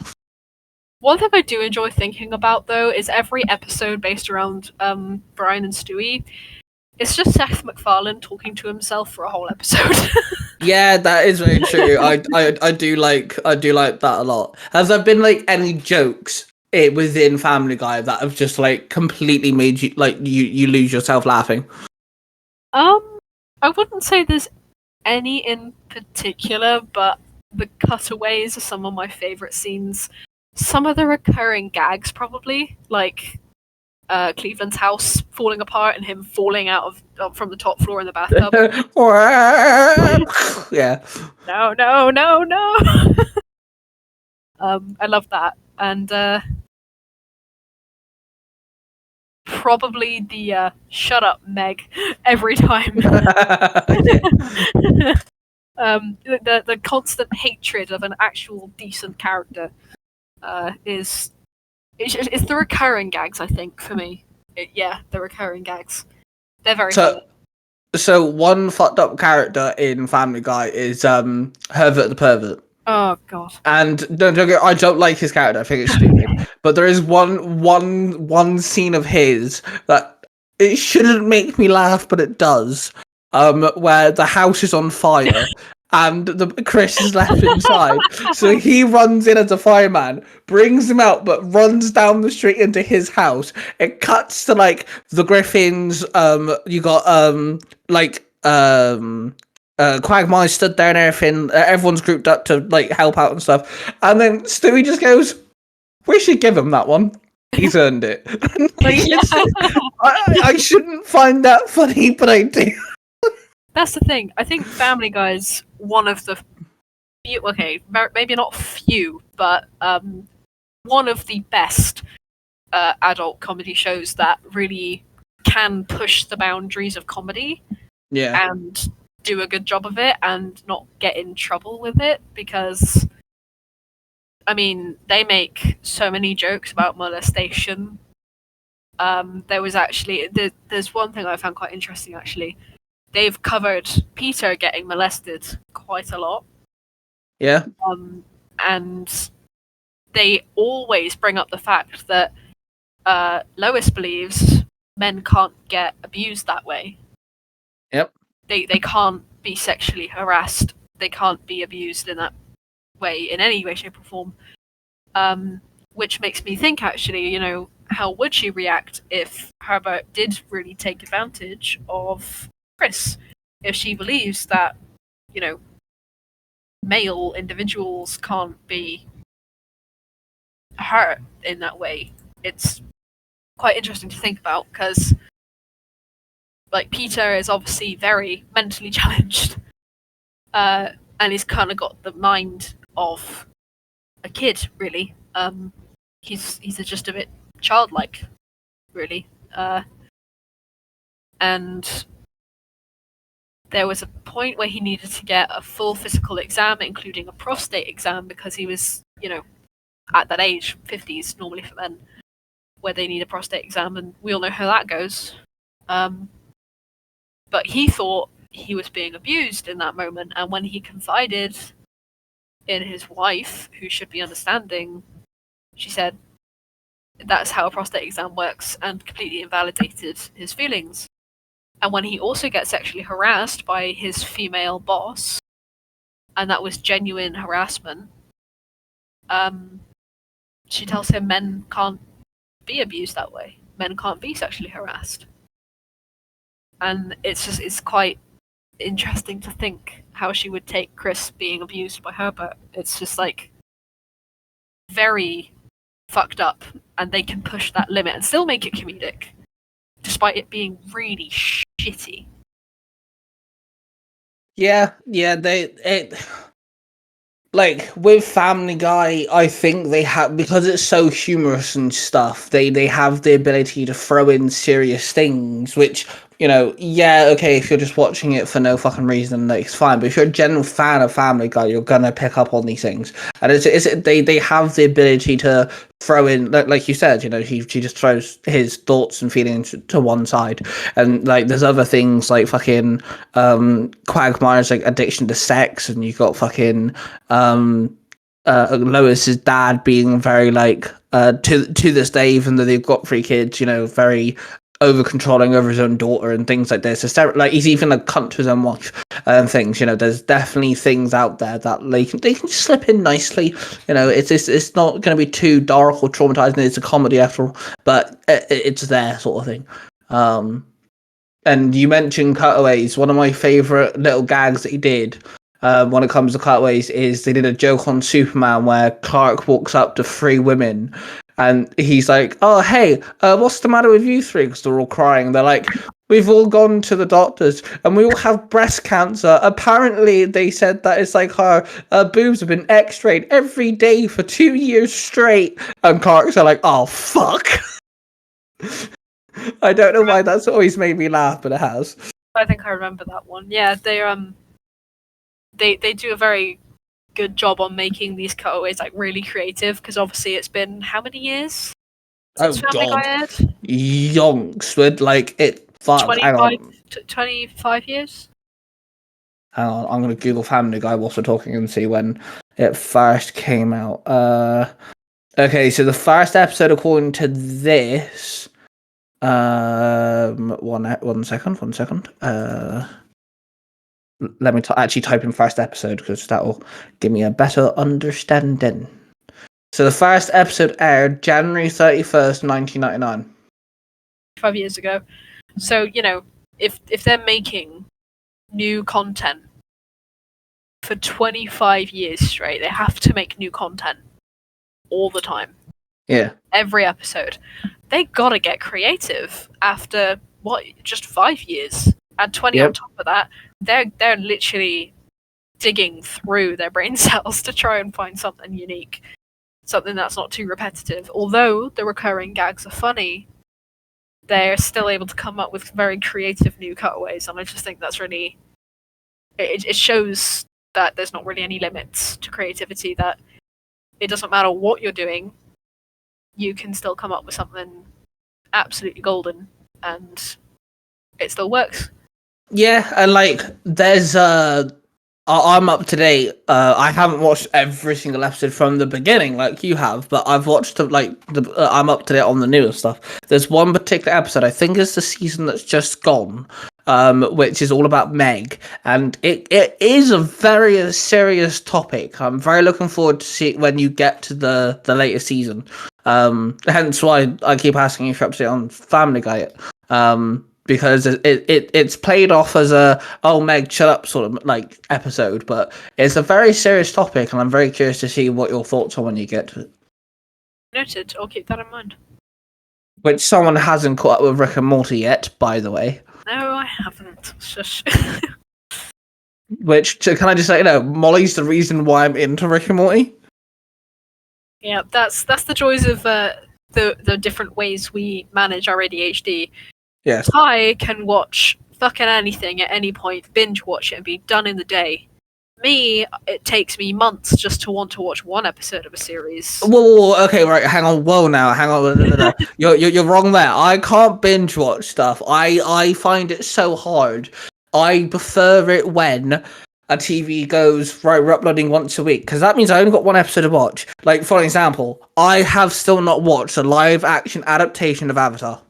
One thing I do enjoy thinking about, though, is every episode based around Brian and Stewie. It's just Seth MacFarlane talking to himself for a whole episode. Yeah, that is very true. I do like that a lot. Has there been any jokes within Family Guy that have just completely made you you lose yourself laughing? I wouldn't say there's any in particular, but the cutaways are some of my favorite scenes. Some of the recurring gags, probably, Cleveland's house falling apart and him falling out from the top floor in the bathtub. Yeah. No. I love that, and probably the "shut up, Meg" every time. The constant hatred of an actual decent character is. It's the recurring gags, I think, for me. The recurring gags. They're very funny. So one fucked up character in Family Guy is Herbert the Pervert. Oh god. And I don't like his character. I think it's stupid. But there is one scene of his that it shouldn't make me laugh, but it does. Where the house is on fire. And Chris is left inside, so he runs in as a fireman, brings him out, but runs down the street into his house. It cuts to the Griffins. You got Quagmire stood there and everything. Everyone's grouped up to help out and stuff. And then Stewie just goes, "We should give him that one. He's earned it." I shouldn't find that funny, but I do. That's the thing. I think Family Guy's one of the few, maybe not few, but one of the best adult comedy shows that really can push the boundaries of comedy. Yeah. And do a good job of it and not get in trouble with it, because they make so many jokes about molestation. There was actually there's one thing I found quite interesting, actually. They've covered Peter getting molested quite a lot. Yeah. And they always bring up the fact that Lois believes men can't get abused that way. Yep. They can't be sexually harassed. They can't be abused in that way, in any way, shape, or form. Which makes me think, actually, how would she react if Herbert did really take advantage of Chris, if she believes that, male individuals can't be hurt in that way? It's quite interesting to think about, because Peter is obviously very mentally challenged, and he's kind of got the mind of a kid, really. He's just a bit childlike, really. And there was a point where he needed to get a full physical exam, including a prostate exam, because he was, at that age, 50s normally for men, where they need a prostate exam, and we all know how that goes. But he thought he was being abused in that moment, and when he confided in his wife, who should be understanding, she said that's how a prostate exam works, and completely invalidated his feelings. And when he also gets sexually harassed by his female boss, and that was genuine harassment, she tells him men can't be abused that way. Men can't be sexually harassed. And it's quite interesting to think how she would take Chris being abused by her, but it's just like very fucked up, and they can push that limit and still make it comedic, despite it being really shitty. Yeah, like with Family Guy, I think they have, because it's so humorous and stuff, they have the ability to throw in serious things, which, you know, yeah, okay, if you're just watching it for no fucking reason, like, it's fine. But if you're a general fan of Family Guy, you're gonna pick up on these things, and they have the ability to throw in, like you said, you know, she just throws his thoughts and feelings to one side, and like there's other things like fucking Quagmire's like addiction to sex, and you got fucking Lois's dad being very like to this day, even though they've got 3 kids, you know, very over controlling over his own daughter and things like this. So, like, he's even a cunt to his own wife and things. You know, there's definitely things out there that they can slip in nicely. You know, it's not going to be too dark or traumatizing. It's a comedy after all, but it's there, sort of thing. And you mentioned cutaways. One of my favorite little gags that he did when it comes to cutaways is they did a joke on Superman where Clark walks up to 3 women and he's like, "Oh, hey, what's the matter with you 3?" Because they're all crying. They're like, "We've all gone to the doctors and we all have breast cancer. Apparently, they said that it's like our boobs have been x-rayed every day for 2 years straight." And Clark's are like, "Oh, fuck." I don't know why that's always made me laugh, but it has. I think I remember that one. Yeah, they do a very good job on making these cutaways like really creative, because obviously it's been how many years since Family Guy aired? Yonks, would like it. Fuck, hang on. 25 years. Hang on, I'm gonna Google Family Guy whilst we're talking and see when it first came out. Okay, so the first episode, according to this, one second. Let me actually type in first episode because that will give me a better understanding. So the first episode aired January 31st, 1999. 5 years ago. So, you know, if they're making new content for 25 years straight, they have to make new content all the time. Yeah. Every episode. They gotta get creative after, just 5 years. Add 20 on top of that. They're literally digging through their brain cells to try and find something unique. Something that's not too repetitive. Although the recurring gags are funny, they're still able to come up with very creative new cutaways, and I just think that's really... It shows that there's not really any limits to creativity, that it doesn't matter what you're doing, you can still come up with something absolutely golden, and it still works. Yeah, and like there's I'm up to date. I haven't watched every single episode from the beginning like you have, but I've watched I'm up to date on the newer stuff. There's one particular episode, I think it's the season that's just gone, which is all about Meg, and it is a very serious topic. I'm very looking forward to see when you get to the later season. Hence why I keep asking if you're up to date on Family Guy. Because it's played off as a Meg shut up sort of like episode, but it's a very serious topic, and I'm very curious to see what your thoughts are when you get to it. Noted. I'll keep that in mind. Which someone hasn't caught up with Rick and Morty yet, by the way. No, I haven't. Shush. Which, can I just say, Molly's the reason why I'm into Rick and Morty. Yeah, that's the joys of the different ways we manage our ADHD. Yes. Ty can watch fucking anything at any point, binge watch it, and be done in the day. Me, it takes me months just to want to watch one episode of a series. Whoa, okay, right, hang on, hang on. No. You're wrong there. I can't binge watch stuff. I find it so hard. I prefer it when a TV goes, right, we're uploading once a week, because that means I only got one episode to watch. Like, for example, I have still not watched a live-action adaptation of Avatar.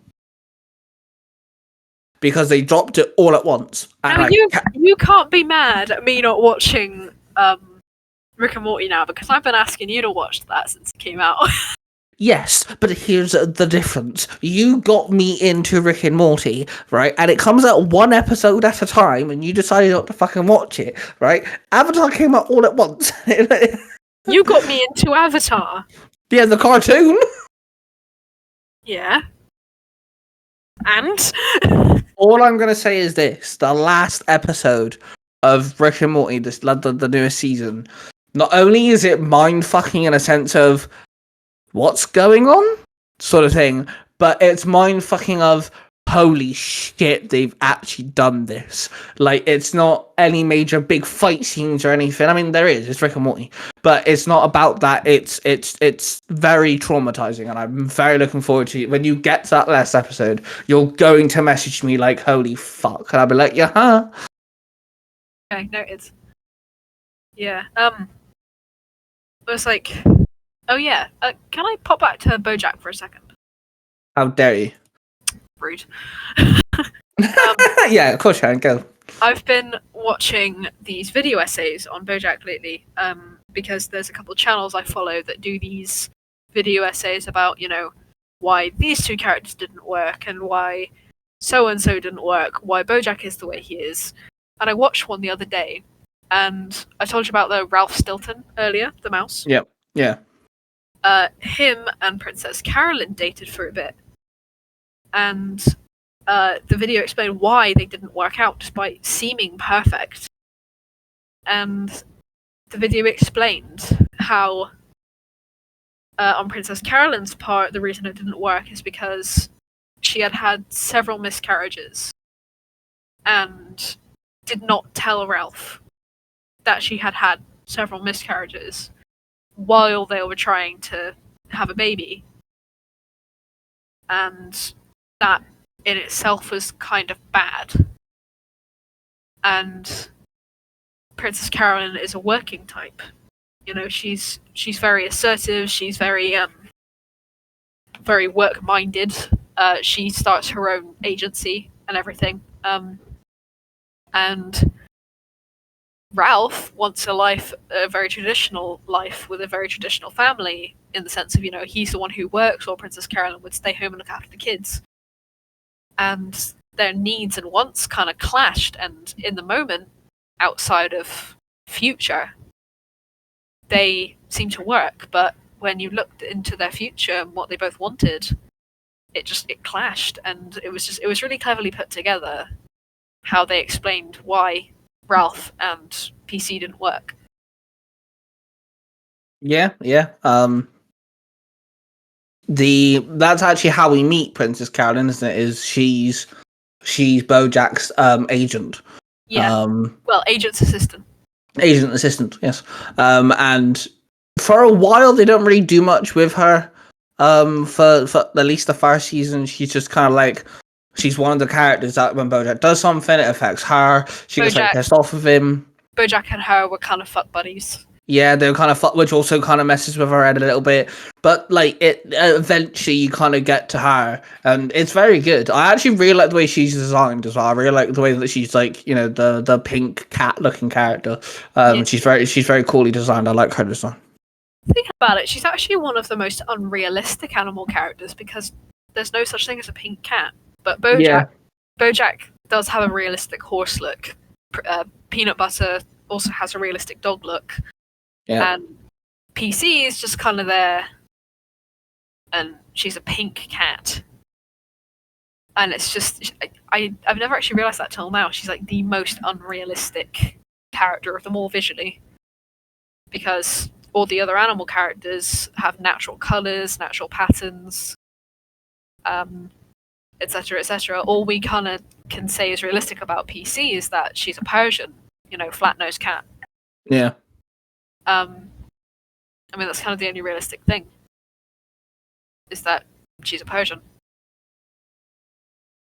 because they dropped it all at once. And Now you can't be mad at me not watching Rick and Morty now, because I've been asking you to watch that since it came out. yes, but here's the difference. You got me into Rick and Morty, right? And it comes out one episode at a time, and you decided not to fucking watch it, right? Avatar came out all at once. You got me into Avatar. Yeah, the cartoon. Yeah. And? All I'm gonna say is this: the last episode of Rick and Morty, the newest season, not only is it mind fucking in a sense of what's going on, sort of thing, but it's mind fucking of holy shit, they've actually done this. Like, it's not any major big fight scenes or anything. I mean, there is. It's Rick and Morty, but it's not about that. It's very traumatizing, and I'm very looking forward to it. When you get to that last episode, you're going to message me like, "Holy fuck!" and I'll be like, "Yeah, huh?" Okay, noted. Yeah. It was like, oh yeah. Can I pop back to BoJack for a second? How dare you? Rude. Yeah, of course, Sharon, go. I've been watching these video essays on BoJack lately, because there's a couple of channels I follow that do these video essays about, why these two characters didn't work and why so and so didn't work, why BoJack is the way he is. And I watched one the other day, and I told you about the Ralph Stilton earlier, the mouse. Yep. Yeah. Him and Princess Carolyn dated for a bit, and the video explained why they didn't work out despite seeming perfect. And the video explained how, on Princess Carolyn's part, the reason it didn't work is because she had had several miscarriages and did not tell Ralph that she had had several miscarriages while they were trying to have a baby. And that in itself was kind of bad. And Princess Carolyn is a working type. She's very assertive, she's very very work-minded. She starts her own agency and everything. And Ralph wants a very traditional life with a very traditional family, in the sense of, he's the one who works while Princess Carolyn would stay home and look after the kids. And their needs and wants kind of clashed, and in the moment, outside of future, they seem to work, but when you looked into their future and what they both wanted, it clashed, and it was really cleverly put together how they explained why Ralph and PC didn't work. Yeah. That's actually how we meet Princess Carolyn, isn't it? Is she's BoJack's agent. Yeah. Well, agent's assistant. Agent assistant, yes. And for a while they don't really do much with her. For at least the first season, she's just kind of like, she's one of the characters that when BoJack does something, it affects her. She gets like pissed off with him. BoJack and her were kind of fuck buddies. Yeah, they were kind of which also kind of messes with her head a little bit. But like, it eventually you kind of get to her, and it's very good. I actually really like the way she's designed as well. I really like the way that she's like, the pink cat looking character. Yeah. She's very coolly designed. I like her design. Think about it. She's actually one of the most unrealistic animal characters, because there's no such thing as a pink cat. But BoJack does have a realistic horse look. Peanut Butter also has a realistic dog look. Yeah. And PC is just kind of there, and she's a pink cat. And it's just, I've never actually realised that till now. She's like the most unrealistic character of them all visually. Because all the other animal characters have natural colours, natural patterns, etc., etc. All we kind of can say is realistic about PC is that she's a Persian, flat-nosed cat. Yeah. I mean, that's kind of the only realistic thing, is that she's a Persian.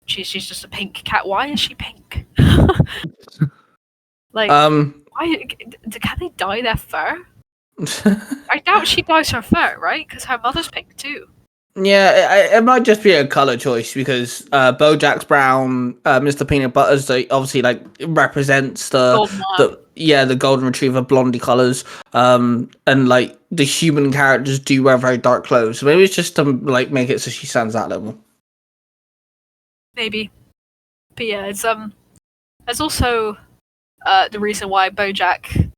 She's just a pink cat. Why is she pink? Like, why can they dye their fur? I doubt she dyes her fur, right? Because her mother's pink too. Yeah, it might just be a color choice because Bojack's brown, Mr. Peanut Butter's obviously like represents Golden the golden retriever blondie colors. And like the human characters do wear very dark clothes. So maybe it's just to like make it so she stands out a little. Maybe, but yeah, it's there's also the reason why Bojack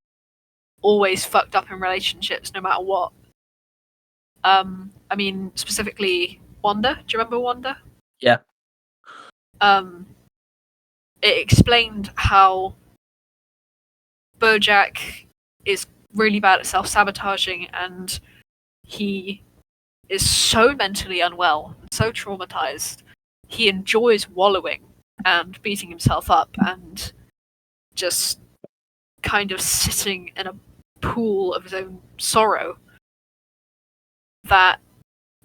always fucked up in relationships, no matter what. I mean, specifically Wanda. Do you remember Wanda? Yeah. It explained how Bojack is really bad at self-sabotaging, and he is so mentally unwell, so traumatized. He enjoys wallowing and beating himself up and just kind of sitting in a pool of his own sorrow, that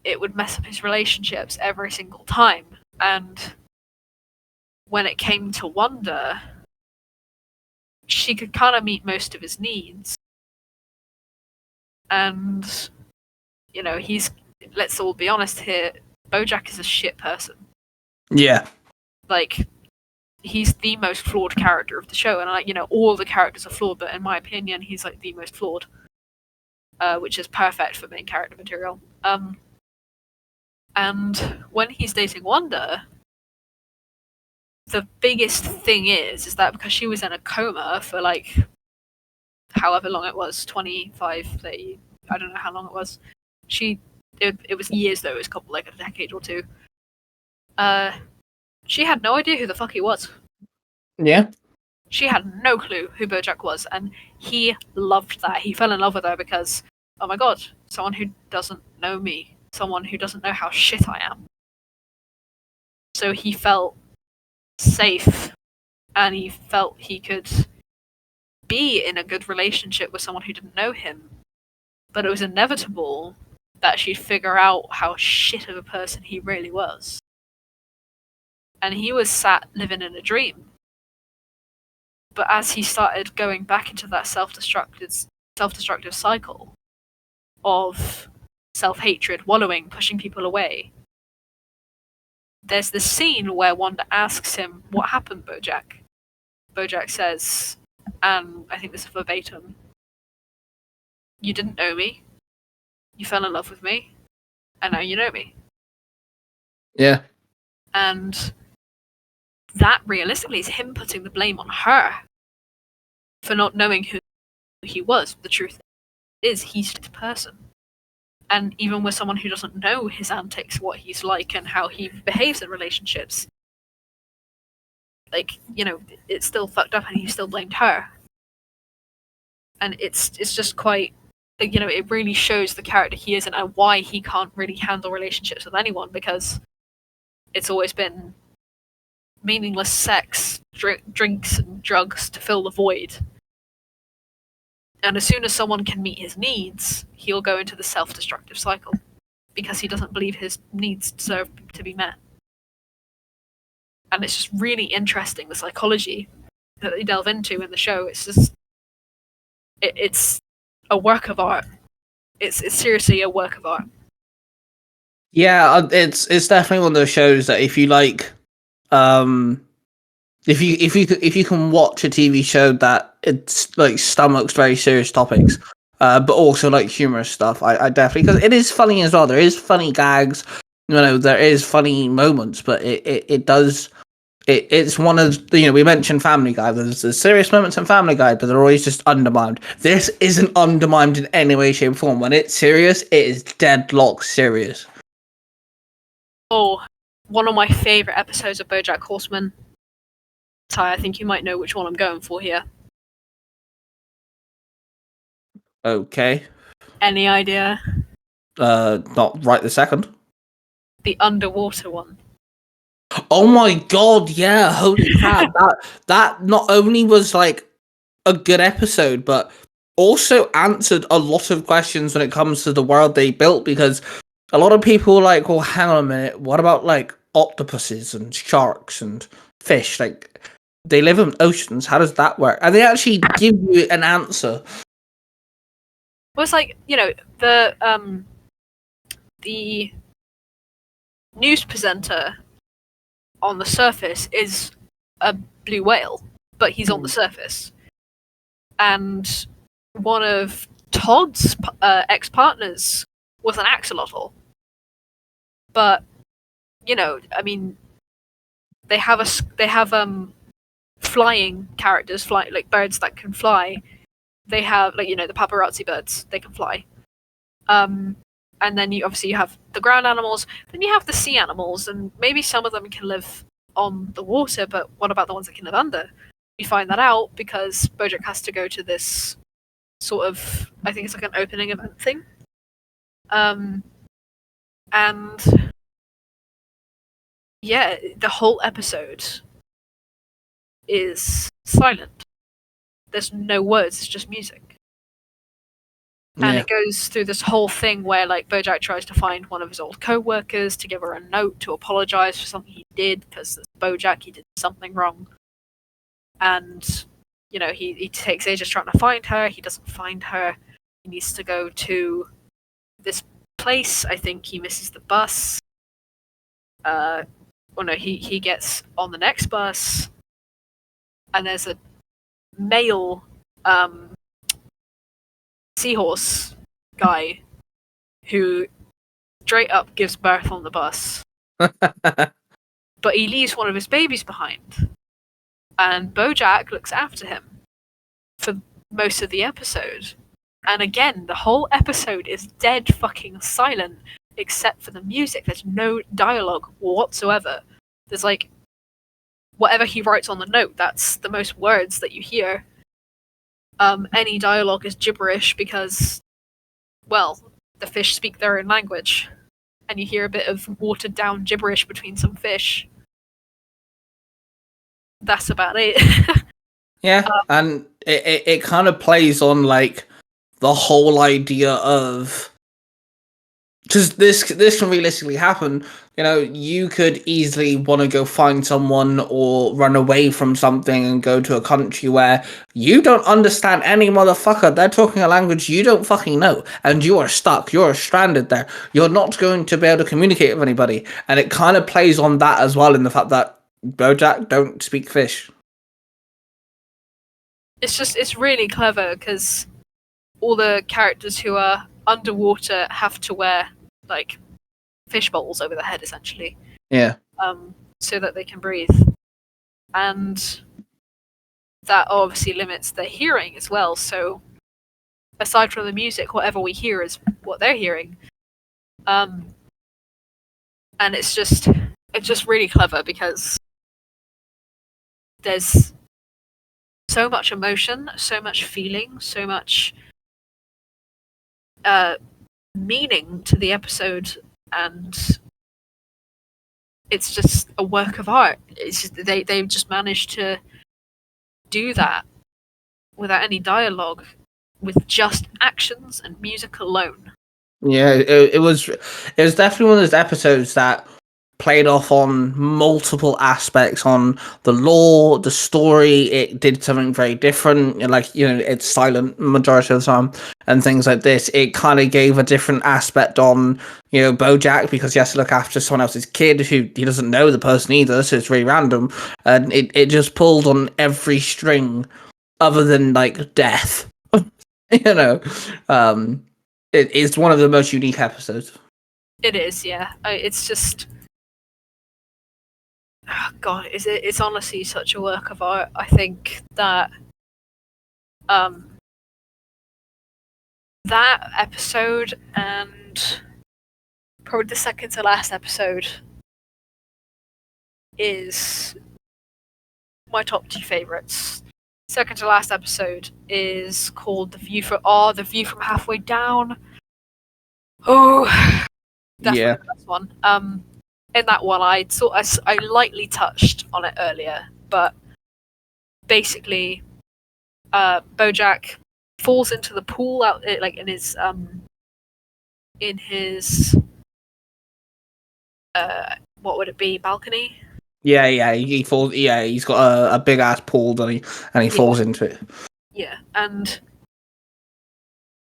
it would mess up his relationships every single time. And when it came to Wanda, she could kind of meet most of his needs. And, you know, let's all be honest here, Bojack is a shit person. Yeah. Like, he's the most flawed character of the show, and like, you know, all the characters are flawed, but in my opinion, he's like the most flawed, which is perfect for main character material. And when he's dating Wanda, the biggest thing is that because she was in a coma for like however long it was, 25, 30, I don't know how long it was. It was years though, it was like a decade or two. She had no idea who the fuck he was. Yeah. She had no clue who Bojack was, and he loved that. He fell in love with her because, oh my god, someone who doesn't know me, someone who doesn't know how shit I am. So he felt safe, and he felt he could be in a good relationship with someone who didn't know him. But it was inevitable that she'd figure out how shit of a person he really was. And he was sat living in a dream. But as he started going back into that self-destructive cycle of self-hatred, wallowing, pushing people away, there's this scene where Wanda asks him, "What happened, Bojack?" Bojack says, and I think this is verbatim, "You didn't know me, you fell in love with me, and now you know me." Yeah. And that realistically is him putting the blame on her for not knowing who he was. The truth is, he's a person. And even with someone who doesn't know his antics, what he's like, and how he behaves in relationships, like, you know, it's still fucked up, and he still blamed her. And it's just quite, you know, it really shows the character he is and why he can't really handle relationships with anyone, because it's always been meaningless sex, drinks, and drugs to fill the void. And as soon as someone can meet his needs, he'll go into the self-destructive cycle because he doesn't believe his needs deserve to be met. And it's just really interesting, the psychology that they delve into in the show. It's just, it's a work of art. It's seriously a work of art. Yeah, it's definitely one of those shows that if you like, if you can watch a TV show that it's like stomachs very serious topics, but also like humorous stuff, I definitely, because it is funny as well. There is funny gags, you know, there is funny moments, but it's one of the, you know, we mentioned Family Guy. There's the serious moments in Family Guy, but they're always just undermined. This isn't undermined in any way, shape, or form. When it's serious, it is deadlock serious. Oh, one of my favourite episodes of Bojack Horseman. Ty, I think you might know which one I'm going for here. Okay. Any idea? Not right this second. The underwater one. Oh my god, yeah, holy crap. That not only was like a good episode, but also answered a lot of questions when it comes to the world they built, because a lot of people were like, well, hang on a minute, what about like octopuses and sharks and fish? Like, they live in oceans, how does that work? And they actually give you an answer. Well, it's like, you know, the news presenter on the surface is a blue whale, but he's on the surface. And one of Todd's ex-partners was an axolotl. But, you know, I mean, they have flying characters, like birds that can fly. They have, like, you know, the paparazzi birds, they can fly. And then you have the ground animals, then you have the sea animals, and maybe some of them can live on the water, but what about the ones that can live under? We find that out because Bojack has to go to this sort of, I think it's like an opening event thing. And yeah, the whole episode is silent. There's no words, it's just music. And it goes through this whole thing where, like, Bojack tries to find one of his old co-workers to give her a note to apologize for something he did, because it's Bojack, he did something wrong. And, you know, he takes ages trying to find her, he doesn't find her. He needs to go to this place, I think he misses the bus. He gets on the next bus, and there's a male seahorse guy who straight up gives birth on the bus. But he leaves one of his babies behind. And Bojack looks after him for most of the episode. And again, the whole episode is dead fucking silent, except for the music. There's no dialogue whatsoever. There's like, whatever he writes on the note, that's the most words that you hear. Any dialogue is gibberish because, well, the fish speak their own language. And you hear a bit of watered down gibberish between some fish. That's about it. Yeah, and it kind of plays on, like, the whole idea of, because this can realistically happen. You know, you could easily want to go find someone or run away from something and go to a country where you don't understand any motherfucker. They're talking a language you don't fucking know, and you are stuck. You're stranded there. You're not going to be able to communicate with anybody. And it kind of plays on that as well, in the fact that Bojack don't speak fish. It's really clever because all the characters who are underwater have to wear, like, fish bowls over their head, essentially. Yeah. So that they can breathe. And that obviously limits their hearing as well, so aside from the music, whatever we hear is what they're hearing. And it's just really clever because there's so much emotion, so much feeling, so much meaning to the episode, and it's just a work of art. It's just, they've just managed to do that without any dialogue, with just actions and music alone. Yeah, it was definitely one of those episodes that played off on multiple aspects, on the lore, the story. It did something very different, like, you know, it's silent majority of the time and things like this. It kind of gave a different aspect on, you know, Bojack, because he has to look after someone else's kid who he doesn't know the person either, so it's really random. And it just pulled on every string other than, like, death. You know, it is one of the most unique episodes. It is, yeah. It's just, oh God, it's honestly such a work of art. I think that that episode and probably the second to last episode is my top two favorites. Second to last episode is called The View from Halfway Down. Oh, that's the best one. In that one, I lightly touched on it earlier, but basically, Bojack falls into the pool out, like, in his what would it be, balcony? Yeah, he falls. Yeah, he's got a big ass pool, doesn't he? And he falls into it. Yeah, and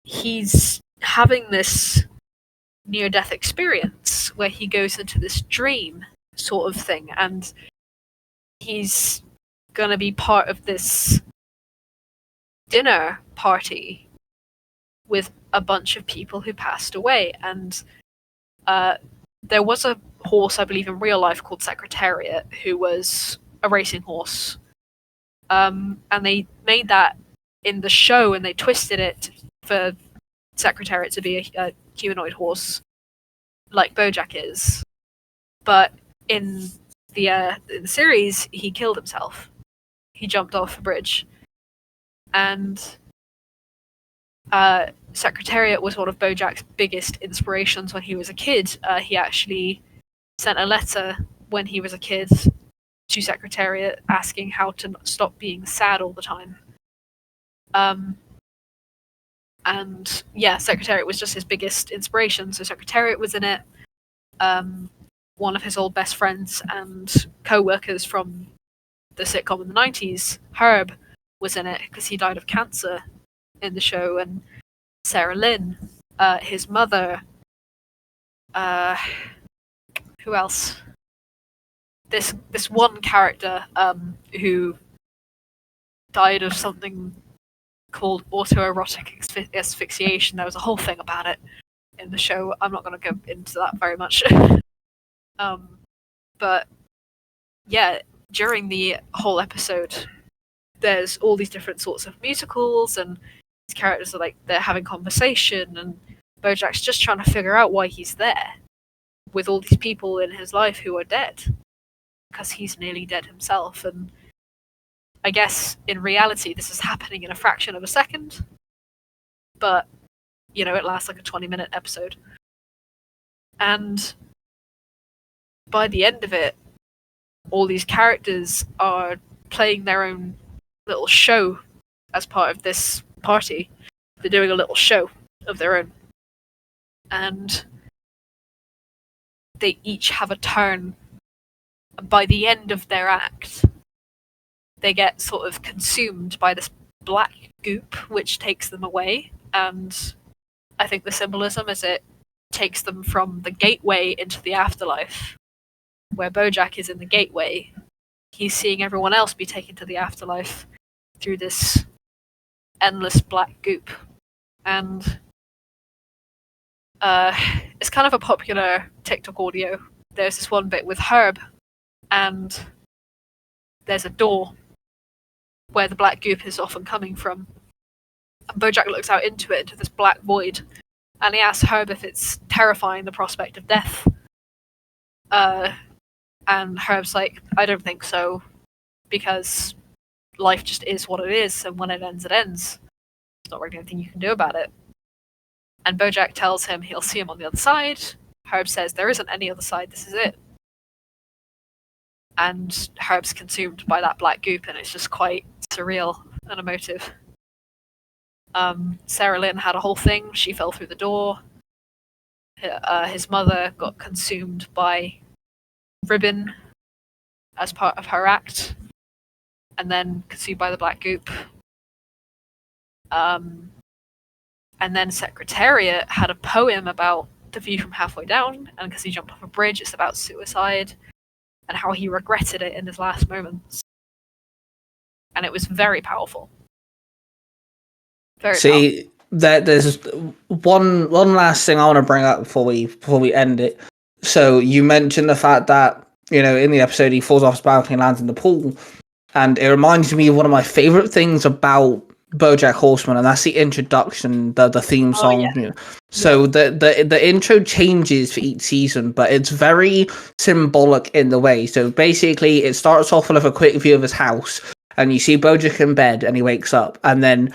he's having this near-death experience where he goes into this dream sort of thing, and he's gonna be part of this dinner party with a bunch of people who passed away. And there was a horse, I believe, in real life called Secretariat, who was a racing horse. And they made that in the show, and they twisted it for Secretariat to be a humanoid horse, like Bojack is. But in the series, he killed himself. He jumped off a bridge. And Secretariat was one of Bojack's biggest inspirations when he was a kid. He actually sent a letter when he was a kid to Secretariat asking how to stop being sad all the time. And yeah, Secretariat was just his biggest inspiration. So Secretariat was in it. One of his old best friends and co-workers from the sitcom in the 90s, Herb, was in it because he died of cancer in the show. And Sarah Lynn, his mother, who else? This one character who died of something called autoerotic asphyxiation. There was a whole thing about it in the show. I'm not going to go into that very much. But yeah, during the whole episode, there's all these different sorts of musicals, and these characters are like, they're having conversation, and Bojack's just trying to figure out why he's there with all these people in his life who are dead, because he's nearly dead himself. And I guess in reality this is happening in a fraction of a second, but you know, it lasts like a 20-minute episode. And by the end of it, all these characters are playing their own little show as part of this party. They're doing a little show of their own. And they each have a turn. By the end of their act, they get sort of consumed by this black goop, which takes them away. And I think the symbolism is it takes them from the gateway into the afterlife, where Bojack is in the gateway. He's seeing everyone else be taken to the afterlife through this endless black goop. And it's kind of a popular TikTok audio. There's this one bit with Herb, and there's a door where the black goop is often coming from. And Bojack looks out into it, into this black void, and he asks Herb if it's terrifying, the prospect of death. And Herb's like, I don't think so, because life just is what it is, and when it ends, it ends. There's not really anything you can do about it. And Bojack tells him he'll see him on the other side. Herb says there isn't any other side, this is it. And Herb's consumed by that black goop, and it's just quite surreal and emotive. Sarah Lynn had a whole thing. She fell through the door. His mother got consumed by ribbon as part of her act, and then consumed by the black goop. And then Secretariat had a poem about the view from halfway down, and because he jumped off a bridge, it's about suicide and how he regretted it in his last moments. And it was very powerful. Very See, there's one last thing I want to bring up before we end it. So you mentioned the fact that, you know, in the episode he falls off his balcony and lands in the pool, and it reminds me of one of my favorite things about Bojack Horseman, and that's the introduction, the theme song. yeah. You know. So the intro changes for each season, but it's very symbolic in the way. So basically, it starts off with a quick view of his house, and you see Bojack in bed, and he wakes up, and then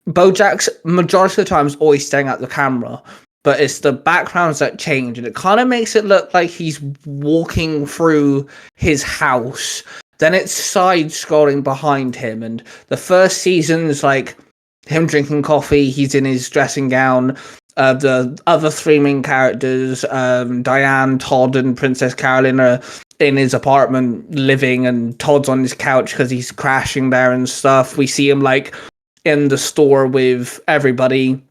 Bojack's majority of the time is always staring at the camera, but it's the backgrounds that change, and it kind of makes it look like he's walking through his house. Then it's side-scrolling behind him, and the first season's like him drinking coffee, he's in his dressing gown. The other three main characters, Diane, Todd, and Princess Carolyn, are in his apartment living, and Todd's on his couch because he's crashing there and stuff. We see him like in the store with everybody.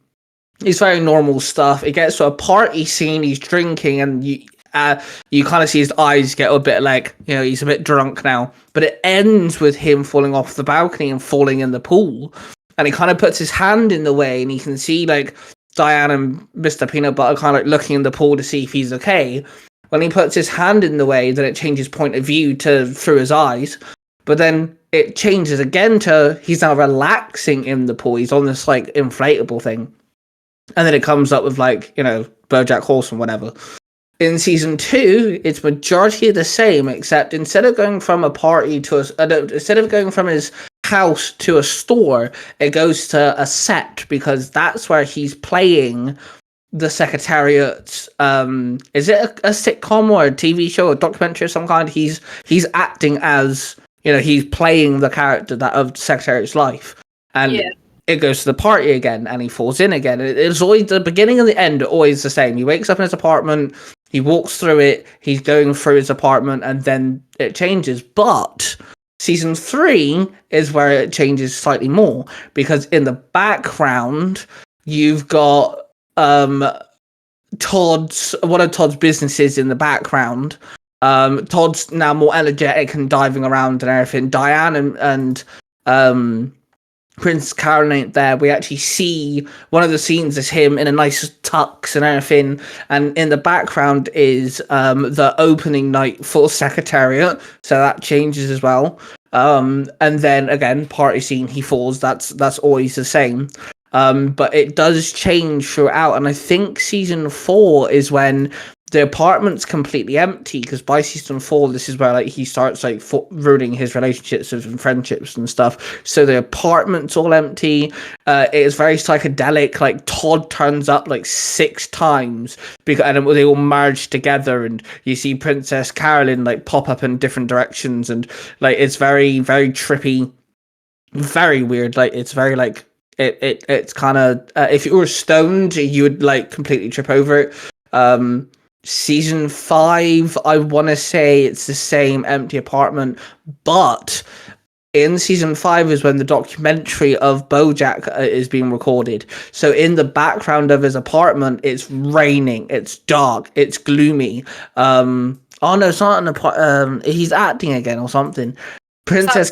it's very normal stuff. It gets to a party scene, he's drinking, and you kind of see his eyes get a bit like, he's a bit drunk now. But it ends with him falling off the balcony and falling in the pool. And he kind of puts his hand in the way, and you can see like Diane and Mr. Peanut Butter kind of like looking in the pool to see if he's okay. When he puts his hand in the way, then it changes point of view to through his eyes. But then it changes again to he's now relaxing in the pool. He's on this like inflatable thing. And then it comes up with like, Bojack Horseman, whatever. In season 2, it's majority the same, except instead of going from a party to instead of going from his house to a store, it goes to a set, because that's where he's playing the Secretariat. Is it a sitcom or a TV show or documentary of some kind? He's acting as, he's playing the character that of the Secretariat's life. And it goes to the party again, and he falls in again. It's always the beginning and the end are always the same. He wakes up in his apartment, he walks through it, he's going through his apartment, and then it changes. But season 3 is where it changes slightly more, because in the background you've got one of Todd's businesses in the background. Todd's now more energetic and diving around and everything. Diane and Princess Carolyn ain't there. We actually see one of the scenes is him in a nice tux and everything, and in the background is the opening night for Secretariat, so that changes as well. And then again, party scene, he falls. That's always the same. But it does change throughout, and I think season 4 is when the apartment's completely empty, because by season 4, this is where like he starts like ruining his relationships and friendships and stuff. So the apartment's all empty. It is very psychedelic. Like Todd turns up like 6 times, and they all merge together, and you see Princess Carolyn like pop up in different directions, and like it's very, very trippy, very weird. Like it's very like it's kind of if you were stoned, you would like completely trip over it. Season 5, I want to say it's the same empty apartment, but in season 5 is when the documentary of Bojack is being recorded. So in the background of his apartment, it's raining, it's dark, it's gloomy. Oh no, it's not an apartment. He's acting again or something. Princess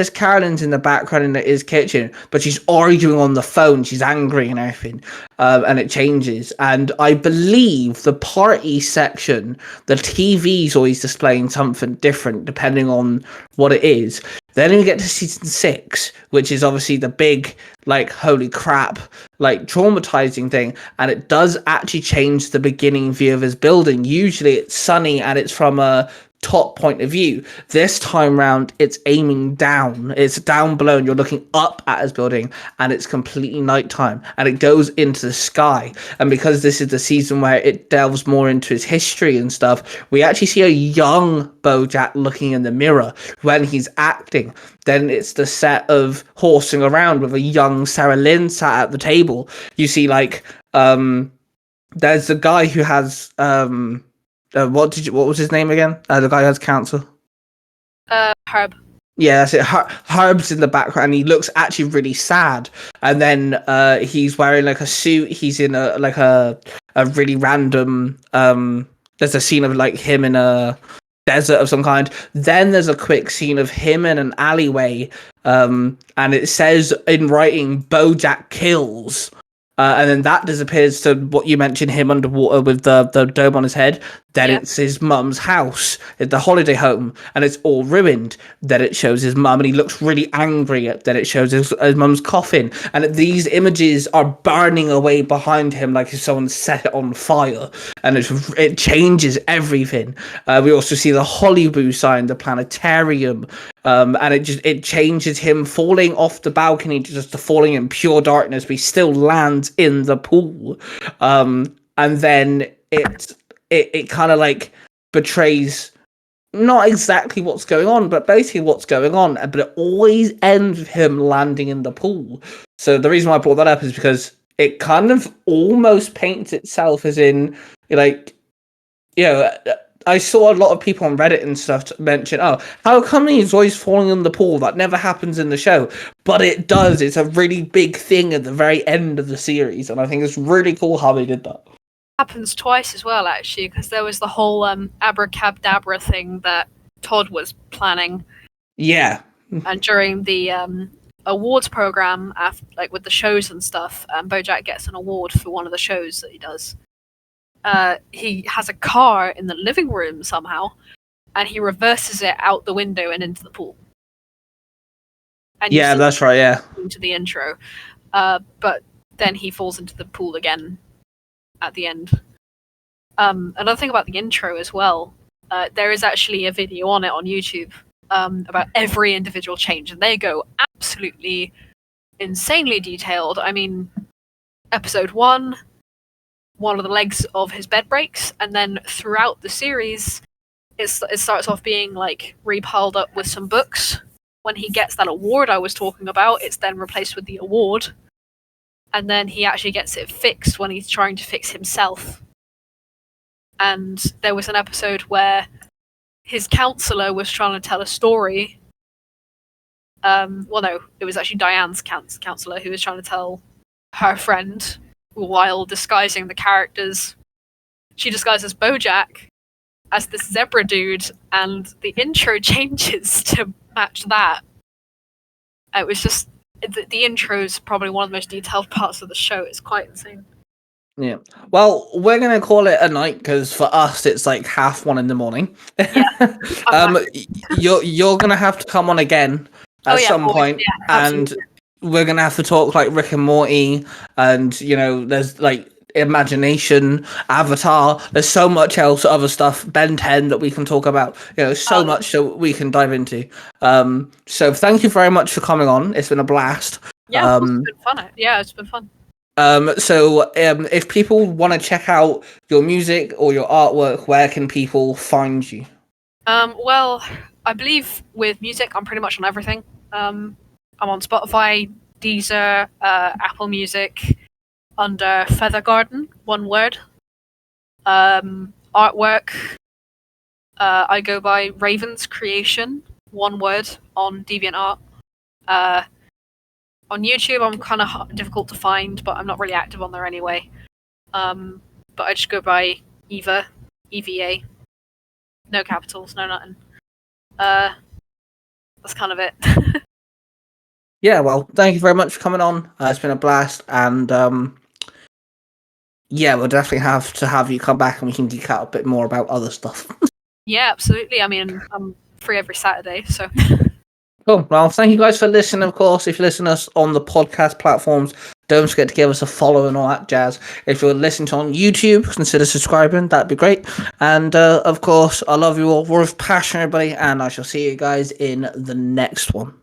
Carolyn's in the background in his kitchen, but she's arguing on the phone. She's angry and everything, and it changes. And I believe the party section, the TV's always displaying something different depending on what it is. Then we get to season 6, which is obviously the big, like, holy crap, like, traumatizing thing. And it does actually change the beginning view of his building. Usually it's sunny and it's from a top point of view. This time round, it's aiming down. It's down below, and you're looking up at his building, and it's completely nighttime, and it goes into the sky. And because this is the season where it delves more into his history and stuff, we actually see a young Bojack looking in the mirror when he's acting. Then it's the set of horsing around with a young Sarah Lynn sat at the table. You see, like, there's the guy who has what was his name again? The guy who has cancer. Herb. Yeah, that's it. Herb's in the background. He looks actually really sad. And then he's wearing like a suit. He's in a really random. There's a scene of like him in a desert of some kind. Then there's a quick scene of him in an alleyway. And it says in writing, "Bojack kills." And then that disappears to what you mentioned, him underwater with the dome on his head. Then it's his mum's house at the holiday home, and it's all ruined. Then it shows his mum, and he looks really angry. Then it shows his mum's coffin, and these images are burning away behind him like if someone set it on fire, and it changes everything. We also see the Hollywood sign, the planetarium, and it changes him falling off the balcony just to falling in pure darkness, but he still lands in the pool. And then it kind of like betrays not exactly what's going on, but basically what's going on. But it always ends with him landing in the pool. So the reason why I brought that up is because it kind of almost paints itself as in, like, I saw a lot of people on Reddit and stuff mention, oh, how come he's always falling in the pool? That never happens in the show. But it does. It's a really big thing at the very end of the series. And I think it's really cool how they did that. Happens twice as well, actually, because there was the whole abracadabra thing that Todd was planning. Yeah. And during the awards program, after, like with the shows and stuff, Bojack gets an award for one of the shows that he does. He has a car in the living room somehow, and he reverses it out the window and into the pool. And yeah, that's right, yeah. Into the intro. But then he falls into the pool again at the end. Another thing about the intro as well, there is actually a video on it on YouTube about every individual change, and they go absolutely insanely detailed. I mean, episode 1, one of the legs of his bed breaks, and then throughout the series, it starts off being like repiled up with some books. When he gets that award I was talking about, it's then replaced with the award, and then he actually gets it fixed when he's trying to fix himself. And there was an episode where his counselor was trying to tell a story. Well, no, it was actually Diane's counselor who was trying to tell her friend while disguising the characters. She disguises Bojack as this zebra dude, and the intro changes to match that. It was just the intro is probably one of the most detailed parts of the show. It's quite insane. Yeah. Well, we're gonna call it a night because for us it's like 1:30 in the morning. Yeah. You're gonna have to come on again at some point, and we're gonna have to talk like Rick and Morty, and there's like Imagination, Avatar. There's so much else, other stuff, Ben 10 that we can talk about. So much that we can dive into. So thank you very much for coming on. It's been a blast. Yeah, it's been fun. Yeah, it's been fun. So if people want to check out your music or your artwork, where can people find you? Well, I believe with music, I'm pretty much on everything. I'm on Spotify, Deezer, Apple Music, under Feathergarden, one word. Artwork, I go by Raven's Creation, one word, on DeviantArt. On YouTube, I'm kind of difficult to find, but I'm not really active on there anyway. But I just go by Eva, EVA. No capitals, no nothing. That's kind of it. Yeah, well, thank you very much for coming on. It's been a blast, and yeah, we'll definitely have to have you come back and we can geek out a bit more about other stuff. Yeah, absolutely. I mean, I'm free every Saturday, so... Cool. Well, thank you guys for listening, of course. If you listen to us on the podcast platforms, don't forget to give us a follow and all that jazz. If you're listening to on YouTube, consider subscribing. That'd be great. And, of course, I love you all. We're with passion, everybody, and I shall see you guys in the next one.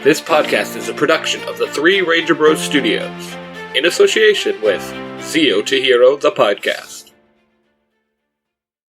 This podcast is a production of the Three Ranger Bros Studios, in association with Zio to Hero, the podcast.